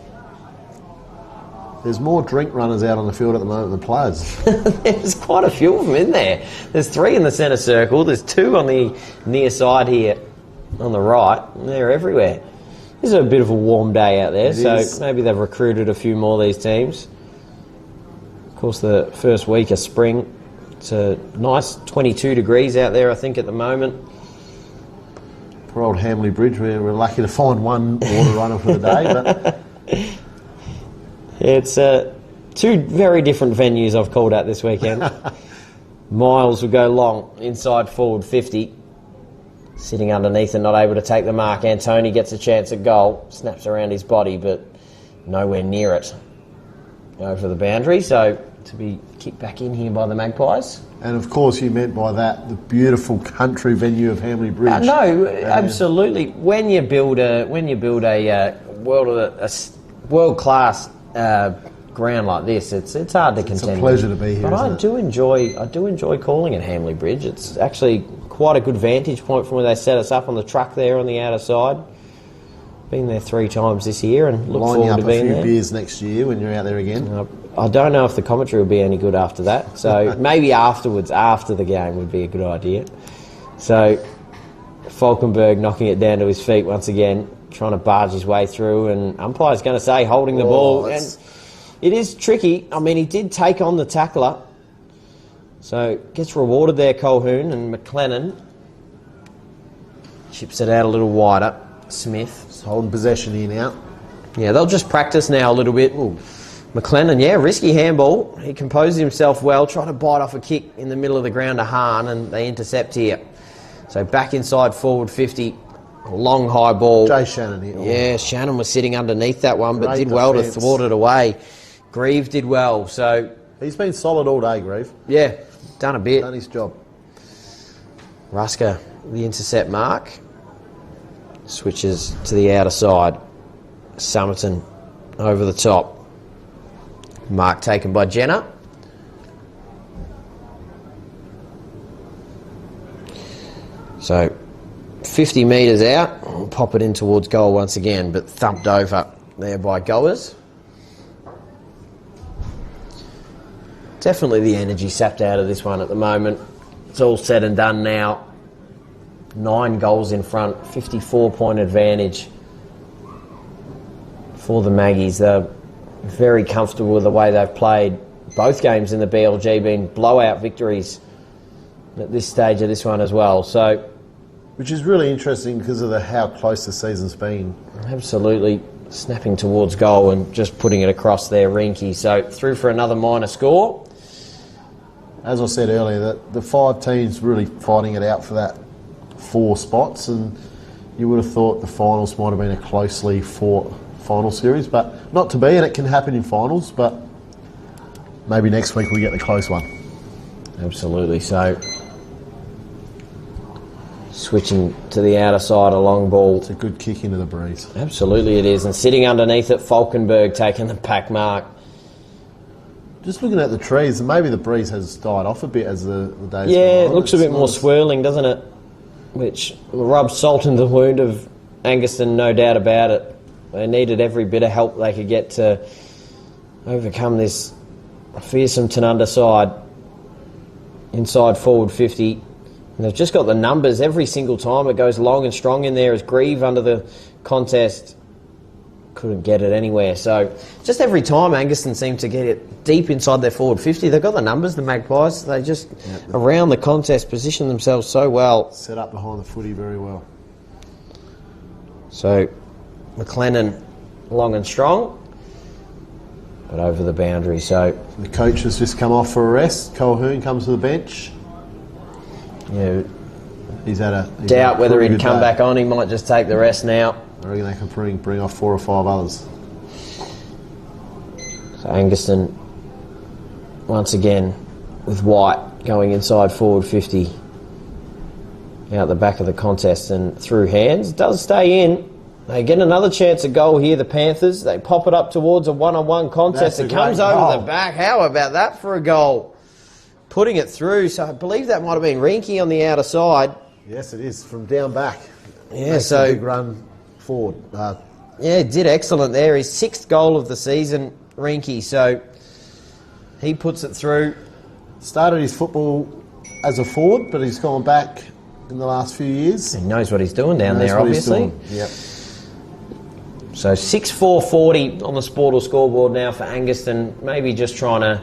[SPEAKER 2] There's more drink runners out on the field at the moment than players.
[SPEAKER 1] There's quite a few of them in there. There's 3 in the centre circle. There's 2 on the near side here on the right. And they're everywhere. This is a bit of a warm day out there, maybe they've recruited a few more of these teams. Of course, the first week of spring It's a nice 22 degrees out there, I think, at the moment.
[SPEAKER 2] Poor old Hamley Bridge, we're lucky to find one water runner for the day. But
[SPEAKER 1] It's two very different venues I've called at this weekend. Miles will go long, inside forward 50. Sitting underneath and not able to take the mark. Antoni gets a chance at goal, snaps around his body, but nowhere near it. Over the boundary, so to be kicked back in here by the Magpies.
[SPEAKER 2] And of course, you meant by that the beautiful country venue of Hamley Bridge.
[SPEAKER 1] No, absolutely. When you build a world class ground like this, it's hard to contend.
[SPEAKER 2] It's a pleasure to be here.
[SPEAKER 1] But I do enjoy calling it Hamley Bridge. It's actually quite a good vantage point from where they set us up on the truck there on the outer side. Been there 3 times this year and look forward to being there.
[SPEAKER 2] Line up a few beers next year when you're out there again.
[SPEAKER 1] I don't know if the commentary will be any good after that. So maybe afterwards, after the game, would be a good idea. So Falkenberg knocking it down to his feet once again, trying to barge his way through, and umpire's going to say holding the ball. And it is tricky. I mean, he did take on the tackler. So gets rewarded there, Colquhoun, and McLennan chips it out a little wider. Smith
[SPEAKER 2] It's holding possession here now.
[SPEAKER 1] Yeah, they'll just practice now a little bit. Ooh. McLennan, risky handball. He composed himself well, trying to bite off a kick in the middle of the ground to Hahn, and they intercept here. So back inside forward 50, a long high ball.
[SPEAKER 2] Jay Shannon here.
[SPEAKER 1] Yeah, Shannon was sitting underneath that one, but
[SPEAKER 2] Great
[SPEAKER 1] did well
[SPEAKER 2] defence.
[SPEAKER 1] to thwart it away. Grieve did well, so...
[SPEAKER 2] He's been solid all day, Grieve.
[SPEAKER 1] Yeah, done a bit.
[SPEAKER 2] Done his job.
[SPEAKER 1] Ruska, the intercept mark. Switches to the outer side. Summerton over the top. Mark taken by Jenner. So 50 metres out. We'll pop it in towards goal once again, but thumped over there by goers. Definitely the energy sapped out of this one at the moment. It's all said and done now. 9 goals in front, 54-point advantage for the Maggies. They're very comfortable with the way they've played. Both games in the BLG been blowout victories at this stage of this one as well. So,
[SPEAKER 2] which is really interesting because of how close the season's been.
[SPEAKER 1] Absolutely snapping towards goal and just putting it across there, Rinky. So through for another minor score.
[SPEAKER 2] As I said earlier, the 5 teams really fighting it out for that 4 spots, and you would have thought the finals might have been a closely fought final series, but not to be, and it can happen in finals, but maybe next week we get the close one.
[SPEAKER 1] Absolutely. So switching to the outer side, a long ball.
[SPEAKER 2] It's a good kick into the breeze.
[SPEAKER 1] Absolutely it is, and sitting underneath it, Falkenberg taking the pack mark.
[SPEAKER 2] Just looking at the trees, and maybe the breeze has died off a bit as the days
[SPEAKER 1] Yeah,
[SPEAKER 2] go on.
[SPEAKER 1] it looks a bit more swirling, doesn't it? Which rubs salt in the wound of Angaston, no doubt about it. They needed every bit of help they could get to overcome this fearsome Tanunda side. Inside forward 50. And they've just got the numbers every single time. It goes long and strong in there as Grieve under the contest couldn't get it anywhere. So just every time Angaston seemed to get it deep inside their forward 50. They've got the numbers, the Magpies. They just, around the contest, position themselves so well.
[SPEAKER 2] Set up behind the footy very well.
[SPEAKER 1] So McLennan long and strong, but over the boundary. So
[SPEAKER 2] the coach has just come off for a rest. Colquhoun comes to the bench.
[SPEAKER 1] Yeah,
[SPEAKER 2] he's had a
[SPEAKER 1] doubt whether he'd come back on. He might just take the rest now.
[SPEAKER 2] I reckon they can bring off 4 or 5 others.
[SPEAKER 1] So Angaston once again with White going inside forward 50 out the back of the contest and through hands. Does stay in. They get another chance at goal here, the Panthers. They pop it up towards a one-on-one contest. It comes over the back. How about that for a goal? Putting it through. So I believe that might have been Rinky on the outer side.
[SPEAKER 2] Yes, it is, from down back.
[SPEAKER 1] Yeah,
[SPEAKER 2] makes
[SPEAKER 1] so
[SPEAKER 2] a big run forward.
[SPEAKER 1] Yeah, did excellent there. His 6th goal of the season, Rinky. So he puts it through.
[SPEAKER 2] Started his football as a forward, but he's gone back in the last few years.
[SPEAKER 1] He knows what he's doing down there, obviously.
[SPEAKER 2] Yep.
[SPEAKER 1] So 6-4-40 on the Sportal scoreboard now for Angaston. Maybe just trying to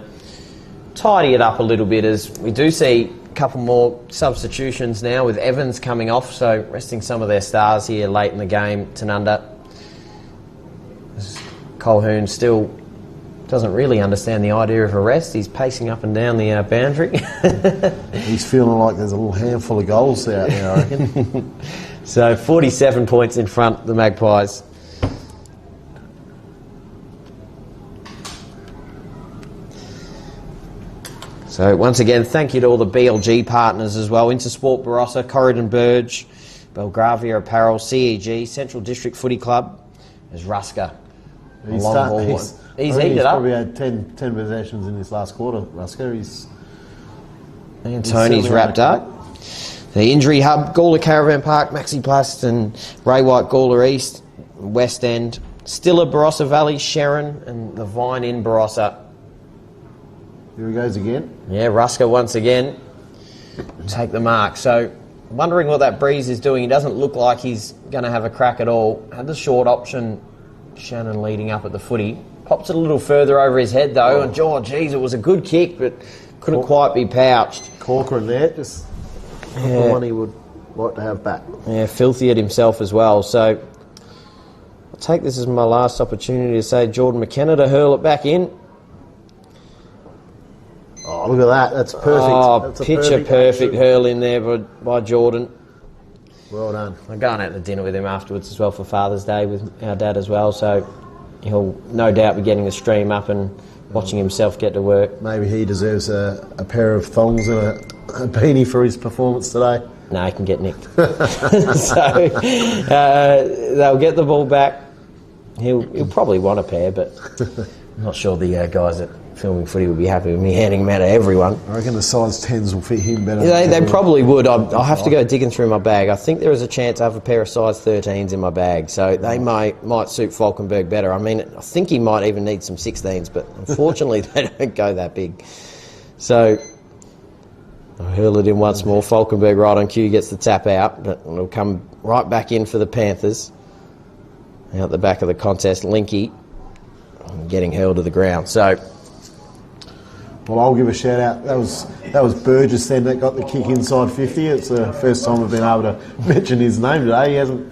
[SPEAKER 1] tidy it up a little bit, as we do see a couple more substitutions now with Evans coming off, so resting some of their stars here late in the game. Tanunda. Colquhoun still doesn't really understand the idea of a rest. He's pacing up and down the boundary.
[SPEAKER 2] He's feeling like there's a little handful of goals out there, I reckon.
[SPEAKER 1] So 47 points in front, the Magpies. So once again, thank you to all the BLG partners as well. Intersport Barossa, Corridon Burge, Belgravia Apparel, CEG, Central District Footy Club. There's Ruska.
[SPEAKER 2] He's
[SPEAKER 1] heated up.
[SPEAKER 2] Probably had 10 possessions in this last quarter, Ruska.
[SPEAKER 1] And Tony's wrapped up. The Injury Hub, Gawler Caravan Park, Maxi Plast and Ray White Gawler East, West End, Stiller, Barossa Valley, Sharon and the Vine in Barossa.
[SPEAKER 2] Here he goes again.
[SPEAKER 1] Yeah, Ruska once again. Take the mark. So, wondering what that breeze is doing. He doesn't look like he's going to have a crack at all. Had the short option, Shannon leading up at the footy. Pops it a little further over his head though, and geez, it was a good kick, but couldn't quite be pouched.
[SPEAKER 2] Corcoran there, just the one he would like to have back.
[SPEAKER 1] Yeah, filthy at himself as well. So, I'll take this as my last opportunity to say Jordan McKenna to hurl it back in.
[SPEAKER 2] Oh, look at that. That's perfect.
[SPEAKER 1] Oh,
[SPEAKER 2] that's
[SPEAKER 1] picture perfect hurl in there by Jordan.
[SPEAKER 2] Well done.
[SPEAKER 1] I'm going out to dinner with him afterwards as well for Father's Day with our dad as well, so he'll no doubt be getting the stream up and watching himself get to work.
[SPEAKER 2] Maybe he deserves a pair of thongs and a beanie for his performance today.
[SPEAKER 1] No, he can get nicked. So they'll get the ball back. He'll probably want a pair, but I'm not sure the guys at Filming Footy would be happy with me handing them out to everyone.
[SPEAKER 2] I reckon the size 10s will fit him better.
[SPEAKER 1] They probably would. I'll have to go digging through my bag. I think there is a chance I have a pair of size 13s in my bag, so they might suit Falkenberg better. I mean, I think he might even need some 16s, but unfortunately they don't go that big. So I hurl it in once more. Falkenberg right on cue gets the tap out, but it'll come right back in for the Panthers. Out the back of the contest, Linky getting hurled to the ground. So,
[SPEAKER 2] well, I'll give a shout out. That was Burgess then that got the kick inside 50. It's the first time I've been able to mention his name today. He hasn't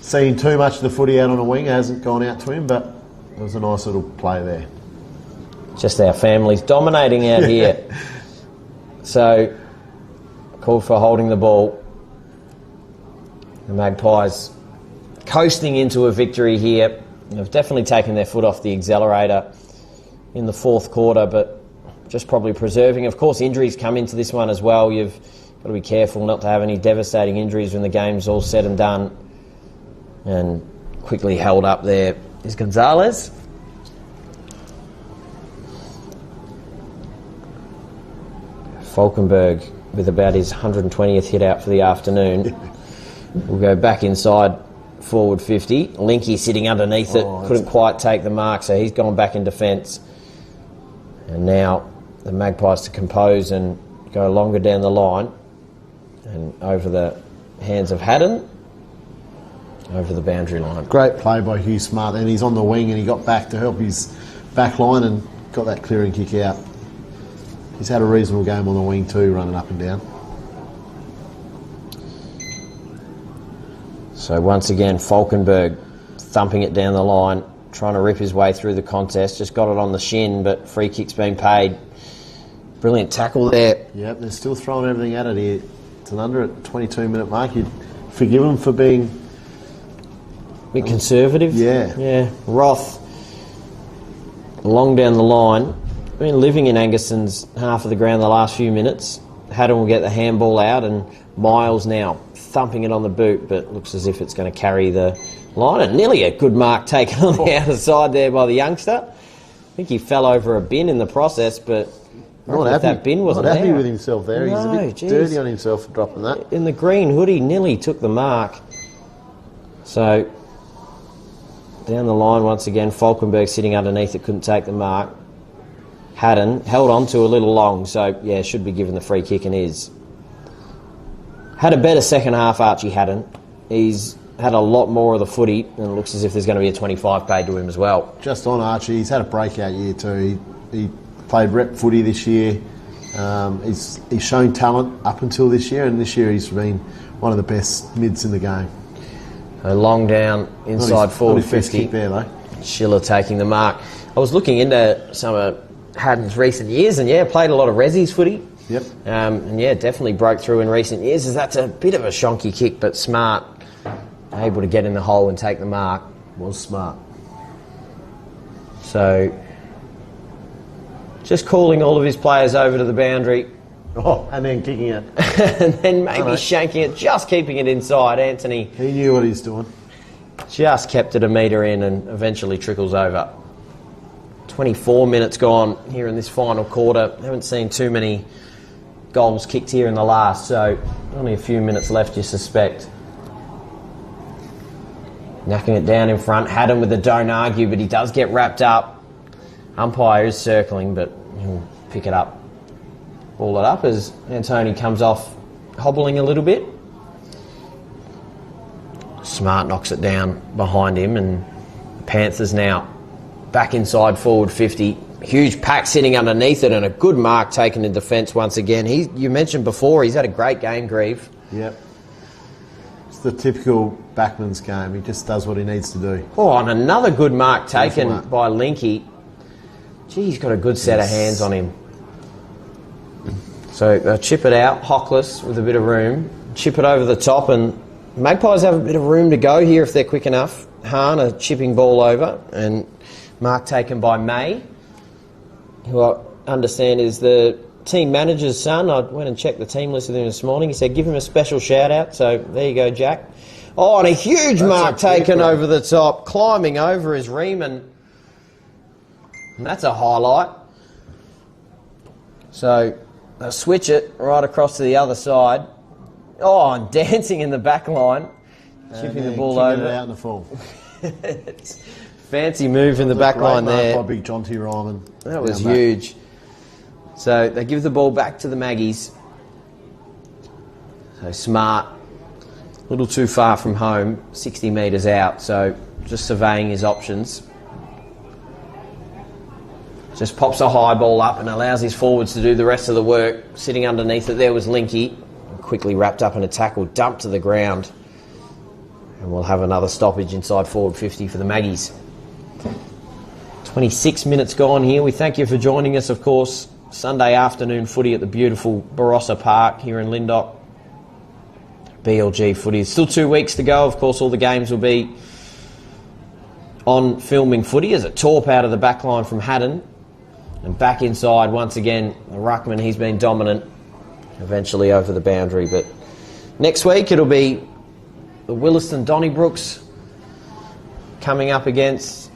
[SPEAKER 2] seen too much of the footy out on a wing. It hasn't gone out to him, but it was a nice little play there.
[SPEAKER 1] Just our families dominating out here. So, called for holding the ball. The Magpies coasting into a victory here. They've definitely taken their foot off the accelerator in the fourth quarter, but just probably preserving. Of course, injuries come into this one as well. You've got to be careful not to have any devastating injuries when the game's all said and done. And quickly held up there is Gonzalez. Falkenberg with about his 120th hit out for the afternoon. We'll go back inside forward 50. Linky sitting underneath it, couldn't quite take the mark, so he's gone back in defence. And now the Magpies to compose and go longer down the line and over the hands of Haddon, over the boundary line.
[SPEAKER 2] Great play by Hugh Smart, and he's on the wing and he got back to help his back line and got that clearing kick out. He's had a reasonable game on the wing too, running up and down.
[SPEAKER 1] So once again, Falkenberg thumping it down the line, trying to rip his way through the contest. Just got it on the shin, but free kick's been paid. Brilliant tackle there.
[SPEAKER 2] Yep, they're still throwing everything at it here. Tanunda at 22-minute mark. You'd forgive them for being
[SPEAKER 1] a bit conservative.
[SPEAKER 2] Yeah.
[SPEAKER 1] Roth, long down the line. Been living in Angaston's half of the ground the last few minutes. Haddon will get the handball out, and Miles now thumping it on the boot, but looks as if it's going to carry the line. And nearly a good mark taken on the outer side there by the youngster. I think he fell over a bin in the process, but that bin wasn't
[SPEAKER 2] not happy
[SPEAKER 1] there.
[SPEAKER 2] With himself there. He's a bit dirty on himself for dropping that.
[SPEAKER 1] In the green hoodie, nearly took the mark. So, down the line once again, Falkenberg sitting underneath it, couldn't take the mark. Haddon held on to a little long, so yeah, should be given the free kick and is. Had a better second half, Archie Haddon. He's had a lot more of the footy, and it looks as if there's going to be a 25 paid to him as well.
[SPEAKER 2] Just on Archie, he's had a breakout year too. He played rep footy this year. He's shown talent up until this year, and this year he's been one of the best mids in the game.
[SPEAKER 1] A long down inside forward 50.
[SPEAKER 2] Kick there though.
[SPEAKER 1] Schiller taking the mark. I was looking into some of Haddon's recent years, and played a lot of Resi's footy.
[SPEAKER 2] Yep.
[SPEAKER 1] And definitely broke through in recent years, as that's a bit of a shonky kick, but smart, able to get in the hole and take the mark.
[SPEAKER 2] Was smart.
[SPEAKER 1] So, just calling all of his players over to the boundary.
[SPEAKER 2] Oh, and then kicking it.
[SPEAKER 1] And then maybe shanking it, just keeping it inside. Anthony.
[SPEAKER 2] He knew what he's doing.
[SPEAKER 1] Just kept it a metre in and eventually trickles over. 24 minutes gone here in this final quarter. Haven't seen too many goals kicked here in the last, so only a few minutes left, you suspect. Knocking it down in front. Haddon with the don't argue, but he does get wrapped up. Umpire is circling, but he'll pick it up. Ball it up as Antoni comes off hobbling a little bit. Smart knocks it down behind him, and the Panthers now back inside forward 50. Huge pack sitting underneath it, and a good mark taken in defence once again. You mentioned before he's had a great game, Grieve.
[SPEAKER 2] Yep. It's the typical backman's game. He just does what he needs to do.
[SPEAKER 1] Oh, and another good mark taken by Linky. Gee, he's got a good set of hands on him. So they'll chip it out, Hockless with a bit of room. Chip it over the top, and Magpies have a bit of room to go here if they're quick enough. Hahn, a chipping ball over, and mark taken by May, who I understand is the team manager's son. I went and checked the team list with him this morning. He said give him a special shout out, so there you go, Jack. Oh, and a huge mark taken over the top. Climbing over is Riemann. And that's a highlight. So they'll switch it right across to the other side. Oh, and dancing in the back line. Chipping the ball over.
[SPEAKER 2] It out in the full.
[SPEAKER 1] Fancy move in the back line there.
[SPEAKER 2] By big Jonty Ryman.
[SPEAKER 1] That was huge. So they give the ball back to the Maggies. So Smart, a little too far from home, 60 metres out, so just surveying his options. Just pops a high ball up and allows his forwards to do the rest of the work. Sitting underneath it there was Linky. Quickly wrapped up in a tackle, dumped to the ground. And we'll have another stoppage inside forward 50 for the Maggies. 26 minutes gone here. We thank you for joining us, of course. Sunday afternoon footy at the beautiful Barossa Park here in Lyndoch. BLG footy. Still 2 weeks to go. Of course, all the games will be on filming footy as a torp out of the back line from Haddon. And back inside once again, the ruckman, he's been dominant. Eventually over the boundary. But next week it'll be the Williston Donnybrooks coming up against,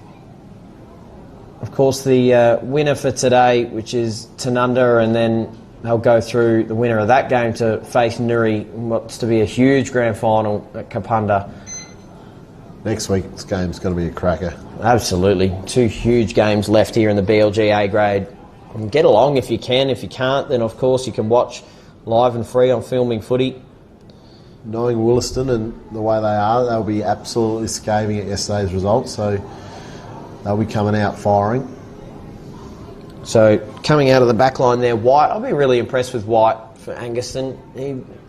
[SPEAKER 1] of course, the winner for today, which is Tanunda, and then they'll go through the winner of that game to face Nuri in what's to be a huge grand final at Kapunda.
[SPEAKER 2] Next week's game's going to be a cracker.
[SPEAKER 1] Absolutely. 2 huge games left here in the BLG A grade. And get along if you can. If you can't, then of course you can watch live and free on filming footy.
[SPEAKER 2] Knowing Williston and the way they are, they'll be absolutely scathing at yesterday's results, so they'll be coming out firing.
[SPEAKER 1] So coming out of the back line there, White. I've been really impressed with White for Angaston.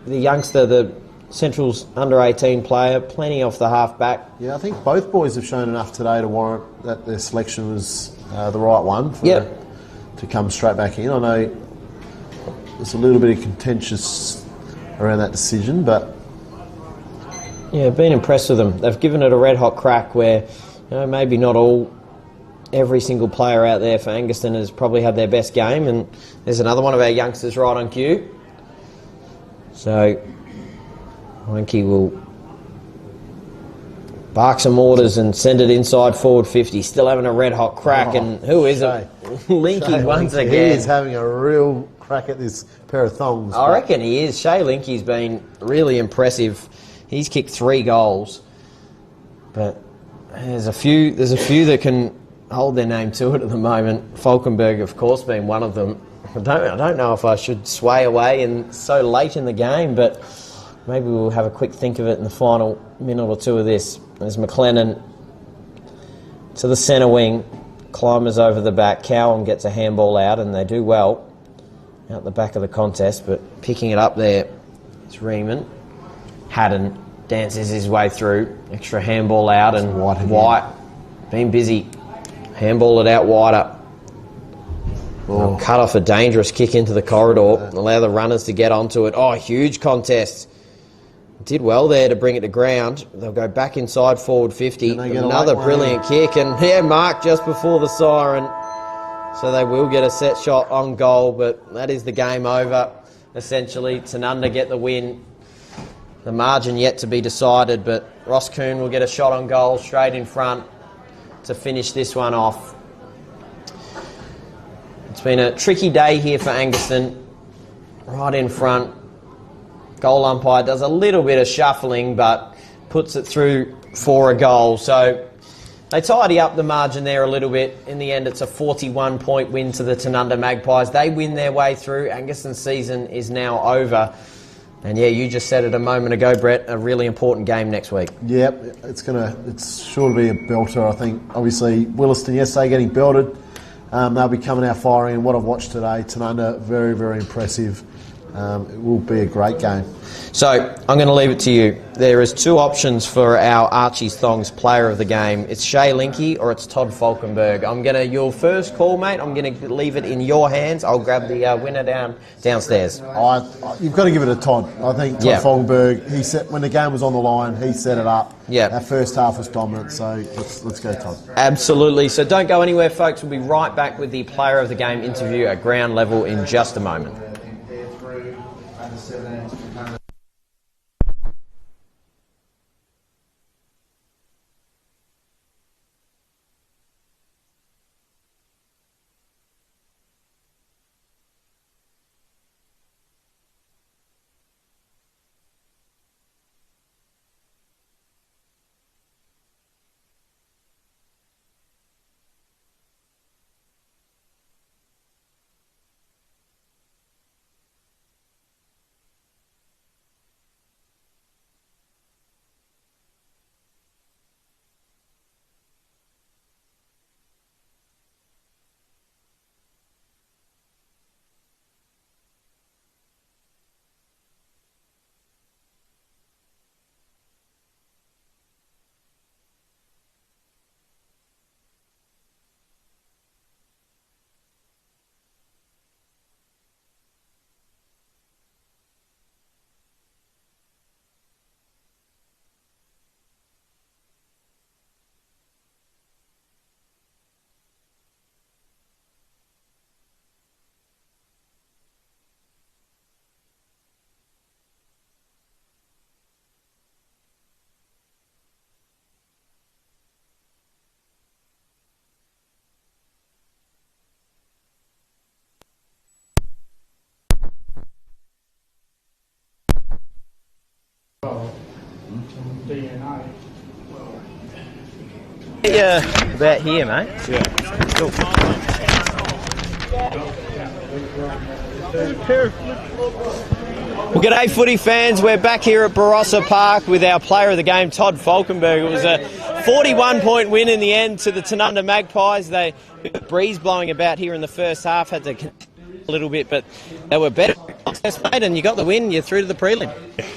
[SPEAKER 1] The youngster, the Central's under-18 player, plenty off the half-back.
[SPEAKER 2] Yeah, I think both boys have shown enough today to warrant that their selection was the right one for to come straight back in. I know there's a little bit of contentious around that decision, but
[SPEAKER 1] yeah, been impressed with them. They've given it a red-hot crack where, maybe not every single player out there for Angaston has probably had their best game, and there's another one of our youngsters right on cue. So Winky will bark some orders and send it inside forward 50. Still having a red-hot crack, and who is it? Linky once again.
[SPEAKER 2] He is having a real crack at this pair of thongs.
[SPEAKER 1] I reckon he is. Shay Linky's been really impressive. He's kicked 3 goals, but there's a few that can hold their name to it at the moment. Falkenberg, of course, being one of them. I don't know if I should sway away and so late in the game, but maybe we'll have a quick think of it in the final minute or two of this. There's McLennan to the centre wing. Climbers over the back. Cowham gets a handball out, and they do well out the back of the contest, but picking it up there, it's Riemann. Haddon dances his way through. Extra handball out, and White been busy. Handball it out wider. Oh, cut off a dangerous kick into the corridor. Allow the runners to get onto it. Oh, huge contest. Did well there to bring it to ground. They'll go back inside forward 50. Another brilliant kick, and Mark just before the siren. So they will get a set shot on goal, but that is the game over. Essentially, Tanunda get the win. The margin yet to be decided, but Ross Kuhn will get a shot on goal straight in front to finish this one off. It's been a tricky day here for Angaston. Right in front. Goal umpire does a little bit of shuffling, but puts it through for a goal. So they tidy up the margin there a little bit. In the end, it's a 41-point win to the Tanunda Magpies. They win their way through. Angaston's season is now over. And yeah, you just said it a moment ago, Brett, a really important game next week.
[SPEAKER 2] Yep, it's sure to be a belter, I think. Obviously, Williston yesterday getting belted. They'll be coming out firing, and what I've watched today, Tanunda, very, very impressive. It will be a great game.
[SPEAKER 1] So, I'm going to leave it to you. There is two options for our Archie's Thongs player of the game. It's Shay Linky or it's Todd Falkenberg. your first call, mate. I'm going to leave it in your hands. I'll grab the winner downstairs.
[SPEAKER 2] You've got to give it to Todd. I think Todd Falkenberg, he set, when the game was on the line, he set it up.
[SPEAKER 1] Yeah.
[SPEAKER 2] Our first half was dominant, so let's go Todd.
[SPEAKER 1] Absolutely. So don't go anywhere, folks. We'll be right back with the player of the game interview at ground level in just a moment. About here, mate.
[SPEAKER 3] Yeah.
[SPEAKER 1] Cool. Well, g'day footy fans. We're back here at Barossa Park with our player of the game, Todd Falkenberg. It was a 41-point win in the end to the Tanunda Magpies. They had a breeze blowing about here in the first half, had to a little bit, but they were better, mate, and you got the win. You're through to the prelim.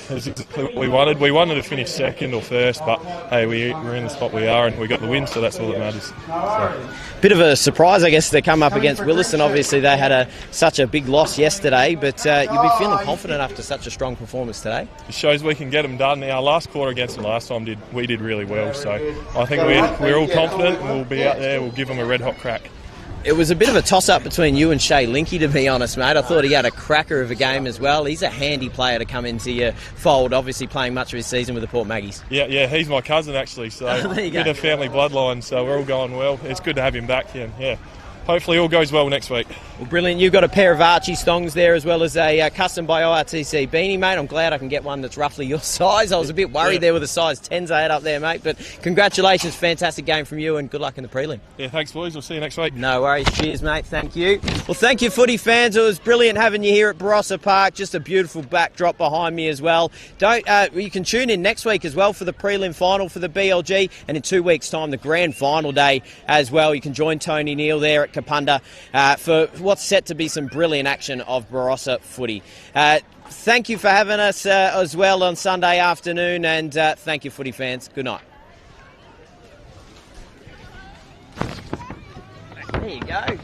[SPEAKER 3] Yeah, we wanted. We wanted to finish second or first, but hey, we're in the spot we are, and we got the win, so that's all that matters. So.
[SPEAKER 1] Bit of a surprise, I guess, to come up against Williston. Obviously, they had such a big loss yesterday, but you'll be feeling confident after such a strong performance today.
[SPEAKER 3] It shows we can get them done. Our last quarter against them last time we did really well, so I think we're all confident, and we'll be out there. We'll give them a red hot crack.
[SPEAKER 1] It was a bit of a toss-up between you and Shay Linky, to be honest, mate. I thought he had a cracker of a game as well. He's a handy player to come into your fold, obviously playing much of his season with the Port Maggies.
[SPEAKER 3] Yeah, he's my cousin, actually, so
[SPEAKER 1] there you go.
[SPEAKER 3] Bit of family bloodline, so we're all going well. It's good to have him back, yeah. hopefully all goes well next week.
[SPEAKER 1] Well, brilliant. You've got a pair of Archie Stongs there as well as a custom by ORTC beanie, mate. I'm glad I can get one that's roughly your size. I was a bit worried there with the size 10s I had up there, mate. But congratulations, fantastic game from you, and good luck in the prelim.
[SPEAKER 3] Yeah, thanks, boys. We'll see you next week.
[SPEAKER 1] No worries. Cheers, mate. Thank you. Well, thank you, footy fans. It was brilliant having you here at Barossa Park. Just a beautiful backdrop behind me as well. You can tune in next week as well for the prelim final for the BLG, and in 2 weeks' time, the grand final day as well. You can join Tony Neal there at Kapunda for what's set to be some brilliant action of Barossa footy. Thank you for having us as well on Sunday afternoon, and thank you, footy fans. Good night. There you go.